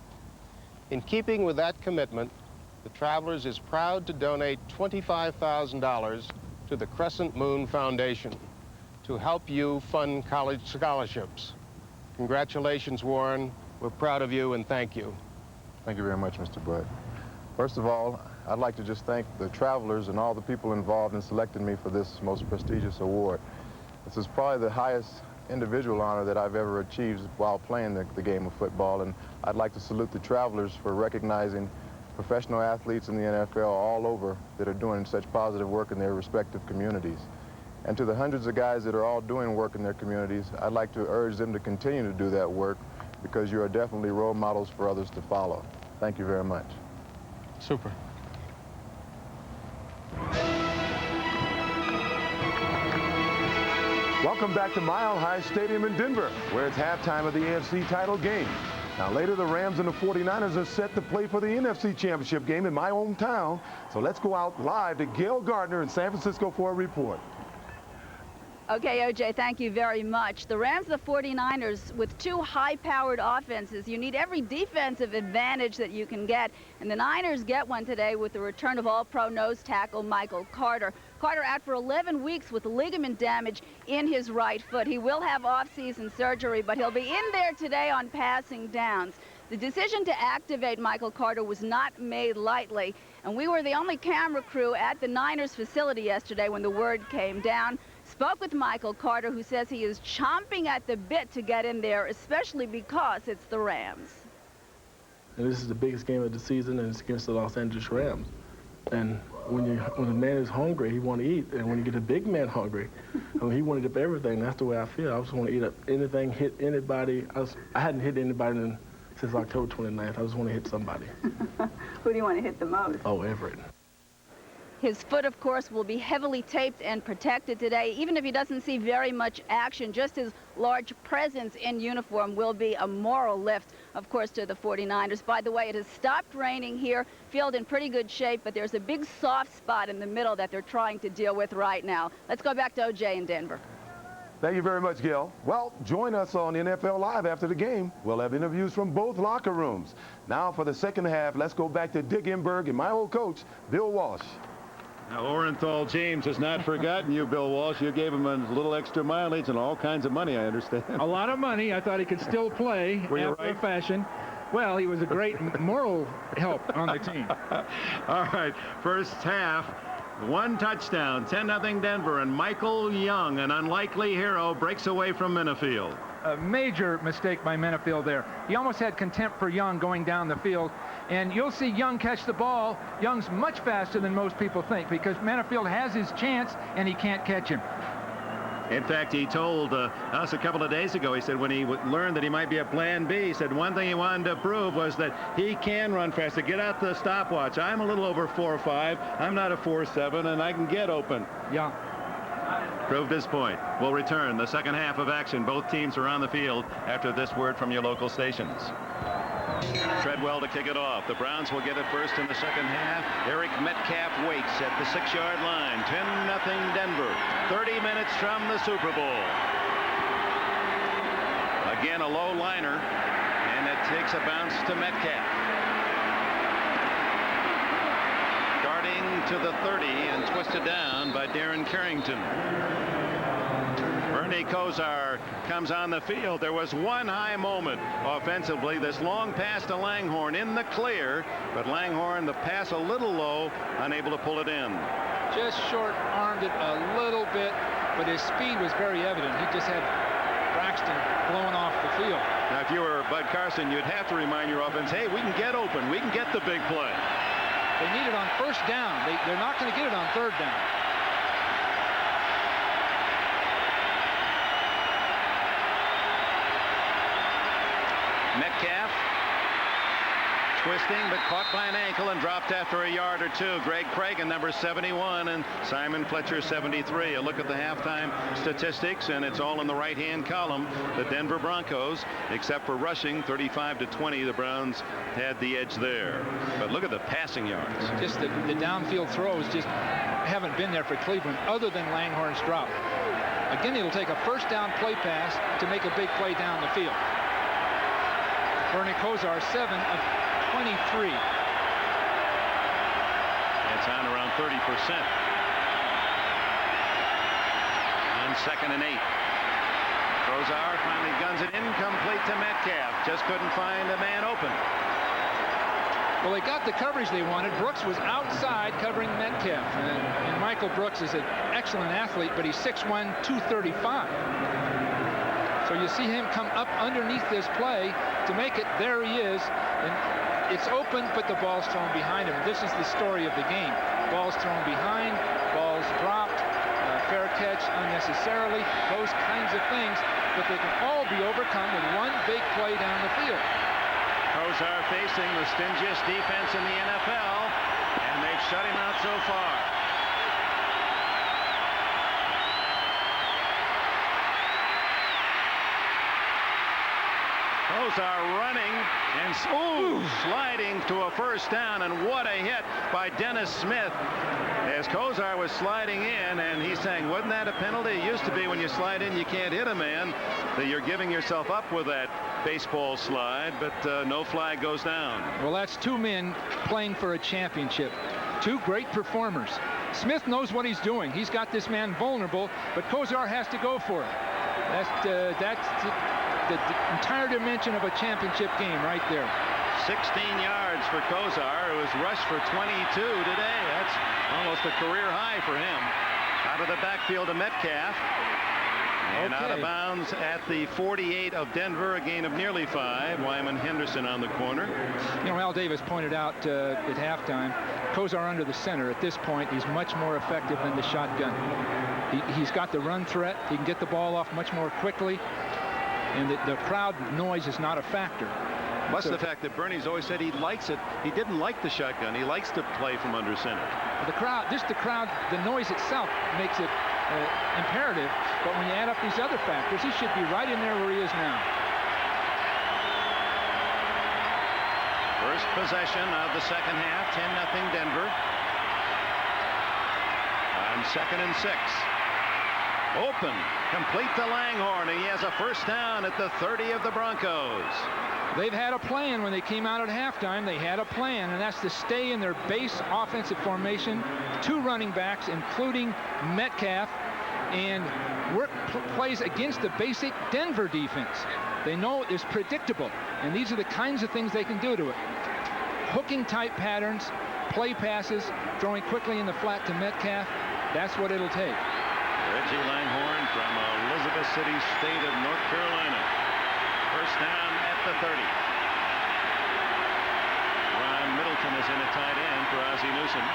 In keeping with that commitment, the Travelers is proud to donate $25,000 to the Crescent Moon Foundation to help you fund college scholarships. Congratulations, Warren. We're proud of you and thank you. Thank you very much, Mr. Budd. First of all, I'd like to just thank the Travelers and all the people involved in selecting me for this most prestigious award. This is probably the highest individual honor that I've ever achieved while playing the game of football, and I'd like to salute the Travelers for recognizing professional athletes in the NFL all over that are doing such positive work in their respective communities. And to the hundreds of guys that are all doing work in their communities, I'd like to urge them to continue to do that work because you are definitely role models for others to follow. Thank you very much. Super. Welcome back to Mile High Stadium in Denver, where it's halftime of the AFC title game. Now later, the Rams and the 49ers are set to play for the NFC Championship game in my hometown. So let's go out live to Gail Gardner in San Francisco for a report. Okay, OJ, thank you very much. The Rams and the 49ers, with 2 high-powered offenses, you need every defensive advantage that you can get. And the Niners get one today with the return of all-pro nose tackle Michael Carter. Carter out for 11 weeks with ligament damage in his right foot. He will have off-season surgery, but he'll be in there today on passing downs. The decision to activate Michael Carter was not made lightly, and we were the only camera crew at the Niners facility yesterday when the word came down. Spoke with Michael Carter, who says he is chomping at the bit to get in there, especially because it's the Rams. And this is the biggest game of the season, and it's against the Los Angeles Rams. And when a man is hungry, he want to eat. And when you get a big man hungry, I mean, he want to eat up everything. That's the way I feel. I just want to eat up anything, hit anybody. I hadn't hit anybody since October 29th. I just want to hit somebody. Who do you want to hit the most? Oh, Everett. His foot, of course, will be heavily taped and protected today. Even if he doesn't see very much action, just his large presence in uniform will be a moral lift, of course, to the 49ers. By the way, it has stopped raining here. Field in pretty good shape, but there's a big soft spot in the middle that they're trying to deal with right now. Let's go back to OJ in Denver. Thank you very much, Gail. Well, join us on NFL Live after the game. We'll have interviews from both locker rooms. Now for the second half, let's go back to Dick Enberg and my old coach, Bill Walsh. Now, Orenthal James has not forgotten you, Bill Walsh. You gave him a little extra mileage and all kinds of money, I understand. A lot of money. I thought he could still play Were you after right? a fashion. Well, he was a great moral help on the team. All right, first half, 1 touchdown, 10-0 Denver, and Michael Young, an unlikely hero, breaks away from Minifield. A major mistake by Minifield there. He almost had contempt for Young going down the field. And you'll see Young catch the ball. Young's much faster than most people think because Minifield has his chance and he can't catch him. In fact, he told us a couple of days ago, he said when he learned that he might be a plan B, he said one thing he wanted to prove was that he can run faster. Get out the stopwatch. I'm a little over 4.5. I'm not a 4.7, and I can get open. Yeah. Proved his point. We'll return the second half of action. Both teams are on the field after this word from your local stations. Treadwell to kick it off. The Browns will get it first in the second half. Eric Metcalf waits at the 6-yard line. 10-0 Denver. 30 minutes from the Super Bowl. Again, a low liner, and it takes a bounce to Metcalf. Darting to the 30 and twisted down by Darren Carrington. Bernie Kosar comes on the field. There was one high moment offensively. This long pass to Langhorne in the clear, but Langhorne, the pass a little low, unable to pull it in. Just short-armed it a little bit, but his speed was very evident. He just had Braxton blowing off the field. Now, if you were Bud Carson, you'd have to remind your offense, hey, we can get open. We can get the big play. They need it on first down. They're not going to get it on third down. Metcalf twisting, but caught by an ankle and dropped after a yard or two. Greg Cragen, number 71, and Simon Fletcher, 73. A look at the halftime statistics, and it's all in the right-hand column. The Denver Broncos, except for rushing, 35-20. The Browns had the edge there. But look at the passing yards. Just the downfield throws just haven't been there for Cleveland, other than Langhorne's drop. Again, it'll take a first down play pass to make a big play down the field. Bernie Kosar, 7 of 23. It's on around 30%. On 2nd and 8. Kosar finally guns it incomplete to Metcalf. Just couldn't find a man open. Well, they got the coverage they wanted. Brooks was outside covering Metcalf. And Michael Brooks is an excellent athlete, but he's 6'1", 235. So you see him come up underneath this play to make it. There he is. And it's open, but the ball's thrown behind him. This is the story of the game. Ball's thrown behind, ball's dropped, fair catch unnecessarily, those kinds of things. But they can all be overcome with one big play down the field. Kosar facing the stingiest defense in the NFL, and they've shut him out so far. Kosar running and sliding to a first down, and what a hit by Dennis Smith as Kosar was sliding in, and he's saying, wasn't that a penalty? It used to be when you slide in you can't hit a man, that you're giving yourself up with that baseball slide, but no flag goes down. Well, that's two men playing for a championship. Two great performers. Smith knows what he's doing. He's got this man vulnerable, but Kosar has to go for it. That's the entire dimension of a championship game right there. 16 yards for Kosar, who was rushed for 22 today. That's almost a career high for him. Out of the backfield to Metcalf. And out of bounds at the 48 of Denver, a gain of nearly 5. Wyman Henderson on the corner. You know, Al Davis pointed out at halftime, Kosar under the center. At this point, he's much more effective than the shotgun. He's got the run threat. He can get the ball off much more quickly. And the crowd noise is not a factor. Plus the fact that Bernie's always said he likes it. He didn't like the shotgun. He likes to play from under center. The crowd, the noise itself makes it imperative. But when you add up these other factors, he should be right in there where he is now. First possession of the second half, 10-0 Denver. On 2nd and 6. Open, complete to Langhorne, and he has a first down at the 30 of the Broncos. They've had a plan when they came out at halftime. They had a plan, and that's to stay in their base offensive formation. 2 running backs, including Metcalf, and work plays against the basic Denver defense. They know it's predictable, and these are the kinds of things they can do to it. Hooking type patterns, play passes, throwing quickly in the flat to Metcalf. That's what it'll take. Reggie Langhorne from Elizabeth City, state of North Carolina. First down at the 30. Ron Middleton is in a tight end for Ozzie Newsome.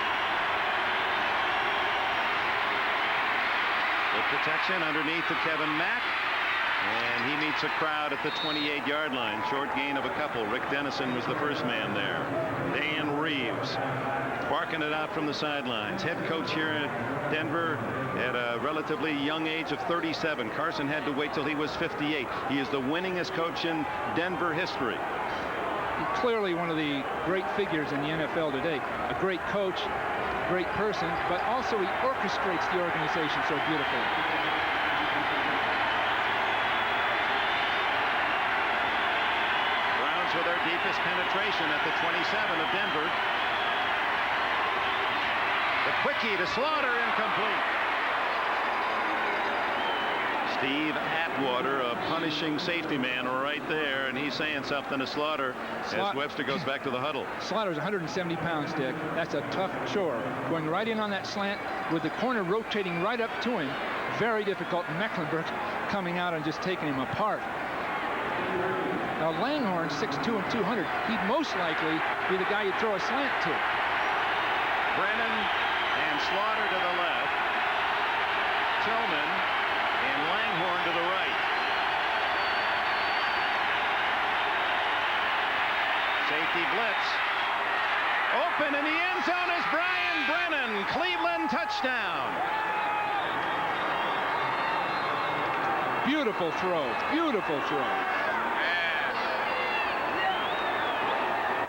With protection underneath to Kevin Mack. And he meets a crowd at the 28-yard line. Short gain of a couple. Rick Dennison was the first man there. Dan Reeves barking it out from the sidelines. Head coach here at Denver at a relatively young age of 37. Carson had to wait till he was 58. He is the winningest coach in Denver history. Clearly one of the great figures in the NFL today. A great coach, great person, but also he orchestrates the organization so beautifully. Browns with their deepest penetration at the 27 of Denver. The quickie to Slaughter, incomplete. Steve Atwater, a punishing safety man right there, and he's saying something to Slaughter as Webster goes back to the huddle. Slaughter's 170 pounds, Dick. That's a tough chore. Going right in on that slant with the corner rotating right up to him. Very difficult. Mecklenburg coming out and just taking him apart. Now Langhorn, 6'2" and 200. He'd most likely be the guy you'd throw a slant to. Brennan and Slaughter to the left. Tillman and Langhorn to the right. Safety blitz. Open in the end zone is Brian Brennan. Cleveland touchdown. Beautiful throw. Beautiful throw.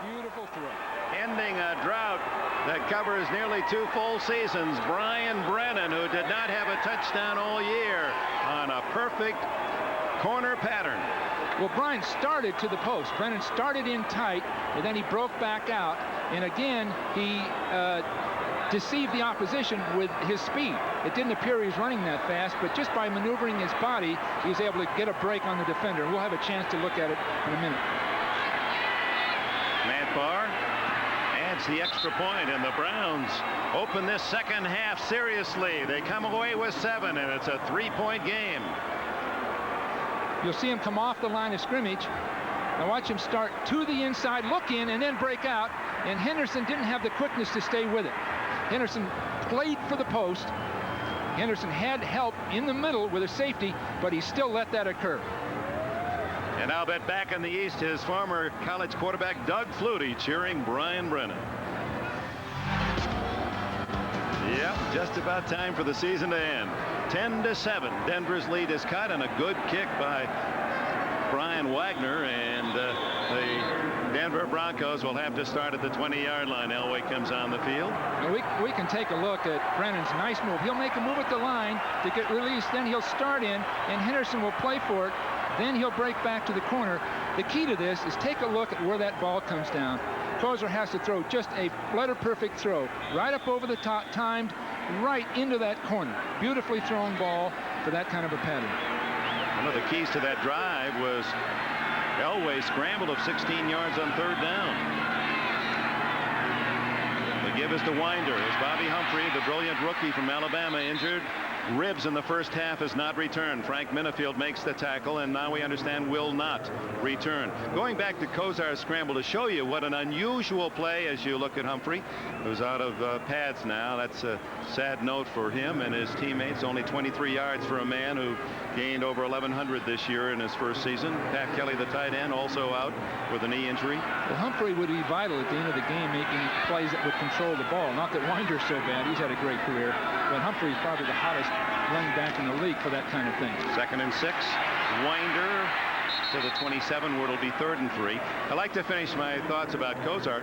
Beautiful throw. Ending a drought that covers nearly 2 full seasons. Brian Brennan, who did not have a touchdown all year, on a perfect corner pattern. Well, Brian started to the post. Brennan started in tight, and then he broke back out. And again, he deceived the opposition with his speed. It didn't appear he was running that fast, but just by maneuvering his body, he was able to get a break on the defender. We'll have a chance to look at it in a minute. Matt Barr adds the extra point, and the Browns open this second half seriously. They come away with 7, and it's a 3-point game. You'll see him come off the line of scrimmage. Now watch him start to the inside, look in, and then break out. And Henderson didn't have the quickness to stay with it. Henderson played for the post. Henderson had help in the middle with a safety, but he still let that occur. And I'll bet back in the East, his former college quarterback Doug Flutie cheering Brian Brennan. Yep, just about time for the season to end. 10-7. Denver's lead is cut, and a good kick by Brian Wagner, and the Denver Broncos will have to start at the 20-yard line. Elway comes on the field. We can take a look at Brennan's nice move. He'll make a move at the line to get released, then he'll start in, and Henderson will play for it. Then he'll break back to the corner. The key to this is take a look at where that ball comes down. Kozer has to throw just a letter-perfect throw, right up over the top, timed right into that corner. Beautifully thrown ball for that kind of a pattern. One of the keys to that drive was Elway scrambled of 16 yards on 3rd down. The give is to Winder as Bobby Humphrey, the brilliant rookie from Alabama, injured. Ribs in the first half has not returned. Frank Minifield makes the tackle, and now we understand will not return. Going back to Kozar's scramble to show you what an unusual play as you look at Humphrey, who's out of pads now. That's a sad note for him and his teammates. Only 23 yards for a man who gained over 1,100 this year in his first season. Pat Kelly, the tight end, also out with a knee injury. Well, Humphrey would be vital at the end of the game, making plays that would control the ball. Not that Winder's so bad. He's had a great career. But Humphrey's probably the hottest running back in the league for that kind of thing. 2nd and 6. Winder to the 27, where it'll be 3rd and 3. I'd like to finish my thoughts about Kozar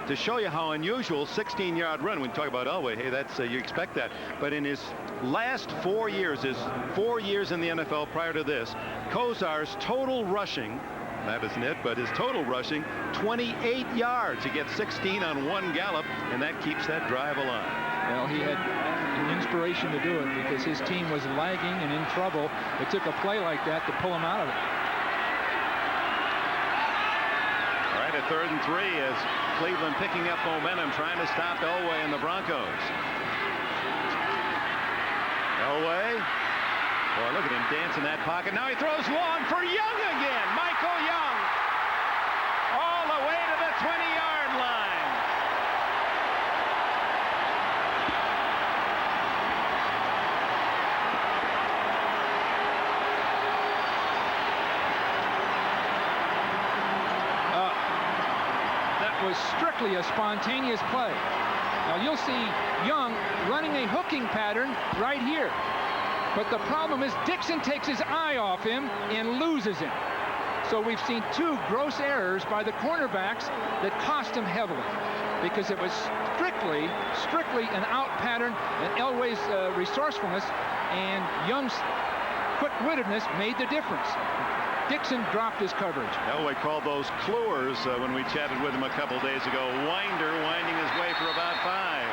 to show you how unusual 16-yard run. When you talk about Elway, hey, that's you expect that. But in his last 4 years, his 4 years in the NFL prior to this, Kozar's total rushing, that isn't it, but his total rushing, 28 yards. He gets 16 on 1 gallop, and that keeps that drive alive. Well, he had an inspiration to do it because his team was lagging and in trouble. It took a play like that to pull him out of it. All right, at 3rd and 3 as Cleveland picking up momentum, trying to stop Elway and the Broncos. Elway. Boy, look at him dance in that pocket. Now he throws long for Young again. Michael Young. All the way to the 20-yard line. Was strictly a spontaneous play. Now you'll see Young running a hooking pattern right here. But the problem is Dixon takes his eye off him and loses him. So we've seen 2 gross errors by the cornerbacks that cost him heavily because it was strictly an out pattern, and Elway's resourcefulness and Young's quick-wittedness made the difference. Dixon dropped his coverage. Elway called those clewers when we chatted with him a couple days ago. Winder winding his way for about 5.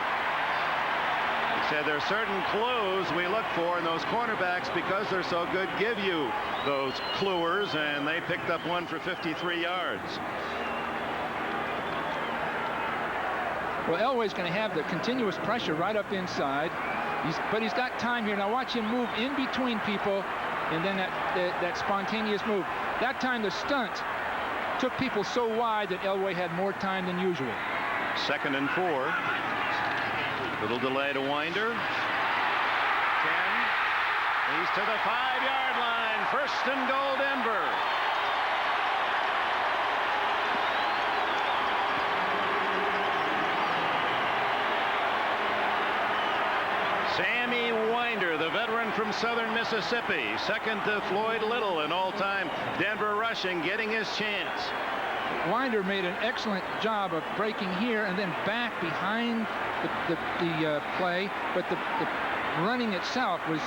said there are certain clues we look for, and those cornerbacks, because they're so good, give you those cluers, and they picked up one for 53 yards. Well, Elway's going to have the continuous pressure right up inside, but he's got time here. Now watch him move in between people, and then that spontaneous move. That time the stunt took people so wide that Elway had more time than usual. 2nd and 4. Little delay to Winder. 10. He's to the 5-yard line. 1st and goal, Denver. Sammy Winder, the veteran from Southern Mississippi. 2nd to Floyd Little, an all-time Denver rushing, getting his chance. Winder made an excellent job of breaking here and then back behind the play, but the running itself was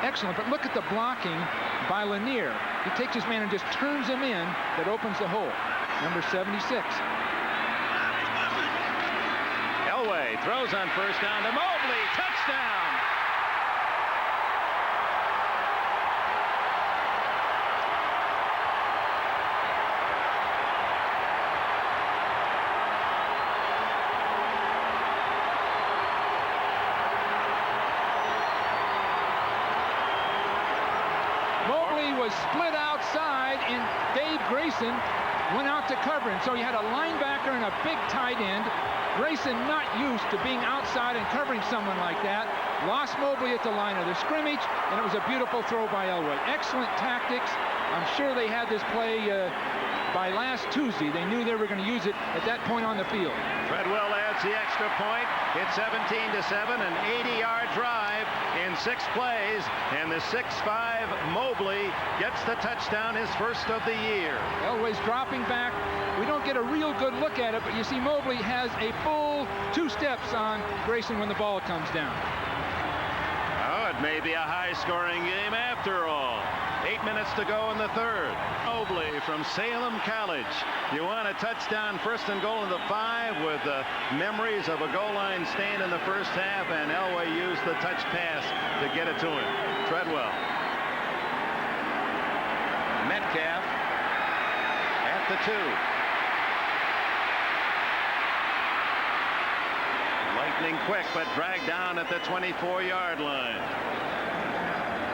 excellent. But look at the blocking by Lanier. He takes his man and just turns him in. That opens the hole. Number 76. Elway throws on 1st down to Mobley. Touchdown! Mobley was split outside, and Dave Grayson went out to cover him. So you had a linebacker and a big tight end. Grayson, not used to being outside and covering someone like that, lost Mobley at the line of the scrimmage, and it was a beautiful throw by Elway. Excellent tactics. I'm sure they had this play by last Tuesday. They knew they were going to use it at that point on the field. Treadwell adds the extra point. It's 17-7, an 80-yard drive in 6 plays, and the 6'5" Mobley gets the touchdown, his first of the year. Elway's dropping back. We don't get a real good look at it, but you see Mobley has a full 2 steps on Grayson when the ball comes down. Oh, it may be a high-scoring game after all. 8 minutes to go in the 3rd. Mobley from Salem College. You want a touchdown, 1st and goal in the 5 with memories of a goal line stand in the 1st half, and Elway used the touch pass to get it to him. Treadwell. Metcalf at the 2. Lightning quick, but dragged down at the 24-yard line.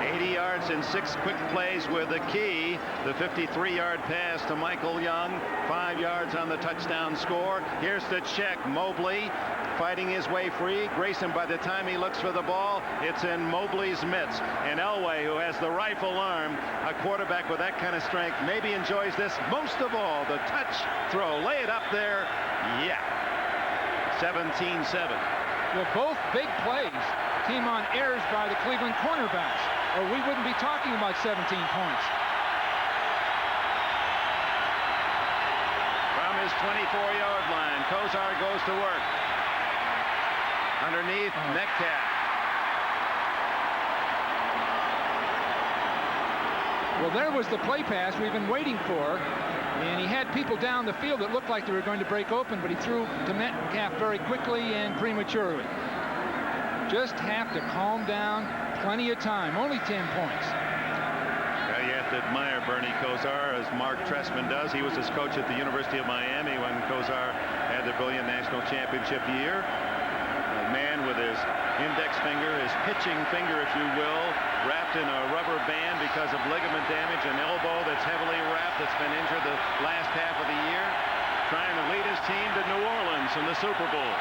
80 yards in 6 quick plays with the key. The 53-yard pass to Michael Young. 5 yards on the touchdown score. Here's the check. Mobley fighting his way free. Grayson, by the time he looks for the ball, it's in Mobley's mitts. And Elway, who has the rifle arm, a quarterback with that kind of strength, maybe enjoys this most of all. The touch throw. Lay it up there. Yeah. 17-7. Well, both big plays came on errors by the Cleveland cornerbacks, or we wouldn't be talking about 17 points. From his 24-yard line, Kozar goes to work. Underneath, Metcalf. Well, there was the play pass we've been waiting for, and he had people down the field that looked like they were going to break open, but he threw to Metcalf very quickly and prematurely. Just have to calm down. Plenty of time. Only 10 points. Well, you have to admire Bernie Kosar, as Mark Trestman does. He was his coach at the University of Miami when Kosar had the brilliant national championship year. A man with his index finger, his pitching finger, if you will, wrapped in a rubber band because of ligament damage, an elbow that's heavily wrapped, that's been injured the last half of the year, trying to lead his team to New Orleans in the Super Bowl.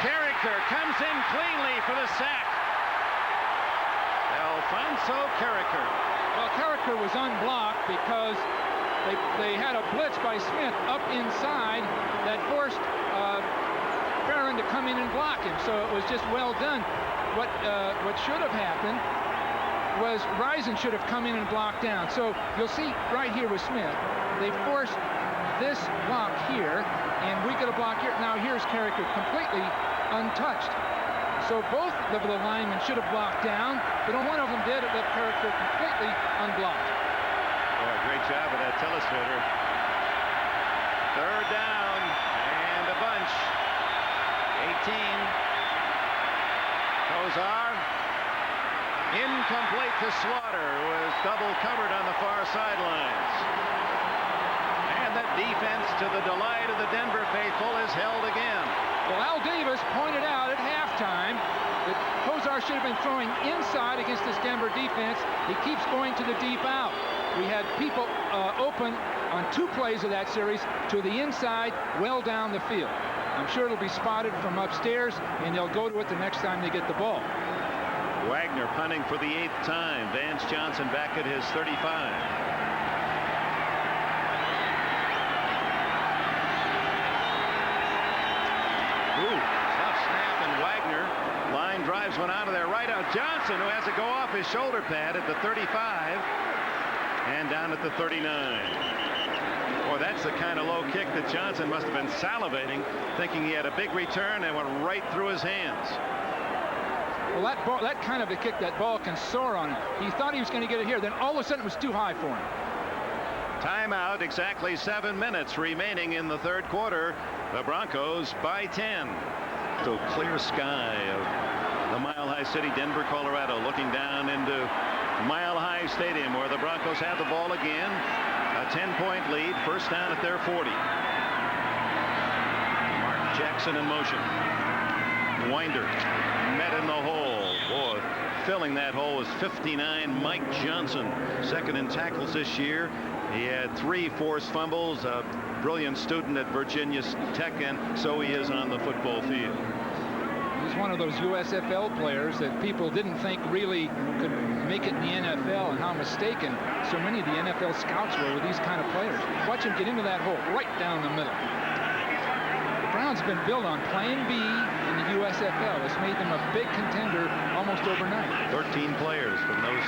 Carricker comes in cleanly for the sack. Alfonso Carricker. Well, Carricker was unblocked because they had a blitz by Smith up inside that forced Farron to come in and block him. So it was just well done. What should have happened was Risen should have come in and blocked down. So you'll see right here with Smith, they forced this block here, and we get a block here. Now here's Carricker completely untouched. So both of the linemen should have blocked down, but one of them did. It left Carricker completely unblocked. Boy, great job of that telestrator. 3rd down and a bunch. 18. Kozar. Incomplete to Slaughter, who is double covered on the far sidelines. And that defense, to the delight of the Denver faithful, is held again. Well, Al Davis pointed out at halftime that Kozar should have been throwing inside against this Denver defense. He keeps going to the deep out. We had people open on 2 plays of that series to the inside, well down the field. I'm sure it'll be spotted from upstairs, and they'll go to it the next time they get the ball. Wagner punting for the 8th time. Vance Johnson back at his 35. Ooh, tough snap, and Wagner line drives one out of there right out. Johnson, who has to go off his shoulder pad at the 35 and down at the 39. Boy, that's the kind of low kick that Johnson must have been salivating, thinking he had a big return, and went right through his hands. Well, that kind of a kick, that ball can soar on him. He thought he was going to get it here. Then all of a sudden it was too high for him. Timeout, exactly 7 minutes remaining in the 3rd quarter. The Broncos by 10. So clear sky of the Mile High City, Denver, Colorado, looking down into Mile High Stadium, where the Broncos have the ball again. A 10-point lead, first down at their 40. Mark Jackson in motion. Winder met in the hole. Boy, filling that hole was 59 Mike Johnson, second in tackles this year. He had 3 forced fumbles, a brilliant student at Virginia Tech, and so he is on the football field. He's one of those USFL players that people didn't think really could make it in the NFL, and how mistaken so many of the NFL scouts were with these kind of players. Watch him get into that hole right down the middle. The Browns have been built on Plan B in the USFL. It's made them a big contender almost overnight. 13 players from those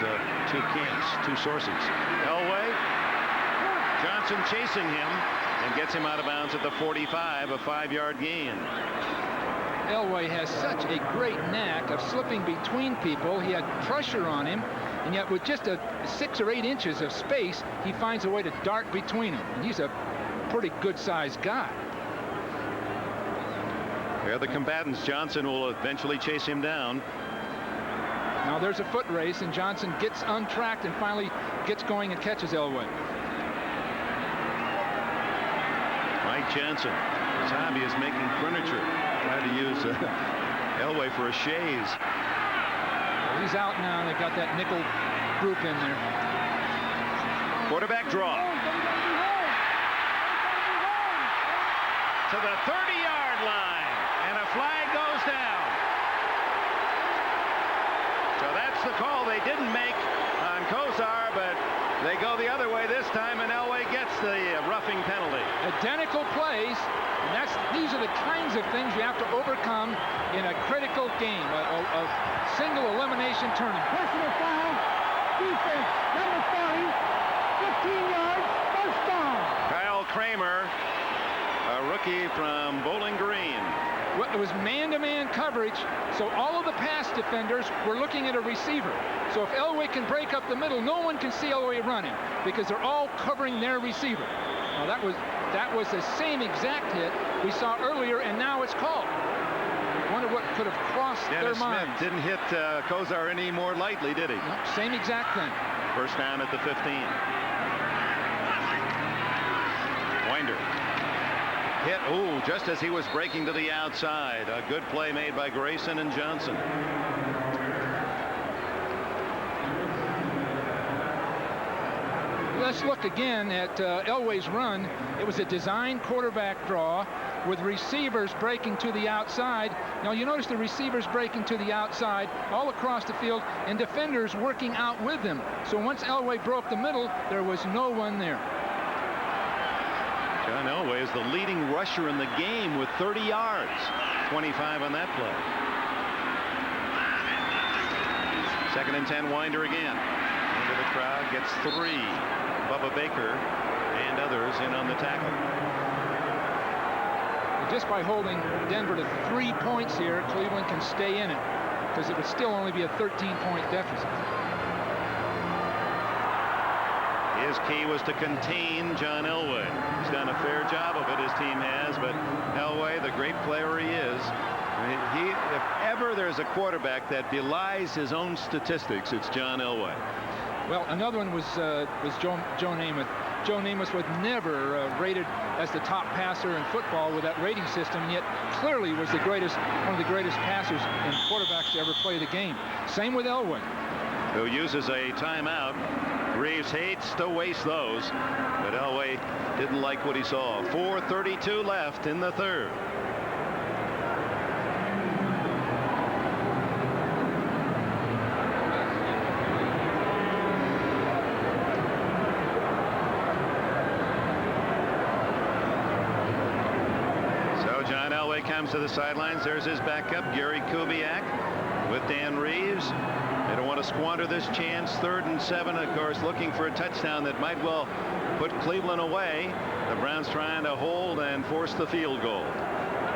2 camps, 2 sources. Elway, Johnson chasing him and gets him out of bounds at the 45, a 5-yard gain. Elway has such a great knack of slipping between people. He had pressure on him, and yet with just 6 or 8 inches of space, he finds a way to dart between them. And he's a pretty good-sized guy. They're the combatants. Johnson will eventually chase him down. Now there's a foot race, and Johnson gets untracked and finally gets going and catches Elway. Mike Johnson, his hobby is making furniture. Tried to use Elway for a chaise. Well, he's out now. They've got that nickel group in there. Quarterback draw. To the 30-yard line. And a flag goes down. So that's the call they didn't make on Kozar, but they go the other way this time, and Elway gets the roughing penalty. Identical plays, and these are the kinds of things you have to overcome in a critical game, a single elimination tournament. Personal foul, defense, number 40, 15 yards, first down. Kyle Kramer, a rookie from Bowling Green. Well, it was man-to-man coverage, so all of the pass defenders were looking at a receiver. So if Elway can break up the middle, no one can see Elway running because they're all covering their receiver. Now that was the same exact hit we saw earlier, and now it's called. I wonder what could have crossed their minds. Dennis Smith didn't hit Kozar any more lightly, did he? No, same exact thing. First down at the 15. Winder. Hit, just as he was breaking to the outside. A good play made by Grayson and Johnson. Let's look again at Elway's run. It was a design quarterback draw with receivers breaking to the outside. Now you notice the receivers breaking to the outside all across the field and defenders working out with them. So once Elway broke the middle, there was no one there. John Elway is the leading rusher in the game with 30 yards. 25 on that play. 2nd and 10, Winder again. Into the crowd, gets 3. Bubba Baker and others in on the tackle. Just by holding Denver to 3 points here, Cleveland can stay in it because it would still only be a 13-point deficit. His key was to contain John Elway. He's done a fair job of it, his team has, but Elway, the great player he is, If ever there's a quarterback that belies his own statistics, it's John Elway. Well, another one was Joe Namath. Joe Namath was never rated as the top passer in football with that rating system, and yet clearly was one of the greatest passers and quarterbacks to ever play the game. Same with Elway, who uses a timeout. Reeves hates to waste those, but Elway didn't like what he saw. 4:32 left in the third. Comes to the sidelines. There's his backup, Gary Kubiak, with Dan Reeves. They don't want to squander this chance. 3rd and 7, of course, looking for a touchdown that might well put Cleveland away. The Browns trying to hold and force the field goal.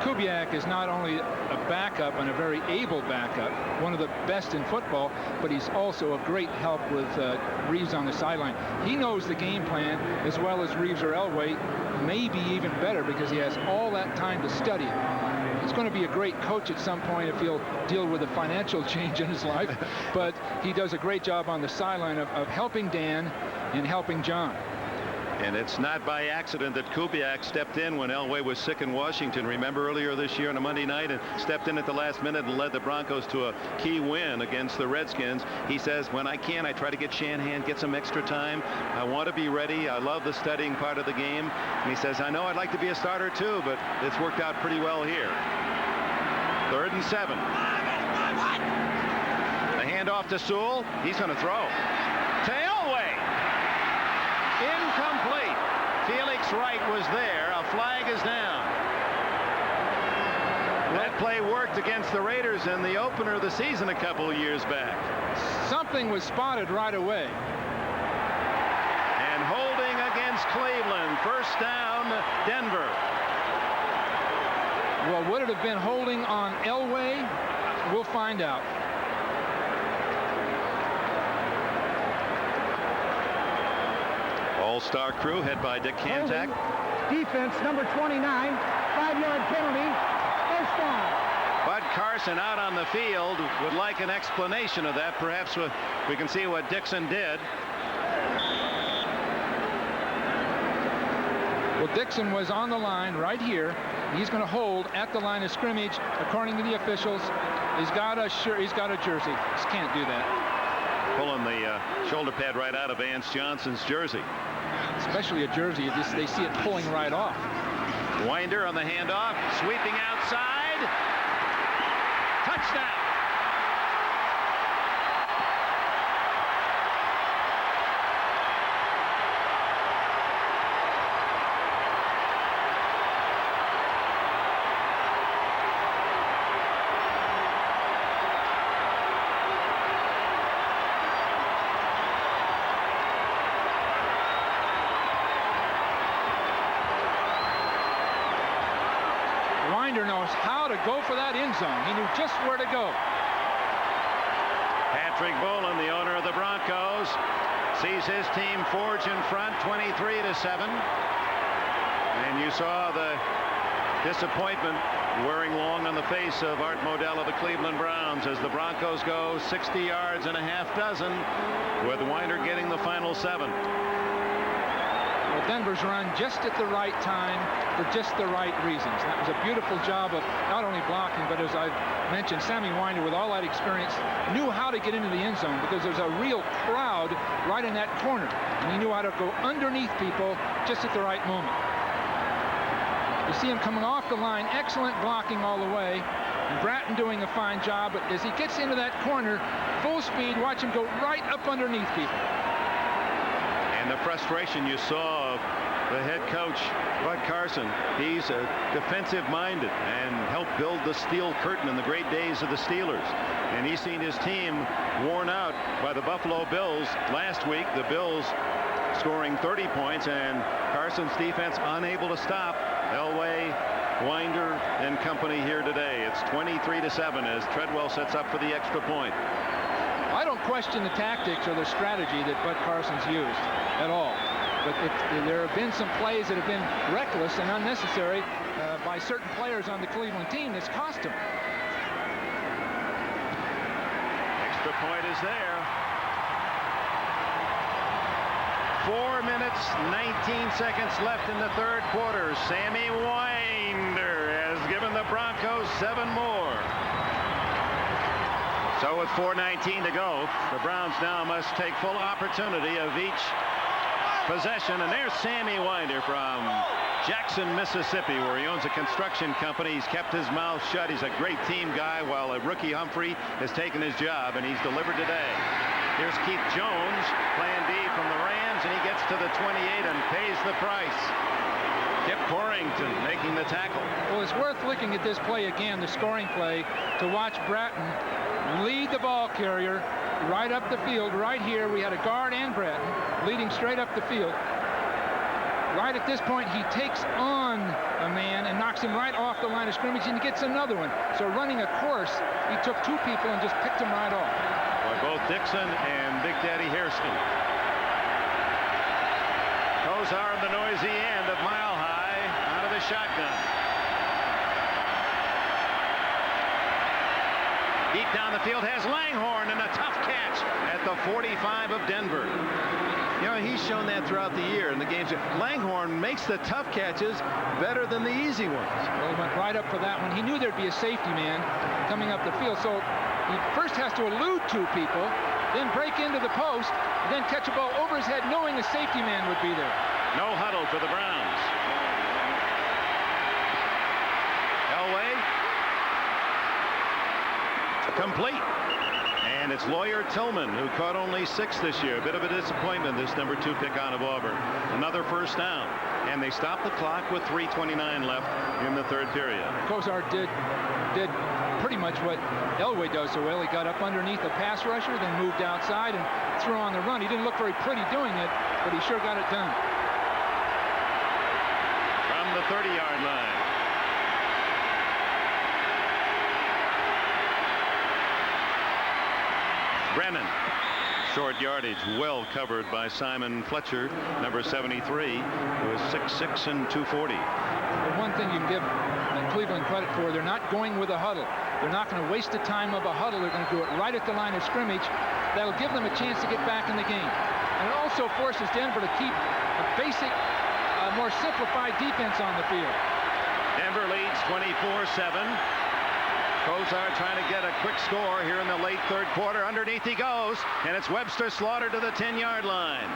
Kubiak is not only a backup and a very able backup, one of the best in football, but he's also a great help with Reeves on the sideline. He knows the game plan as well as Reeves or Elway, maybe even better, because he has all that time to study it. He's going to be a great coach at some point if he'll deal with a financial change in his life, but he does a great job on the sideline of helping Dan and helping John. And it's not by accident that Kubiak stepped in when Elway was sick in Washington. Remember earlier this year on a Monday night, and stepped in at the last minute and led the Broncos to a key win against the Redskins. He says, when I can, I try to get Shanahan, get some extra time. I want to be ready. I love the studying part of the game. And he says, I know I'd like to be a starter too, but it's worked out pretty well here. 3rd and 7. The handoff to Sewell. He's going to throw. To Elway. Incomplete. Felix Wright was there. A flag is down. That play worked against the Raiders in the opener of the season a couple of years back. Something was spotted right away. And holding against Cleveland. 1st down, Denver. Well, would it have been holding on Elway? We'll find out. All-star crew head by Dick Cantak. Defense number 29, 5-yard penalty, 1st down. Bud Carson out on the field would like an explanation of that. Perhaps we can see what Dixon did. Well, Dixon was on the line right here. He's going to hold at the line of scrimmage, according to the officials. He's got a jersey. Just can't do that. Pulling the shoulder pad right out of Vance Johnson's jersey. Especially a jersey, they see it pulling right off. Winder on the handoff, sweeping outside. Touchdown. Knows how to go for that end zone. He knew just where to go. Patrick Bowlen, the owner of the Broncos, sees his team forge in front, 23-7. And you saw the disappointment wearing long on the face of Art Modell of the Cleveland Browns as the Broncos go 60 yards and a half dozen, with Winder getting the final 7. Well, Denver's run just at the right time for just the right reasons. That was a beautiful job of not only blocking, but as I mentioned, Sammy Winder, with all that experience, knew how to get into the end zone because there's a real crowd right in that corner. And he knew how to go underneath people just at the right moment. You see him coming off the line, excellent blocking all the way. And Bratton doing a fine job, but as he gets into that corner, full speed, watch him go right up underneath people. And the frustration you saw of the head coach, Bud Carson. He's defensive-minded and helped build the steel curtain in the great days of the Steelers. And he's seen his team worn out by the Buffalo Bills last week. The Bills scoring 30 points and Carson's defense unable to stop Elway, Winder, and company here today. It's 23-7 as Treadwell sets up for the extra point. I don't question the tactics or the strategy that Bud Carson's used at all. But there have been some plays that have been reckless and unnecessary by certain players on the Cleveland team that's cost him. point is there. 4 minutes, 19 seconds left in the third quarter. Sammy Winder has given the Broncos 7 more. So with 4:19 to go, the Browns now must take full opportunity of each possession. And there's Sammy Winder from Jackson, Mississippi, where he owns a construction company. He's kept his mouth shut. He's a great team guy, while a rookie Humphrey has taken his job, and he's delivered today. Here's Keith Jones, plan D from the Rams, and he gets to the 28 and pays the price. Kip Corrington making the tackle. Well, it's worth looking at this play again, the scoring play, to watch Bratton lead the ball carrier right up the field. Right here, we had a guard and Bratton leading straight up the field. Right at this point, he takes on a man and knocks him right off the line of scrimmage, and he gets another one. So running a course, he took 2 people and just picked him right off. By both Dixon and Big Daddy Hairston. Kozar in the noisy end of Mile High out of the shotgun. Deep down the field has Langhorne, and a tough catch at the 45 of Denver. You know, he's shown that throughout the year in the games. Langhorne makes the tough catches better than the easy ones. Well, he went right up for that one. He knew there'd be a safety man coming up the field, so he first has to elude 2 people, then break into the post, and then catch a ball over his head, knowing a safety man would be there. No huddle for the Browns. Elway. Complete. And it's Lawyer Tillman, who caught only 6 this year. A bit of a disappointment, this number 2 pick out of Auburn. Another first down. And they stopped the clock with 3:29 left in the third period. Kozar did pretty much what Elway does so well. He got up underneath the pass rusher, then moved outside and threw on the run. He didn't look very pretty doing it, but he sure got it done. From the 30-yard line. Brennan. Short yardage, well covered by Simon Fletcher, number 73, who is 6'6" and 240. The one thing you can give Cleveland credit for, they're not going with a huddle. They're not going to waste the time of a huddle. They're going to do it right at the line of scrimmage. That'll give them a chance to get back in the game. And it also forces Denver to keep a basic, more simplified defense on the field. Denver leads 24-7. Kozar trying to get a quick score here in the late third quarter. Underneath he goes, and it's Webster Slaughter to the 10-yard line.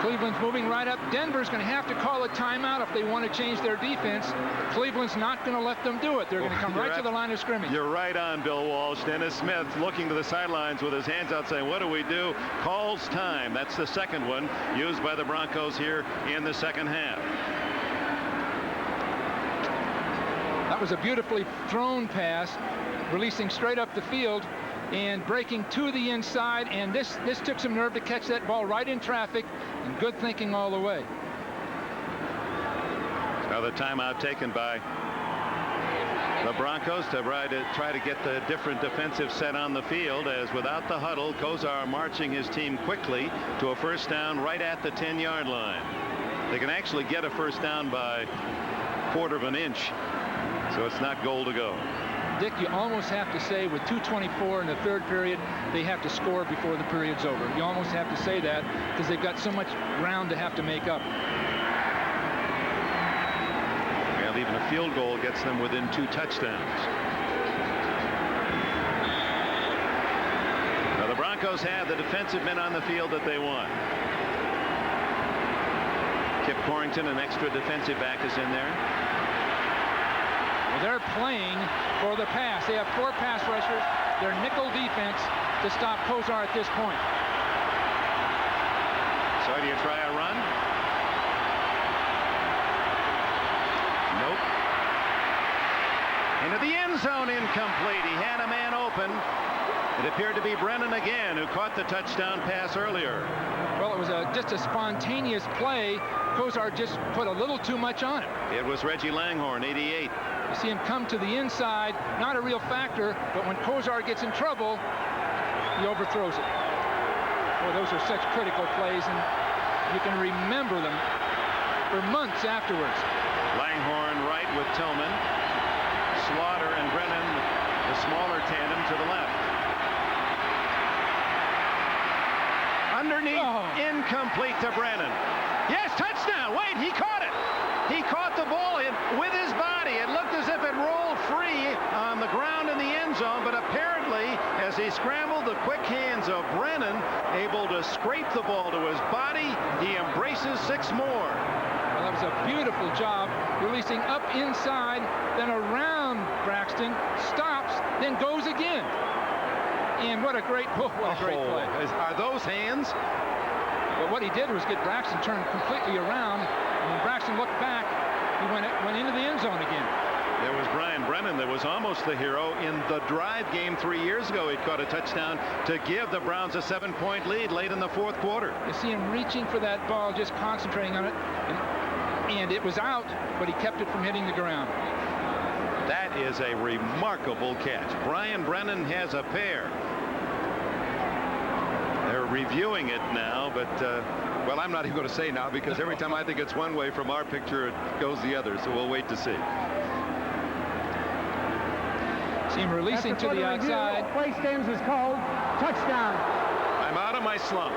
Cleveland's moving right up. Denver's going to have to call a timeout if they want to change their defense. Cleveland's not going to let them do it. They're going to come right to the line of scrimmage. You're right on, Bill Walsh. Dennis Smith looking to the sidelines with his hands out saying, what do we do? Calls time. That's the second one used by the Broncos here in the second half. That was a beautifully thrown pass, releasing straight up the field and breaking to the inside, and this took some nerve to catch that ball right in traffic, and good thinking all the way. Another timeout taken by the Broncos to try to get the different defensive set on the field, as without the huddle, Kozar marching his team quickly to a first down right at the 10-yard line. They can actually get a first down by a quarter of an inch. So it's not goal to go. Dick, you almost have to say with 2:24 in the third period, they have to score before the period's over. You almost have to say that because they've got so much ground to have to make up. Well, even a field goal gets them within 2 touchdowns. Now the Broncos have the defensive men on the field that they want. Kip Corrington, an extra defensive back, is in there. They're playing for the pass. They have 4 pass rushers. Their nickel defense to stop Kozar at this point. So do you try a run? Nope. Into the end zone, incomplete. He had a man open. It appeared to be Brennan again, who caught the touchdown pass earlier. Well, it was just a spontaneous play. Kozar just put a little too much on it. It was Reggie Langhorne, 88. You see him come to the inside, not a real factor, but when Kozar gets in trouble, he overthrows it. Boy, those are such critical plays, and you can remember them for months afterwards. Langhorne right with Tillman. Slaughter and Brennan, the smaller tandem, to the left. underneath, incomplete to Brennan. Yes, touchdown. Wait, he caught it. He caught the ball with his body. It looked as if it rolled free on the ground in the end zone, but apparently, as he scrambled, the quick hands of Brennan able to scrape the ball to his body. He embraces 6 more. Well, that was a beautiful job, releasing up inside, then around Braxton, stops, then goes again. And what a great play. Are those hands? But what he did was get Braxton turned completely around, and when Braxton looked back, he went into the end zone again. There was Brian Brennan that was almost the hero in the drive game 3 years ago. He caught a touchdown to give the Browns a 7-point lead late in the 4th quarter. You see him reaching for that ball, just concentrating on it, and it was out, but he kept it from hitting the ground. That is a remarkable catch. Brian Brennan has a pair. They're reviewing it now, but well, I'm not even going to say now, because every time I think it's one way from our picture, it goes the other, so we'll wait to see. See him releasing to the outside. Play stands is called. Touchdown. I'm out of my slump.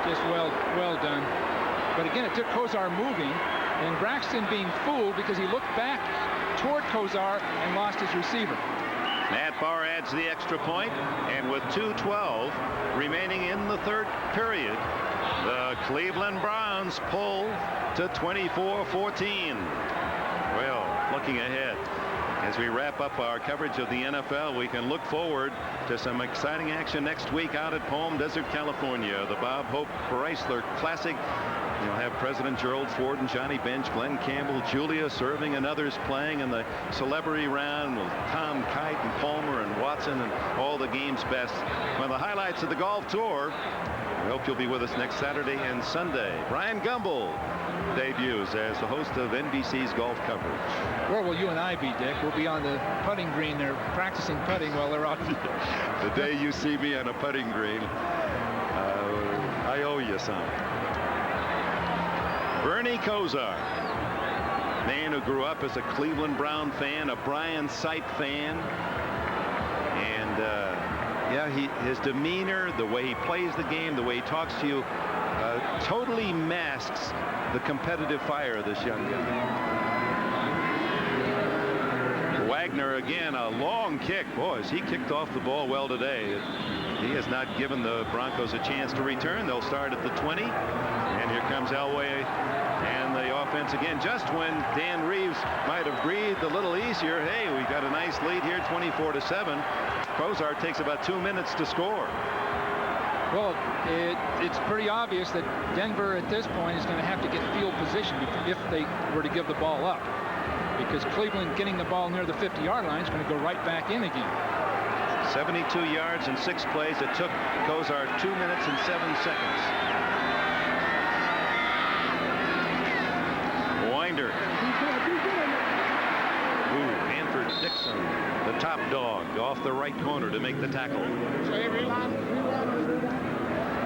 Just well done. But again, it took Kozar moving, and Braxton being fooled because he looked back toward Kozar and lost his receiver. Matt Barr adds the extra point, and with 2:12 remaining in the 3rd period, the Cleveland Browns pull to 24-14. Well, looking ahead, as we wrap up our coverage of the NFL, we can look forward to some exciting action next week out at Palm Desert, California. The Bob Hope Chrysler Classic. You'll have President Gerald Ford and Johnny Bench, Glenn Campbell, Julia Serving, and others playing in the celebrity round with Tom Kite and Palmer and Watson and all the game's best. One of the highlights of the golf tour. We hope you'll be with us next Saturday and Sunday. Brian Gumbel debuts as the host of NBC's golf coverage. Where will you and I be, Dick? We'll be on the putting green there, practicing putting while they're out. The day you see me on a putting green, I owe you some. Bernie Kosar, man who grew up as a Cleveland Brown fan, a Brian Sipe fan, and yeah, his demeanor, the way he plays the game, the way he talks to you, totally masks the competitive fire of this young guy. Wagner again, a long kick. Boys, he kicked off the ball well today. He has not given the Broncos a chance to return. They'll start at the 20, and here comes Elway and the offense again. Just when Dan Reeves might have breathed a little easier, hey, we got a nice lead here, 24-7. Kosar takes about 2 minutes to score. Well, it's pretty obvious that Denver at this point is going to have to get field position if they were to give the ball up, because Cleveland getting the ball near the 50-yard line is going to go right back in again. 72 yards in 6 plays. It took Kosar 2 minutes and 7 seconds. Winder. Ooh, Hanford Dixon, the top dog, off the right corner to make the tackle.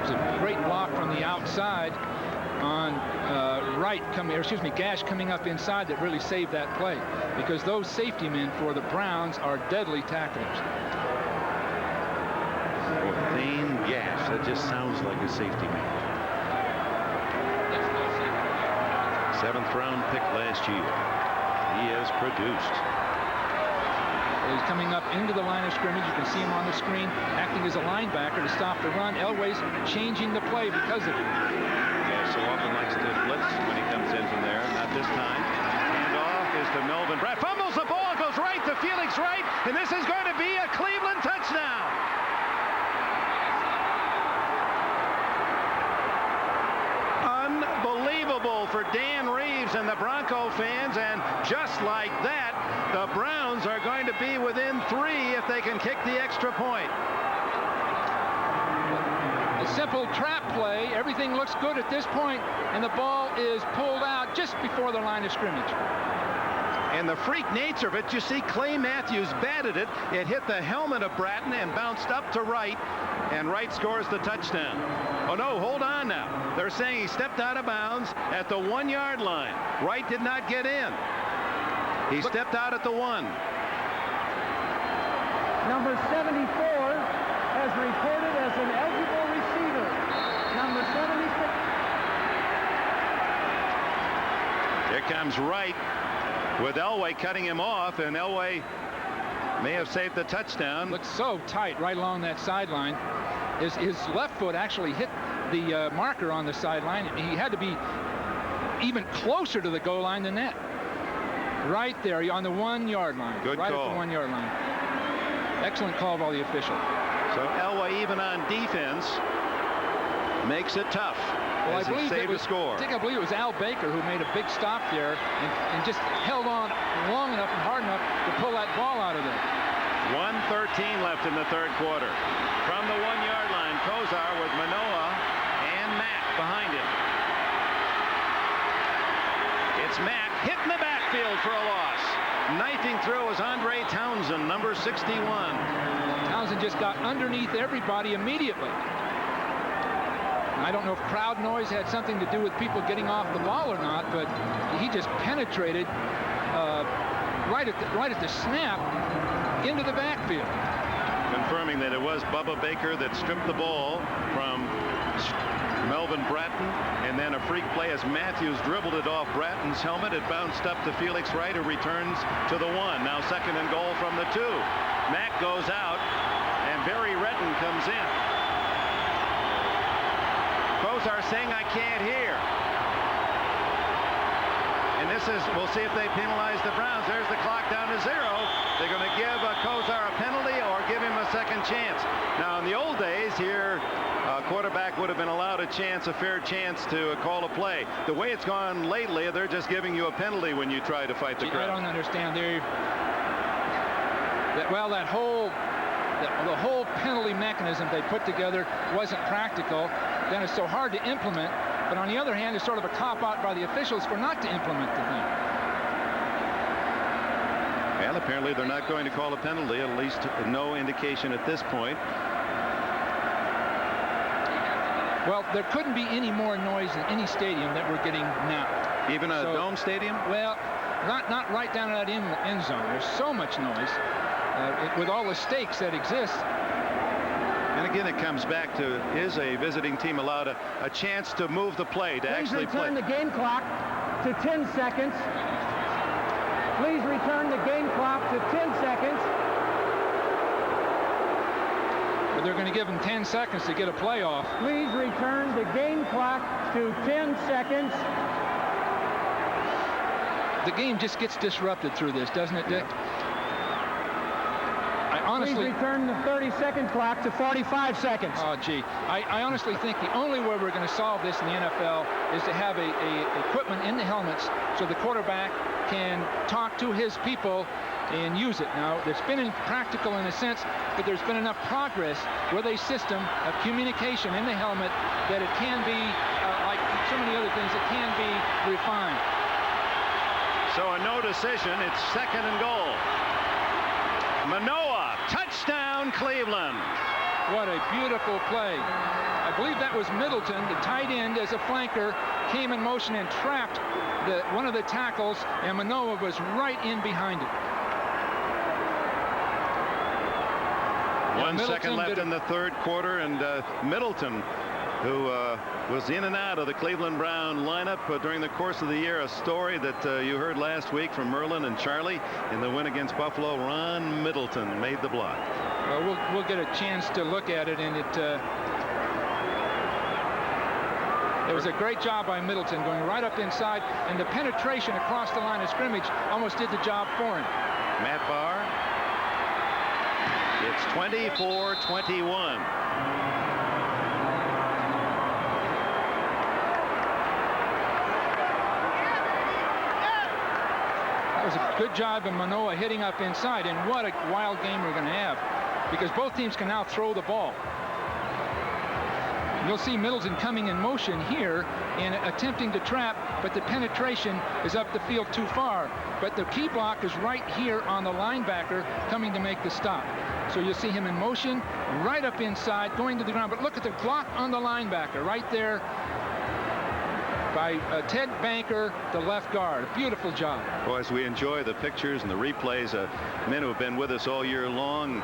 It's a great block from the outside on Gash coming up inside that really saved that play, because those safety men for the Browns are deadly tacklers. Thane Gash, that just sounds like a safety man. 7th round pick last year. He has produced. He's coming up into the line of scrimmage. You can see him on the screen acting as a linebacker to stop the run. Elway's changing the play because of it. Yeah, so often likes to blitz when he comes in from there. Not this time. Handoff is to Melvin Brett. Fumbles the ball, goes right to Felix Wright, and this is going to be a Cleveland touchdown. Unbelievable for Dan Reeves and the Bronco fans, and just like that, the Browns are going to be within 3 if they can kick the extra point. A simple trap play. Everything looks good at this point, and the ball is pulled out just before the line of scrimmage. And the freak nature of it, you see Clay Matthews batted it. It hit the helmet of Bratton and bounced up to Wright, and Wright scores the touchdown. Oh, no, hold on now. They're saying he stepped out of bounds at the 1-yard line. Wright did not get in. He stepped out at the 1. Number 74 has reported as an eligible receiver. Number 76. Here comes Wright with Elway cutting him off, and Elway may have saved the touchdown. Looks so tight right along that sideline. His left foot actually hit the marker on the sideline. He had to be even closer to the goal line than that. Right there on the 1 yard line. Good right call. At the 1 yard line. Excellent call by the official. So Elway, even on defense, makes it tough. Well, as I believe he saved it was, a score. I believe it was Al Baker who made a big stop there and just held on long enough and hard enough to pull that ball out of there. 1:13 left in the third quarter. From the 1 yard line, Kozar with Manoa and Mack behind him. It's Mack hit in the backfield for a loss. Knifing through was Andre Townsend, number 61. Townsend just got underneath everybody immediately. I don't know if crowd noise had something to do with people getting off the ball or not, but he just penetrated right at the snap into the backfield. Confirming that it was Bubba Baker that stripped the ball from Melvin Bratton, and then a freak play as Matthews dribbled it off Bratton's helmet. It bounced up to Felix Wright, who returns to the 1. Now 2nd and goal from the 2. Mack goes out, and Barry Redden comes in. Kozar saying, "I can't hear." And this is, we'll see if they penalize the Browns. There's the clock down to 0. They're going to give Kozar a penalty or give him a second chance. Now, in the old days here, a quarterback would have been allowed a fair chance to call a play. The way it's gone lately, they're just giving you a penalty when you try to fight the crowd. I don't understand. The whole penalty mechanism they put together wasn't practical. Then it's so hard to implement. But on the other hand, it's sort of a cop-out by the officials for not to implement the thing. Well, apparently they're not going to call a penalty, at least no indication at this point. Well, there couldn't be any more noise in any stadium that we're getting now. Even a dome stadium? Well, not right down in that end zone. There's so much noise with all the stakes that exist. And again, it comes back to, is a visiting team allowed a chance to move the play, to actually play? Please return the game clock to 10 seconds. Please return the game clock to 10 seconds. But they're going to give them 10 seconds to get a playoff. Please return the game clock to 10 seconds. The game just gets disrupted through this, doesn't it, Dick? Honestly, please return the 30-second clock to 45 seconds. Oh, gee. I honestly think the only way we're going to solve this in the NFL is to have a equipment in the helmets so the quarterback can talk to his people and use it. Now, it's been impractical in a sense, but there's been enough progress with a system of communication in the helmet that it can be, like so many other things, it can be refined. So a no decision. It's 2nd and goal. Manoa, touchdown, Cleveland. What a beautiful play. I believe that was Middleton, the tight end, as a flanker, came in motion and trapped one of the tackles, and Manoa was right in behind it. 1 second left in the third quarter, and Middleton, who was in and out of the Cleveland Brown lineup during the course of the year. A story that you heard last week from Merlin and Charlie in the win against Buffalo. Ron Middleton made the block. Well, we'll get a chance to look at it, and it was a great job by Middleton going right up inside, and the penetration across the line of scrimmage almost did the job for him. Matt Barr. It's 24-21. That was a good job of Manoa hitting up inside, and what a wild game we're going to have, because both teams can now throw the ball. You'll see Middleton coming in motion here and attempting to trap, but the penetration is up the field too far. But the key block is right here on the linebacker coming to make the stop. So you'll see him in motion, right up inside, going to the ground. But look at the block on the linebacker right there by Ted Banker, the left guard. Beautiful job. Boy, as we enjoy the pictures and the replays, men who have been with us all year long,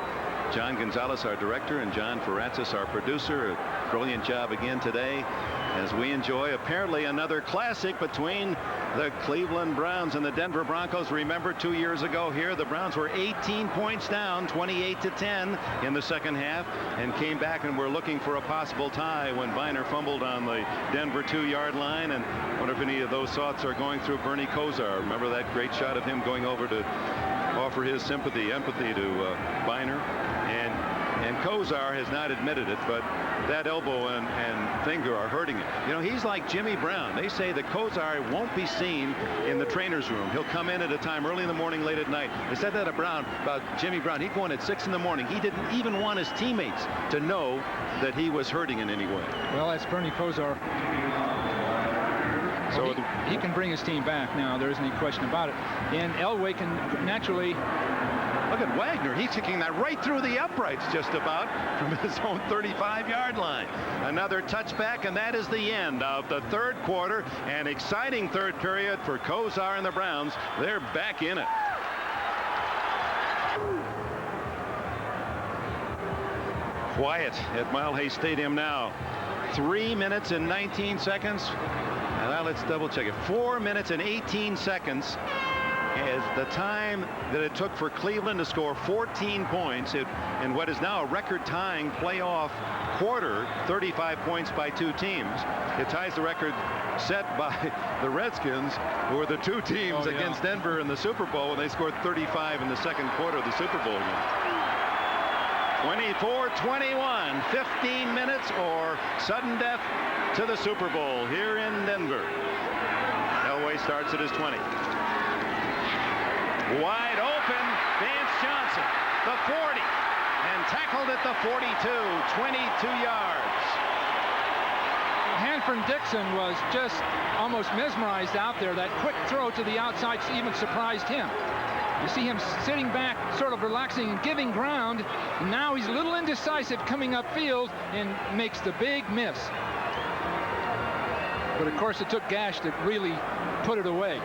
John Gonzalez, our director, and John Ferratzis, our producer. A brilliant job again today as we enjoy apparently another classic between the Cleveland Browns and the Denver Broncos. Remember, 2 years ago here, the Browns were 18 points down, 28-10 in the second half, and came back and were looking for a possible tie when Biner fumbled on the Denver 2-yard line. And I wonder if any of those thoughts are going through Bernie Kosar. Remember that great shot of him going over to offer his empathy to Biner. And Kosar has not admitted it, but that elbow and finger are hurting him. You know, he's like Jimmy Brown. They say that Kosar won't be seen in the trainer's room. He'll come in at a time early in the morning, late at night. They said that about Jimmy Brown. He'd go in at 6 in the morning. He didn't even want his teammates to know that he was hurting in any way. Well, that's Bernie Kosar. So he can bring his team back now. There isn't any question about it. And Elway can naturally. Look at Wagner. He's kicking that right through the uprights just about from his own 35-yard line. Another touchback, and that is the end of the third quarter. An exciting third period for Kosar and the Browns. They're back in it. Quiet at Mile High Stadium now. 3 minutes and 19 seconds. Now let's double check it. 4 minutes and 18 seconds. As the time that it took for Cleveland to score 14 points in what is now a record-tying playoff quarter, 35 points by two teams. It ties the record set by the Redskins, who were the two teams against Denver in the Super Bowl when they scored 35 in the second quarter of the Super Bowl game. 24-21, 15 minutes or sudden death to the Super Bowl here in Denver. Elway starts at his 20. Wide open, Vance Johnson, the 40, and tackled at the 42, 22 yards. Hanford Dixon was just almost mesmerized out there. That quick throw to the outside even surprised him. You see him sitting back, sort of relaxing and giving ground. Now he's a little indecisive coming upfield and makes the big miss. But of course it took Gash to really put it away.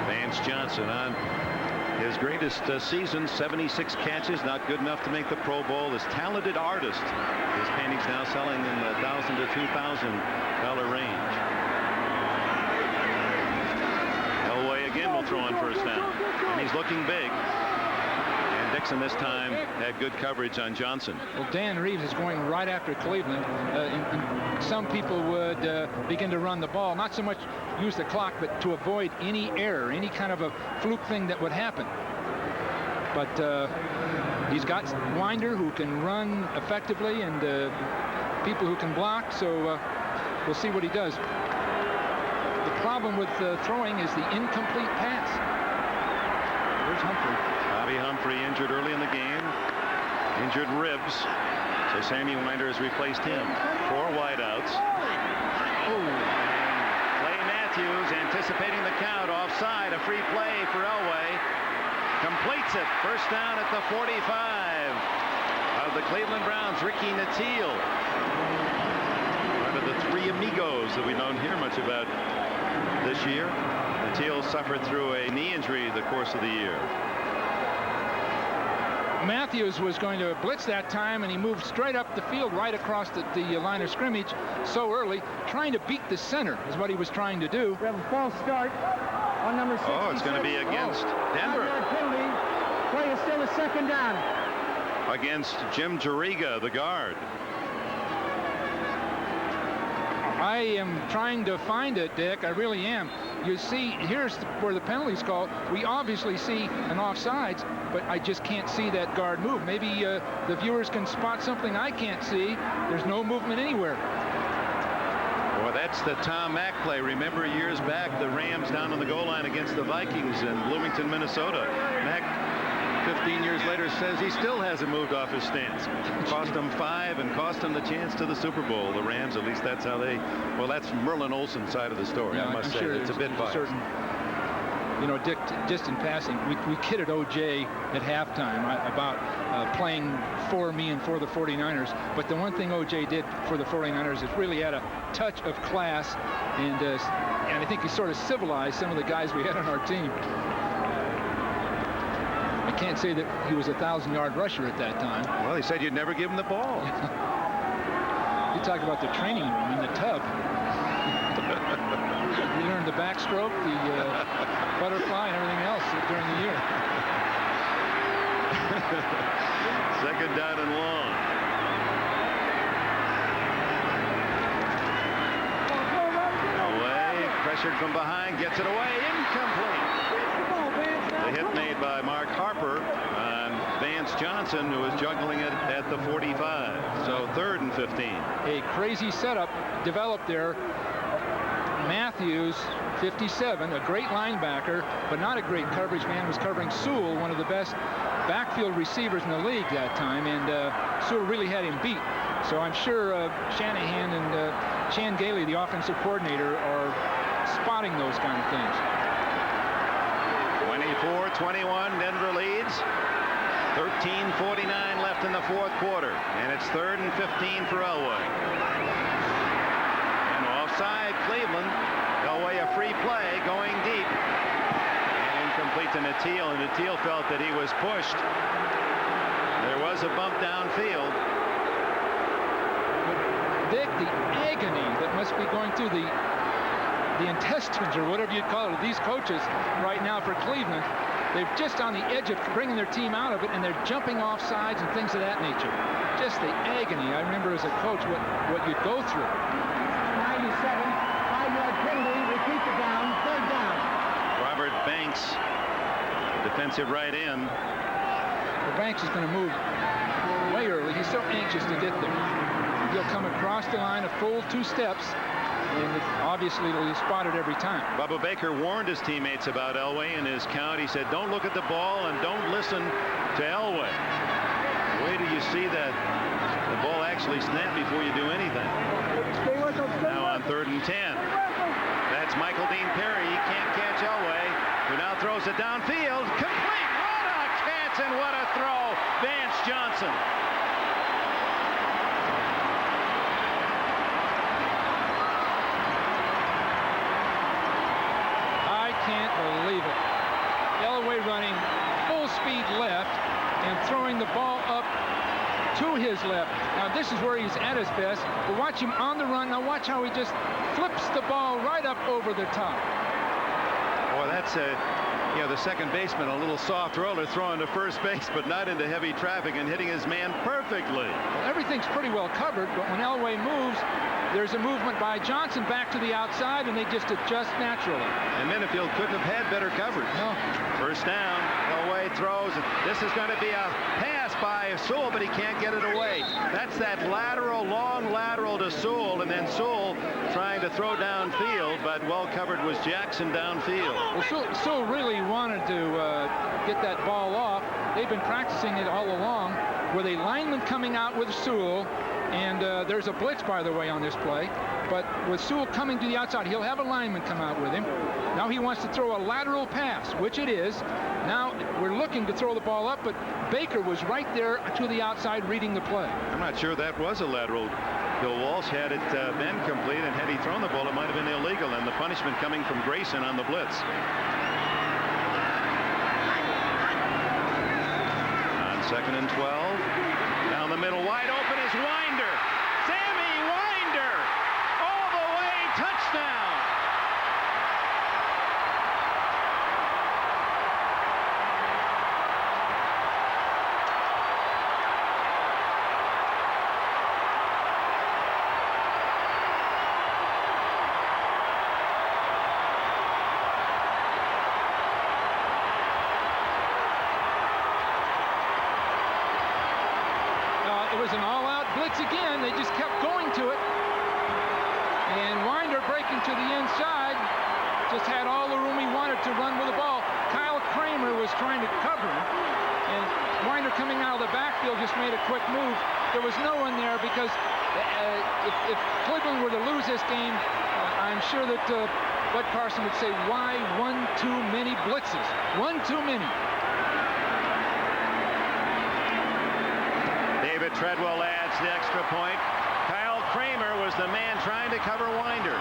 Vance Johnson on his greatest season, 76 catches, not good enough to make the Pro Bowl. This talented artist, his paintings now selling in the $1,000 to $2,000 range. Elway again will throw on first down, and he's looking big. And Dixon this time had good coverage on Johnson. Well, Dan Reeves is going right after Cleveland. And some people would begin to run the ball, not so much use the clock, but to avoid any error, any kind of a fluke thing that would happen. But he's got Winder who can run effectively and people who can block, so we'll see what he does. The problem with throwing is the incomplete pass. There's Humphrey. Bobby Humphrey injured early in the game, injured ribs, so Sammy Winder has replaced him. 4 wideouts. Matthews anticipating the count, offside, a free play for Elway, completes it, first down at the 45 of the Cleveland Browns. Ricky Nattiel, one of the three amigos that we don't hear much about this year. Nattiel suffered through a knee injury the course of the year. Matthews was going to blitz that time, and he moved straight up the field right across the line of scrimmage so early, trying to beat the center is what he was trying to do. We have a false start on number 6. Oh, it's going to be against Denver. Penalty. Play is still a second down. Against Jim Juriga, the guard. I am trying to find it, Dick. I really am. You see, here's where the penalty's called. We obviously see an offsides, but I just can't see that guard move. Maybe the viewers can spot something I can't see. There's no movement anywhere. Well, that's the Tom Mack play. Remember years back, the Rams down on the goal line against the Vikings in Bloomington, Minnesota. Mack, 15 years later, says he still hasn't moved off his stance. Cost him 5 and cost him the chance to the Super Bowl. The Rams, at least that's how they, well, that's Merlin Olsen's side of the story. Yeah, I must say, it's a bit biased. You know, Dick, just in passing, we kidded O.J. at halftime about playing for me and for the 49ers. But the one thing O.J. did for the 49ers is really had a touch of class, and I think he sort of civilized some of the guys we had on our team. I can't say that he was a 1,000-yard rusher at that time. Well, he said you'd never give him the ball. You talk about the training room in the tub. We learned the backstroke, the butterfly, and everything else during the year. Second down and long. Away, pressured from behind, gets it away, incomplete. The hit made by Mark Harper on Vance Johnson, who was juggling it at the 45. So 3rd and 15. A crazy setup developed there. Matthews, 57, a great linebacker, but not a great coverage man, was covering Sewell, one of the best backfield receivers in the league that time, and Sewell really had him beat. So I'm sure Shanahan and Chan Gailey, the offensive coordinator, are spotting those kind of things. 24-21, Denver leads. 13:49 left in the 4th quarter, and it's 3rd and 15 for Elway. And offside, Cleveland. Elway a free play going deep. And incomplete to Natil, and Natil felt that he was pushed. There was a bump downfield. Dick, the agony that must be going through the intestines, or whatever you call it, these coaches right now for Cleveland. They're just on the edge of bringing their team out of it, and they're jumping off sides and things of that nature. Just the agony. I remember as a coach what you'd go through. 97, 5-yard penalty, repeat the down, 3rd down. Robert Banks, defensive right end. Well, Banks is going to move way early. He's so anxious to get there. He'll come across the line a full 2 steps. And obviously it'll be spotted every time. Bubba Baker warned his teammates about Elway in his count. He said, don't look at the ball and don't listen to Elway. Wait till you see that the ball actually snap before you do anything. Now on 3rd and 10. That's Michael Dean Perry. He can't catch Elway, who now throws it downfield. Complete! What a catch and what a throw! Vance Johnson. Can't believe it. Elway running full speed left and throwing the ball up to his left. Now this is where he's at his best. But watch him on the run. Now watch how he just flips the ball right up over the top. Boy, that's the second baseman, a little soft roller throwing to first base, but not into heavy traffic and hitting his man perfectly. Well, everything's pretty well covered, but when Elway moves, there's a movement by Johnson back to the outside, and they just adjust naturally. And Minifield couldn't have had better coverage. No. First down. Elway throws. This is going to be a pass by Sewell, but he can't get it away. That's that lateral, long lateral to Sewell, and then Sewell trying to throw downfield, but well covered was Jackson downfield. Well, Sewell really wanted to get that ball off. They've been practicing it all along with a lineman coming out with Sewell. And there's a blitz, by the way, on this play. But with Sewell coming to the outside, he'll have a lineman come out with him. Now he wants to throw a lateral pass, which it is. Now we're looking to throw the ball up, but Baker was right there to the outside reading the play. I'm not sure that was a lateral. Bill Walsh had it been complete, and had he thrown the ball, it might have been illegal, and the punishment coming from Grayson on the blitz. On 2nd and 12. Down the middle, wide open is Winder. Sammy Winder, all the way, touchdown. It was an all-out blitz again. They just kept going to it. And Winder breaking to the inside. Just had all the room he wanted to run with the ball. Kyle Kramer was trying to cover him. And Winder coming out of the backfield just made a quick move. There was no one there because if Cleveland were to lose this game, I'm sure that Bud Carson would say, why one too many blitzes? One too many. David Treadwell adds the extra point. Kyle Kramer was the man trying to cover Winder.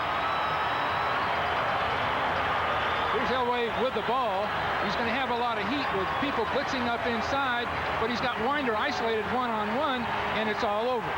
Here's Elway with the ball. He's going to have a lot of heat with people blitzing up inside, but he's got Winder isolated one-on-one, and it's all over.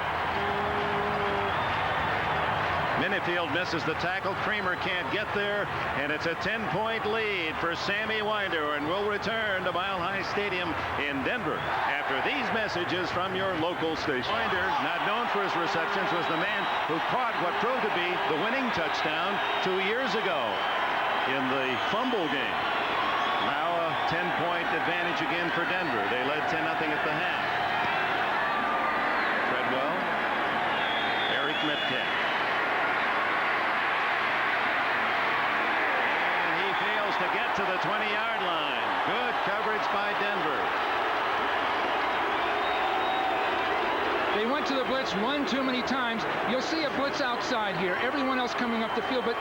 Minifield misses the tackle. Kramer can't get there, and it's a 10-point lead for Sammy Winder, and we'll return to Mile High Stadium in Denver after these messages from your local station. Winder, not known for his receptions, was the man who caught what proved to be the winning touchdown 2 years ago in the fumble game. Now a 10-point advantage again for Denver. They led 10-0 at the half. Treadwell, Eric Metcalf. To get to the 20-yard line. Good coverage by Denver. They went to the blitz one too many times. You'll see a blitz outside here. Everyone else coming up the field, but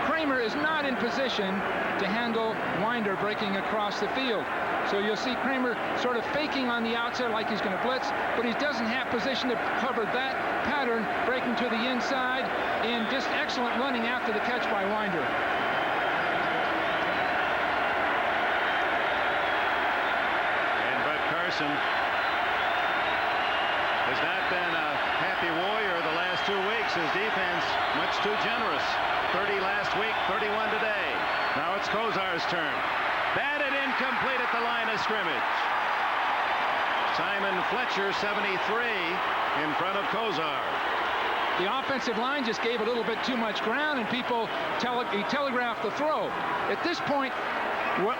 Kramer is not in position to handle Winder breaking across the field. So you'll see Kramer sort of faking on the outside like he's going to blitz, but he doesn't have position to cover that pattern, breaking to the inside, and just excellent running after the catch by Winder. Has not been a happy warrior the last 2 weeks. His defense much too generous. 30 last week, 31 today. Now it's Kozar's turn. Batted incomplete at the line of scrimmage. Simon Fletcher, 73, in front of Kozar. The offensive line just gave a little bit too much ground, and people telegraphed the throw. At this point,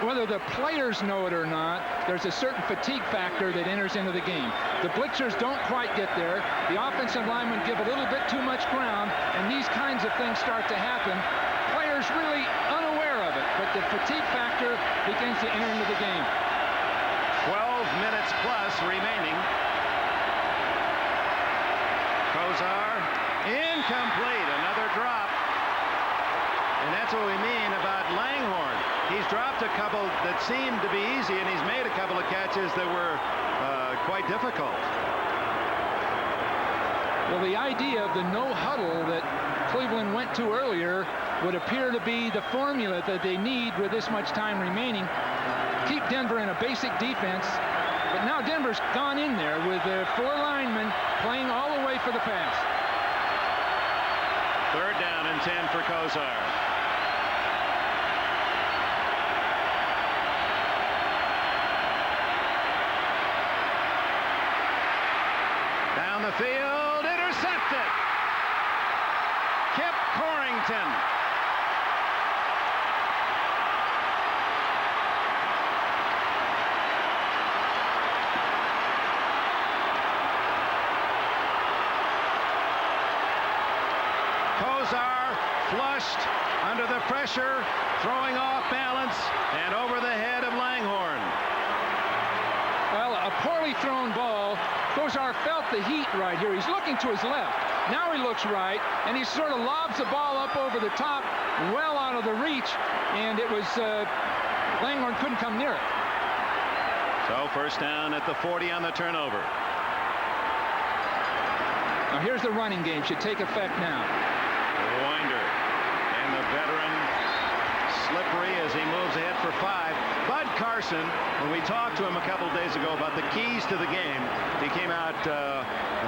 whether the players know it or not, there's a certain fatigue factor that enters into the game. The blitzers don't quite get there. The offensive linemen give a little bit too much ground, and these kinds of things start to happen. Players really unaware of it, but the fatigue factor begins to enter into the game. 12 minutes plus remaining. Kozar, incomplete, another drop. And that's what we mean about Langhorne. He's dropped a couple that seemed to be easy, and he's made a couple of catches that were quite difficult. Well, the idea of the no huddle that Cleveland went to earlier would appear to be the formula that they need with this much time remaining. Keep Denver in a basic defense, but now Denver's gone in there with the 4 linemen playing all the way for the pass. 3rd down and 10 for Kozar. Down the field, intercepted. Kip Corrington. Kozar flushed under the pressure, throwing off balance and over the head of Langhorne. Well, a poorly thrown ball. Kozar felt the heat right here. He's looking to his left. Now he looks right, and he sort of lobs the ball up over the top, well out of the reach, and it was Langhorne couldn't come near it. So 1st down at the 40 on the turnover. Now here's the running game. Should take effect now. Winder and the veteran slippery as he moves ahead for 5. Bud Carson, when we talked to him a couple days ago about the keys to the game, he came out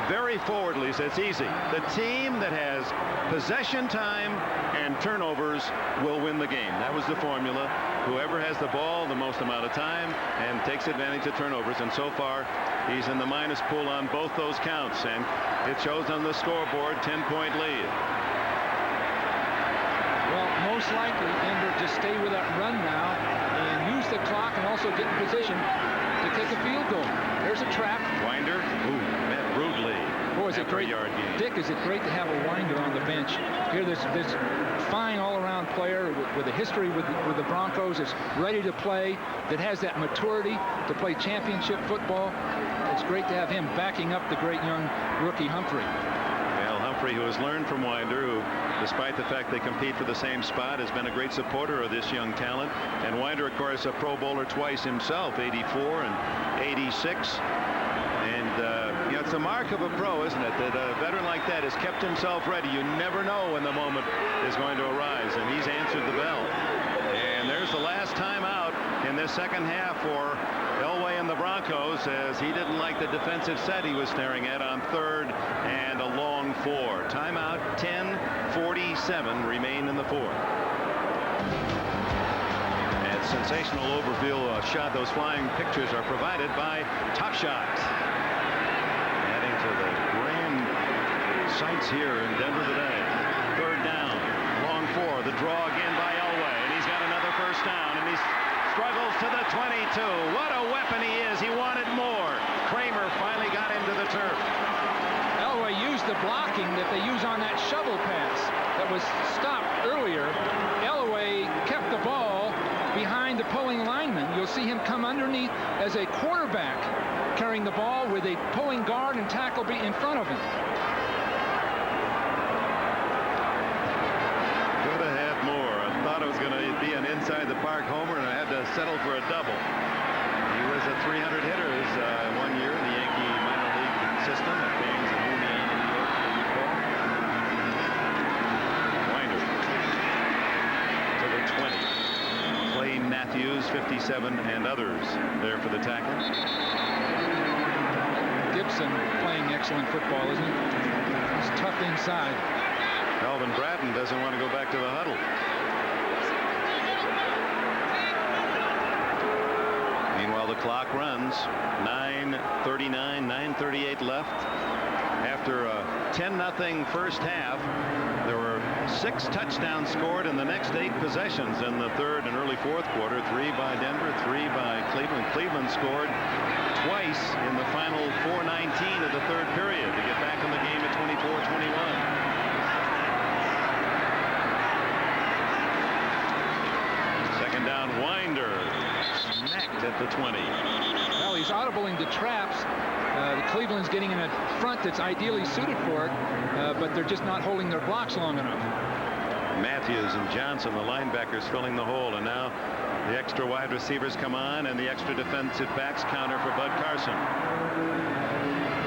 very forwardly. He said it's easy. The team that has possession time and turnovers will win the game. That was the formula. Whoever has the ball the most amount of time and takes advantage of turnovers. And so far, he's in the minus pool on both those counts. And it shows on the scoreboard, 10-point lead. Well, most likely Denver just stay with that run now and use the clock and also get in position to kick a field goal. There's a trap. Winder, met rudely. Boy, is it great. Dick, is it great to have a Winder on the bench. Here, this fine all-around player with a history with the Broncos, is ready to play, that has that maturity to play championship football. It's great to have him backing up the great young rookie Humphrey. Well, Humphrey, who has learned from Winder, who, despite the fact they compete for the same spot, has been a great supporter of this young talent. And Winder, of course, a Pro Bowler twice himself, 84 and 86. And, you know, it's a mark of a pro, isn't it, that a veteran like that has kept himself ready. You never know when the moment is going to arise, and he's answered the bell. And And there's the last timeout in this second half for Elway and the Broncos, as he didn't like the defensive set he was staring at on 3rd and a long 4. Timeout. 10:47 remain in the 4th. And sensational overfield shot. Those flying pictures are provided by Top Shot. Adding to the grand sights here in Denver today. 3rd down. Long 4. The draw again by Elway. And he's got another first down. And he struggles to the 22. What a weapon he is. He wanted more. Kramer finally got him to the turf. Elway used the blocking that they use on that shovel pass that was stopped earlier. Elway kept the ball behind the pulling lineman. You'll see him come underneath as a quarterback, carrying the ball with a pulling guard and tackle in front of him. Could have had more. I thought it was going to be an inside the park homer, and I had to settle for a double. He was a 300 hitters 1 year in the Yankee minor league system at Bing's and Union, New York. Winder to the 20. Clay Matthews, 57, and others there for the tackle. Gibson playing excellent football, isn't he? He's tough inside. Calvin Bratton doesn't want to go back to the huddle. Meanwhile, the clock runs. 9:39, 9:38 left. After a 10-0 first half, there were 6 touchdowns scored in the next 8 possessions in the 3rd and early 4th quarter. 3 by Denver, 3 by Cleveland. Cleveland scored twice in the final 4:19 of the 3rd period to get back in the game at 24-21. Second down, Winder smacked at the 20. Well, he's audibling the traps. The Cleveland's getting in a front that's ideally suited for it, but they're just not holding their blocks long enough. Matthews and Johnson, the linebackers, filling the hole, and now the extra wide receivers come on, and the extra defensive backs counter for Bud Carson.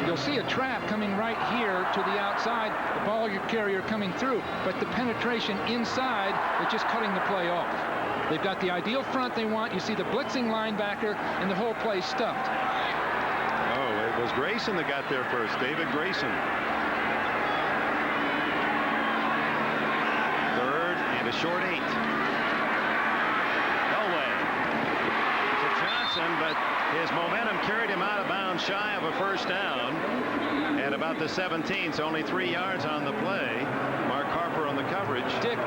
You'll see a trap coming right here to the outside, the ball carrier coming through, but the penetration inside is just cutting the play off. They've got the ideal front they want. You see the blitzing linebacker, and the whole play stuffed. Oh, it was Grayson that got there first. David Grayson. 3rd and a short 8. Elway to Johnson, but his momentum carried him out of bounds shy of a first down at about the 17, so only 3 yards on the play. Mark Harper on the coverage. Dick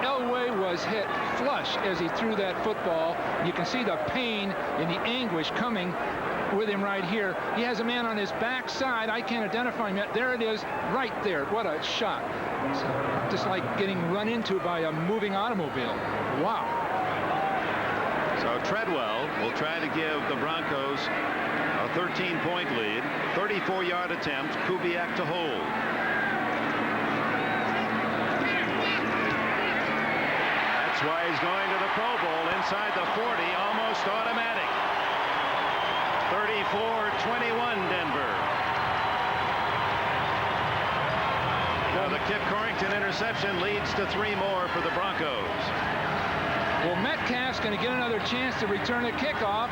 Elway was hit flush as he threw that football. You can see the pain and the anguish coming with him right here. He has a man on his backside. I can't identify him yet. There it is, right there. What a shot. It's just like getting run into by a moving automobile. Wow. So Treadwell will try to give the Broncos a 13-point lead. 34-yard attempt. Kubiak to hold. That's why he's going to the Pro Bowl inside the 40, almost automatic. 34-21 Denver. Now the Kip Corrington interception leads to 3 more for the Broncos. Well, Metcalf's going to get another chance to return a kickoff.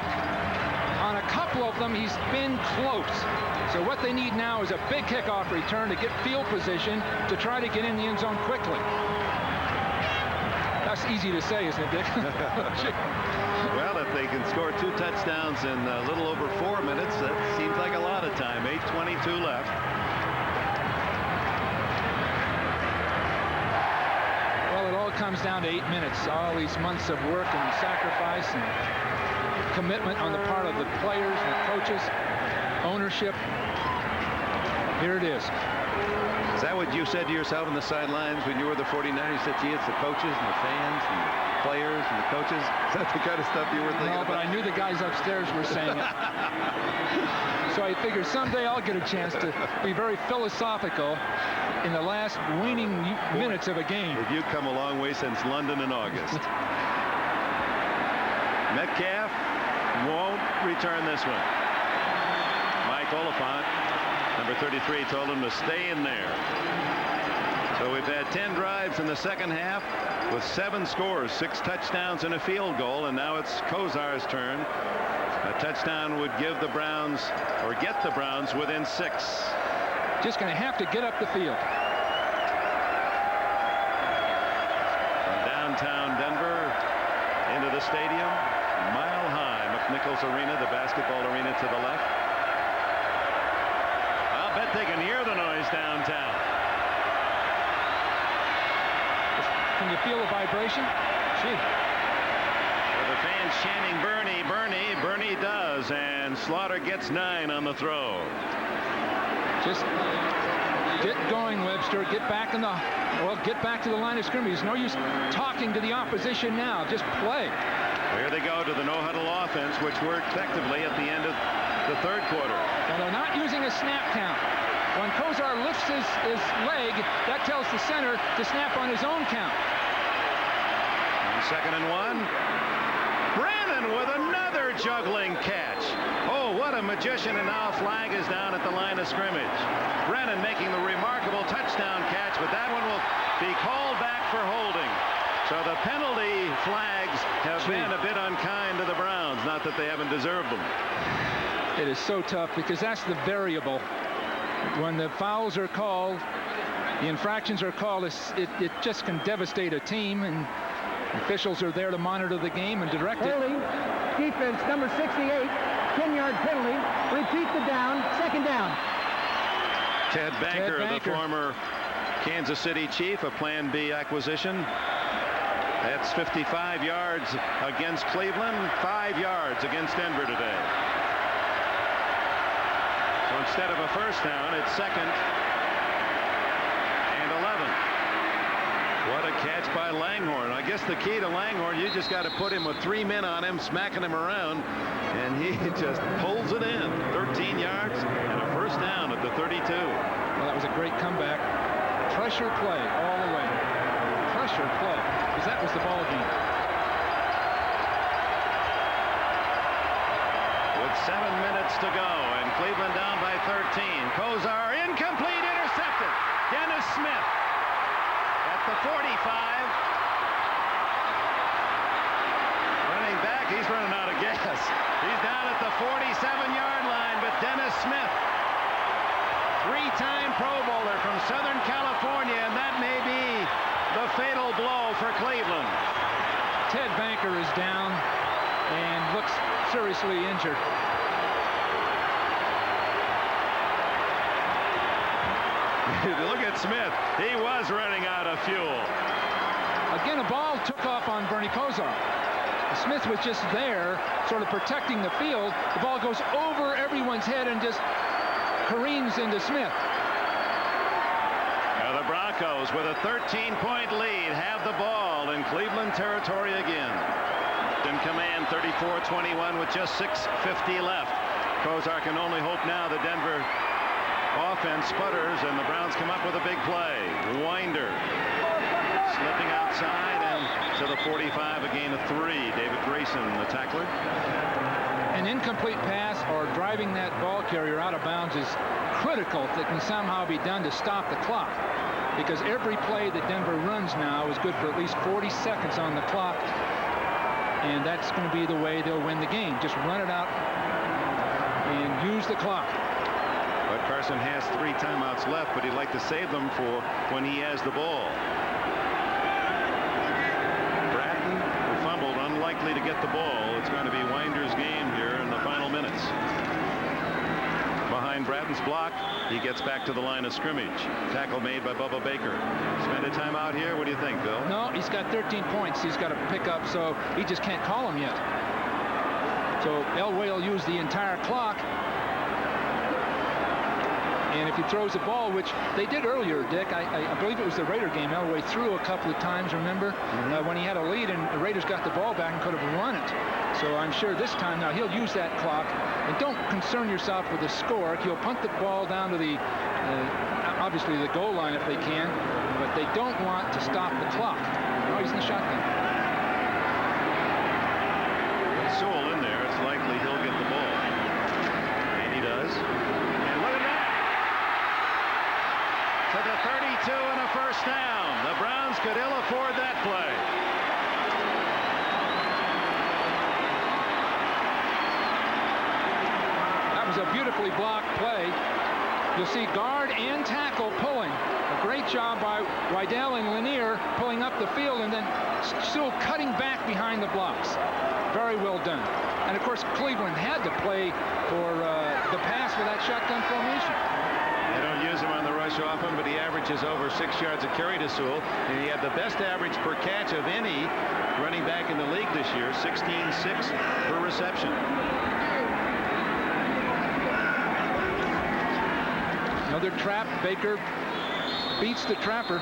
On a couple of them, he's been close. So what they need now is a big kickoff return to get field position to try to get in the end zone quickly. That's easy to say, isn't it, Dick? Well, if they can score 2 touchdowns in a little over 4 minutes, that seems like a lot of time. 8:22 left. Well, it all comes down to 8 minutes. All these months of work and sacrifice and commitment on the part of the players and the coaches, ownership. Here it is. Is that what you said to yourself on the sidelines when you were the 49ers? You said, gee, it's the coaches and the fans and the players and the coaches? Is that the kind of stuff you were thinking about? No, but I knew the guys upstairs were saying it. So I figured someday I'll get a chance to be very philosophical in the last waning minutes of a game. Have you come a long way since London in August? Metcalf won't return this one. Mike Oliphant, number 33, told him to stay in there. So we've had 10 drives. drives in the second half with 7 scores, 6 touchdowns and a field goal, and now it's Kozar's turn. A touchdown would give the Browns, or get the Browns, within 6. Just going to have to get up the field. From downtown Denver into the stadium, Mile High, McNichols Arena, the basketball arena to the left. I'll bet they can hear the noise downtown. Can you feel the vibration? Gee. With the fans chanting Bernie, Bernie, Bernie does, and Slaughter gets 9 on the throw. Just get going, Webster. Get back in the, well, get back to the line of scrimmage. There's no use talking to the opposition now. Just play. Here they go to the no-huddle offense, which worked effectively at the end of the third quarter. Well, they're not using a snap count. When Kozar lifts his leg, that tells the center to snap on his own count. And 2nd and 1. Brannon with another juggling catch. Oh, what a magician, and now a flag is down at the line of scrimmage. Brennan making the remarkable touchdown catch, but that one will be called back for holding. So the penalty flags have been a bit unkind to the Browns. Not that they haven't deserved them. It is so tough because that's the variable. When the fouls are called, the infractions are called, it just can devastate a team, and officials are there to monitor the game and direct it. Early defense, number 68, 10-yard penalty. Repeat the down, 2nd down. Ted Banker, the former Kansas City Chief, a Plan B acquisition. That's 55 yards against Cleveland, 5 yards against Denver today. So instead of a first down, it's 2nd and 11. What a catch by Langhorne. I guess the key to Langhorne, you just got to put him with 3 men on him, smacking him around, and he just pulls it in. 13 yards and a first down at the 32. Well, that was a great comeback. Pressure play all the way. Pressure play, because that was the ball game. With 7 minutes to go, and Cleveland down by 13. Kozar incomplete, intercepted. Dennis Smith at the 45. Running back, he's running out of gas. He's down at the 47-yard line, but Dennis Smith, 3-time Pro Bowler from Southern California, and that may be the fatal blow for Cleveland. Ted Banker is down and looks seriously injured. Look at Smith. He was running out of fuel. Again, a ball took off on Bernie Kozar. Smith was just there, sort of protecting the field. The ball goes over everyone's head and just careens into Smith. Now the Broncos, with a 13-point lead, have the ball in Cleveland territory again. In command, 34-21 with just 6:50 left. Kozar can only hope now the Denver offense sputters and the Browns come up with a big play. Winder slipping outside and to the 45, a gain of 3. David Grayson, the tackler. An incomplete pass or driving that ball carrier out of bounds is critical if it can somehow be done to stop the clock, because every play that Denver runs now is good for at least 40 seconds on the clock, and that's going to be the way they'll win the game. Just run it out and use the clock. But Carson has 3 timeouts left, but he'd like to save them for when he has the ball. Bratton, who fumbled, unlikely to get the ball. It's going to be Winder's game here in the final minutes. Behind Bratton's block, he gets back to the line of scrimmage. Tackle made by Bubba Baker. Spend a timeout here. What do you think, Bill? No, he's got 13 points. He's got to pick up, so he just can't call him yet. So Elway will use the entire clock. And if he throws the ball, which they did earlier, Dick, I believe it was the Raider game, Elway threw a couple of times, remember? When he had a lead and the Raiders got the ball back and could have run it. So I'm sure this time now he'll use that clock. And don't concern yourself with the score. He'll punt the ball down to the, obviously the goal line if they can, but they don't want to stop the clock. Oh, he's in the shotgun. With Sewell in there, it's likely he'll get the ball. And he does. To the 32 and a first down. The Browns could ill afford that play. That was a beautifully blocked play. You'll see guard and tackle pulling. A great job by Rydell and Lanier pulling up the field and then still cutting back behind the blocks. Very well done. And of course, Cleveland had to play for the pass with that shotgun formation. They don't use him on the rush often, but he averages over 6 yards a carry to Sewell, and he had the best average per catch of any running back in the league this year, 16.6 per reception. Another trap. Baker beats the trapper.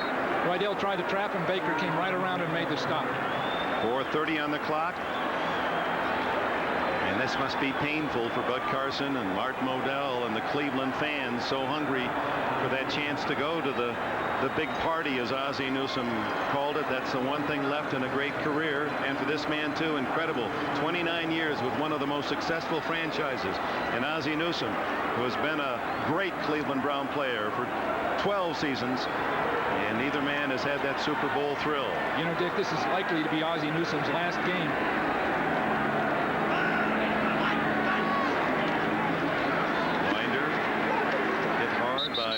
Rydell tried to trap him. Baker came right around and made the stop. 4:30 on the clock. And this must be painful for Bud Carson and Art Modell and the Cleveland fans, so hungry for that chance to go to the big party, as Ozzie Newsome called it. That's the one thing left in a great career. And for this man, too, incredible. 29 years with one of the most successful franchises. And Ozzie Newsome, who has been a great Cleveland Brown player for 12 seasons. And neither man has had that Super Bowl thrill. You know, Dick, this is likely to be Ozzie Newsome's last game.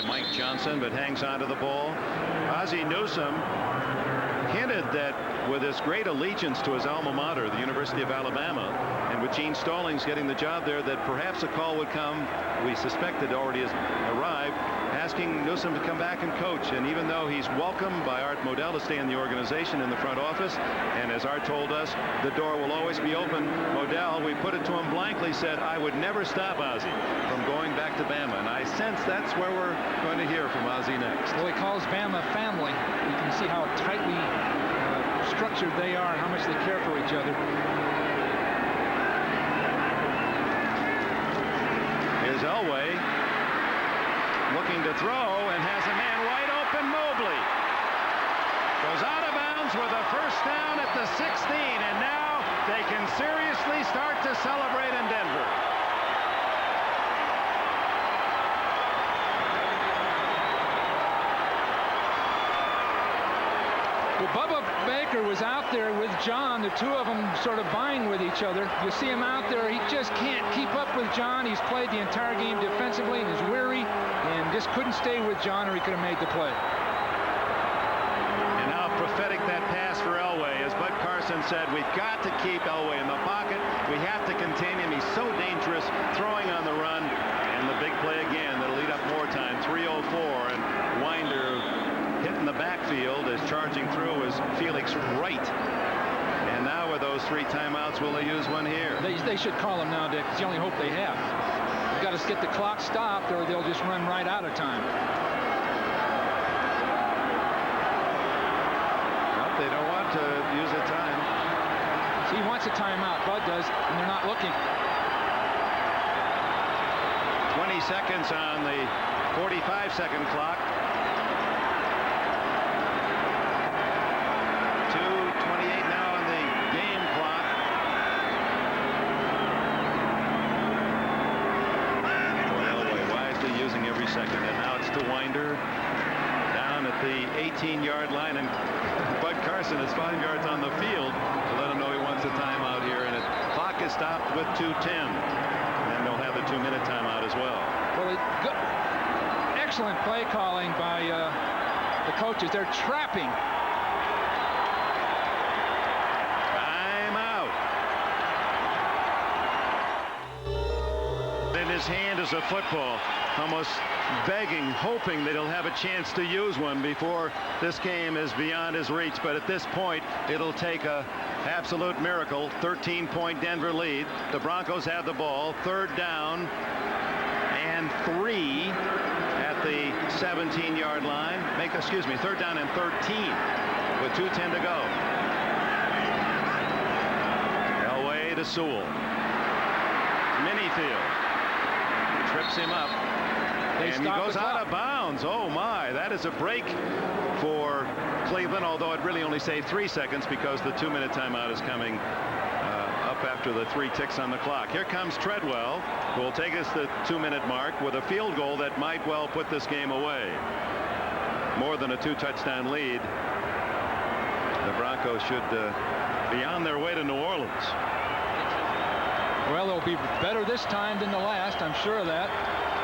Mike Johnson, but hangs on to the ball. Ozzie Newsome hinted that with his great allegiance to his alma mater, the University of Alabama, and with Gene Stallings getting the job there, that perhaps a call would come, we suspect it already has arrived, asking Newsome to come back and coach. And even though he's welcomed by Art Modell to stay in the organization in the front office, and as Art told us, the door will always be open, Modell, we put it to him blankly, said, I would never stop Ozzie from going back to Bama. And I sense that's where we're going to hear from Ozzie next. Well, he calls Bama family. You can see how tightly structured they are and how much they care for each other. Here's Elway looking to throw and has a man wide open. Mobley goes out of bounds with a first down at the 16, and now they can seriously start to celebrate in Denver. Well, Bubba Baker was out there with John. The two of them sort of vying with each other. You see him out there. He just can't keep up with John. He's played the entire game defensively and is weary and just couldn't stay with John or he could have made the play. And how prophetic that pass for Elway. As Bud Carson said, we've got to keep Elway in the pocket. We have to contain him. He's so dangerous throwing on the run. And the big play again that'll lead up more time. 3:04, and Winder hitting the backfield as charging through is Felix Wright. And now with those 3 timeouts, will they use one here? They should call them now, Dick. It's the only hope they have. You've got to get the clock stopped or they'll just run right out of time. Well, they don't want to use a time. See, he wants a timeout. Bud does, and they're not looking. 20 seconds on the 45-second clock. 2:28 now on the game clock. Elway wisely using every second, and now it's to Winder down at the 18-yard line, and Bud Carson is 5 yards on the field to let him know he wants a timeout here, and the clock is stopped with 2:10. And they'll have the 2-minute timeout as well. Well, excellent play calling by the coaches. They're trapping. In his hand is a football, almost begging, hoping that he'll have a chance to use one before this game is beyond his reach. But at this point, it'll take a absolute miracle. 13-point Denver lead. The Broncos have the ball. 3rd down and 3 at the 17-yard line. 3rd down and 13 with 2:10 to go. Elway to Sewell. Minifield trips him up, and he goes out of bounds. Oh my, that is a break for Cleveland, although it really only saved 3 seconds because the 2-minute timeout is coming up after the 3 ticks on the clock. Here comes Treadwell, who will take us the 2-minute mark with a field goal that might well put this game away. More than a 2-touchdown lead the Broncos should be on their way to New Orleans. Well, they'll be better this time than the last. I'm sure of that.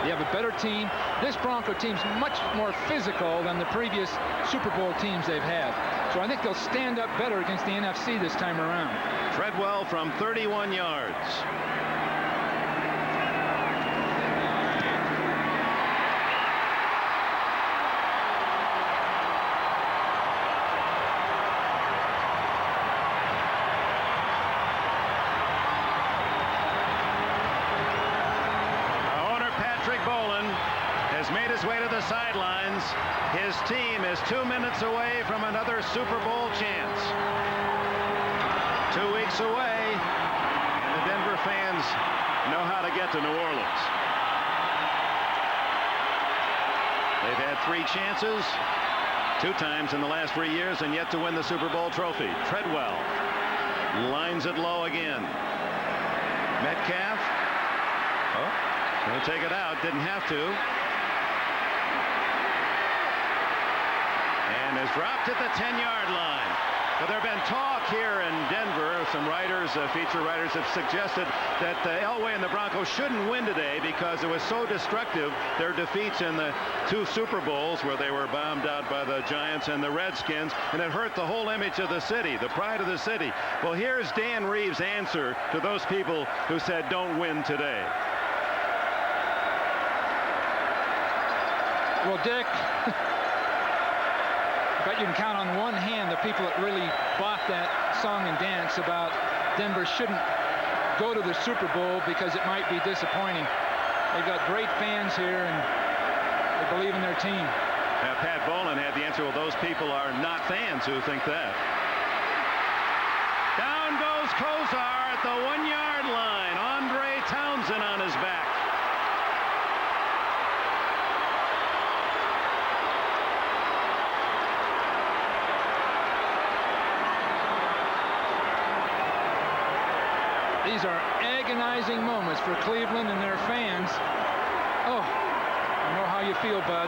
They have a better team. This Bronco team's much more physical than the previous Super Bowl teams they've had. So I think they'll stand up better against the NFC this time around. Treadwell from 31 yards. Made his way to the sidelines. His team is 2 minutes away from another Super Bowl chance. 2 weeks away, and the Denver fans know how to get to New Orleans. They've had 3 chances, 2 times in the last 3 years, and yet to win the Super Bowl trophy. Treadwell lines it low again. Metcalf, going to take it out, didn't have to. And has dropped at the 10-yard line. But there have been talk here in Denver. Some writers, feature writers, have suggested that Elway and the Broncos shouldn't win today because it was so destructive, their defeats in the 2 Super Bowls where they were bombed out by the Giants and the Redskins, and it hurt the whole image of the city, the pride of the city. Well, here's Dan Reeves' answer to those people who said don't win today. Well, Dick, I bet you can count on one hand the people that really bought that song and dance about Denver shouldn't go to the Super Bowl because it might be disappointing. They've got great fans here, and they believe in their team. Pat Bowlen had the answer. Well, those people are not fans who think that. Down goes Kozar at the 1-yard line. Andre Townsend on his back. These are agonizing moments for Cleveland and their fans. Oh, I know how you feel, Bud.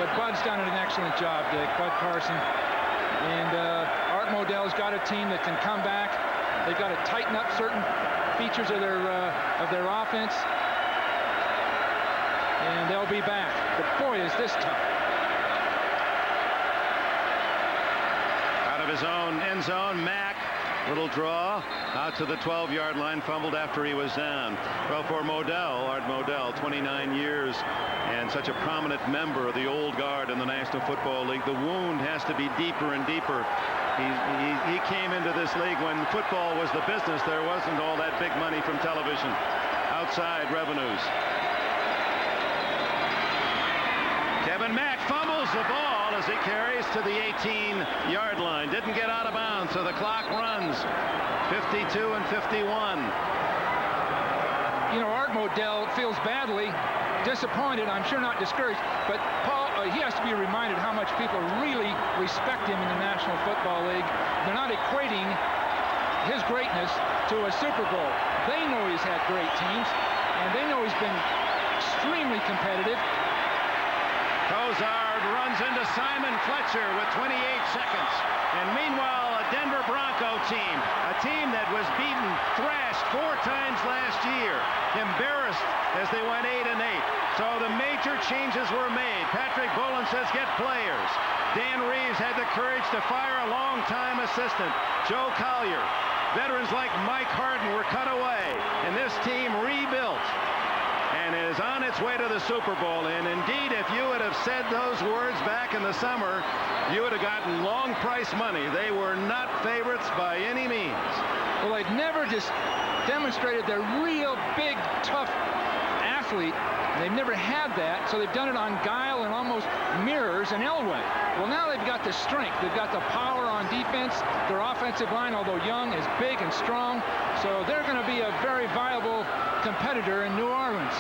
But Bud's done an excellent job, Dick, Bud Carson. And Art Modell's got a team that can come back. They've got to tighten up certain features of their offense. And they'll be back. But boy, is this tough. Out of his own end zone, Mack. Little draw out to the 12-yard line, fumbled after he was down. Well, for Modell, Art Modell, 29 years and such a prominent member of the old guard in the National Football League, the wound has to be deeper and deeper. He came into this league when football was the business. There wasn't all that big money from television, outside revenues. Kevin Mack fumbles the ball as he carries to the 18-yard line. Didn't get out of bounds, so the clock runs 52 and 51. You know, Art Modell feels badly, disappointed, I'm sure not discouraged, but Paul, he has to be reminded how much people really respect him in the National Football League. They're not equating his greatness to a Super Bowl. They know he's had great teams, and they know he's been extremely competitive. Kozar runs into Simon Fletcher with 28 seconds. And meanwhile, a Denver Bronco team, a team that was beaten, thrashed 4 times last year, embarrassed as they went 8-8. So the major changes were made. Patrick Bowlen says get players. Dan Reeves had the courage to fire a long-time assistant, Joe Collier. Veterans like Mike Harden were cut away, and this team rebuilt and is on its way to the Super Bowl. And indeed, if you would have said those words back in the summer, you would have gotten long price money. They were not favorites by any means. Well, they've never just demonstrated they're real big, tough athlete. They've never had that, so they've done it on guile and almost mirrors and Elway. Well, now they've got the strength. They've got the power on defense. Their offensive line, although young, is big and strong. So they're going to be a very viable competitor in New Orleans.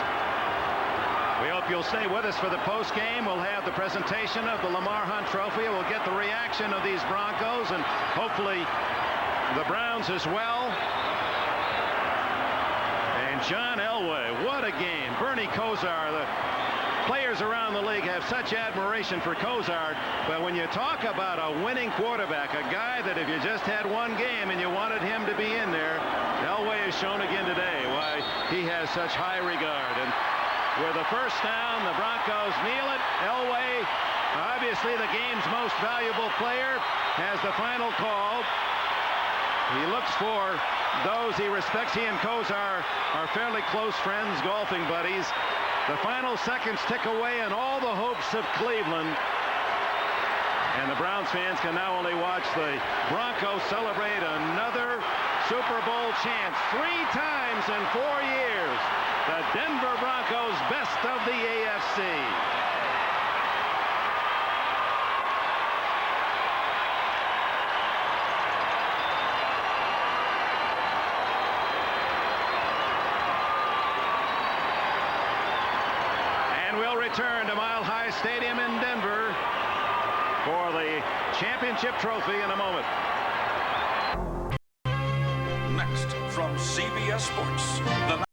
We hope you'll stay with us for the post game. We'll have the presentation of the Lamar Hunt Trophy. We'll get the reaction of these Broncos and hopefully the Browns as well. And John Elway, what a game. Bernie Kosar, the Players around the league have such admiration for Cozart, but when you talk about a winning quarterback, a guy that if you just had one game and you wanted him to be in there, Elway has shown again today why he has such high regard. And with the first down, the Broncos kneel it. Elway, obviously the game's most valuable player, has the final call. He looks for those he respects. He and Cozart are fairly close friends, golfing buddies. The final seconds tick away and all the hopes of Cleveland. And the Browns fans can now only watch the Broncos celebrate another Super Bowl chance. 3 times in 4 years. The Denver Broncos, best of the AFC. We'll return to Mile High Stadium in Denver for the championship trophy in a moment. Next from CBS Sports, the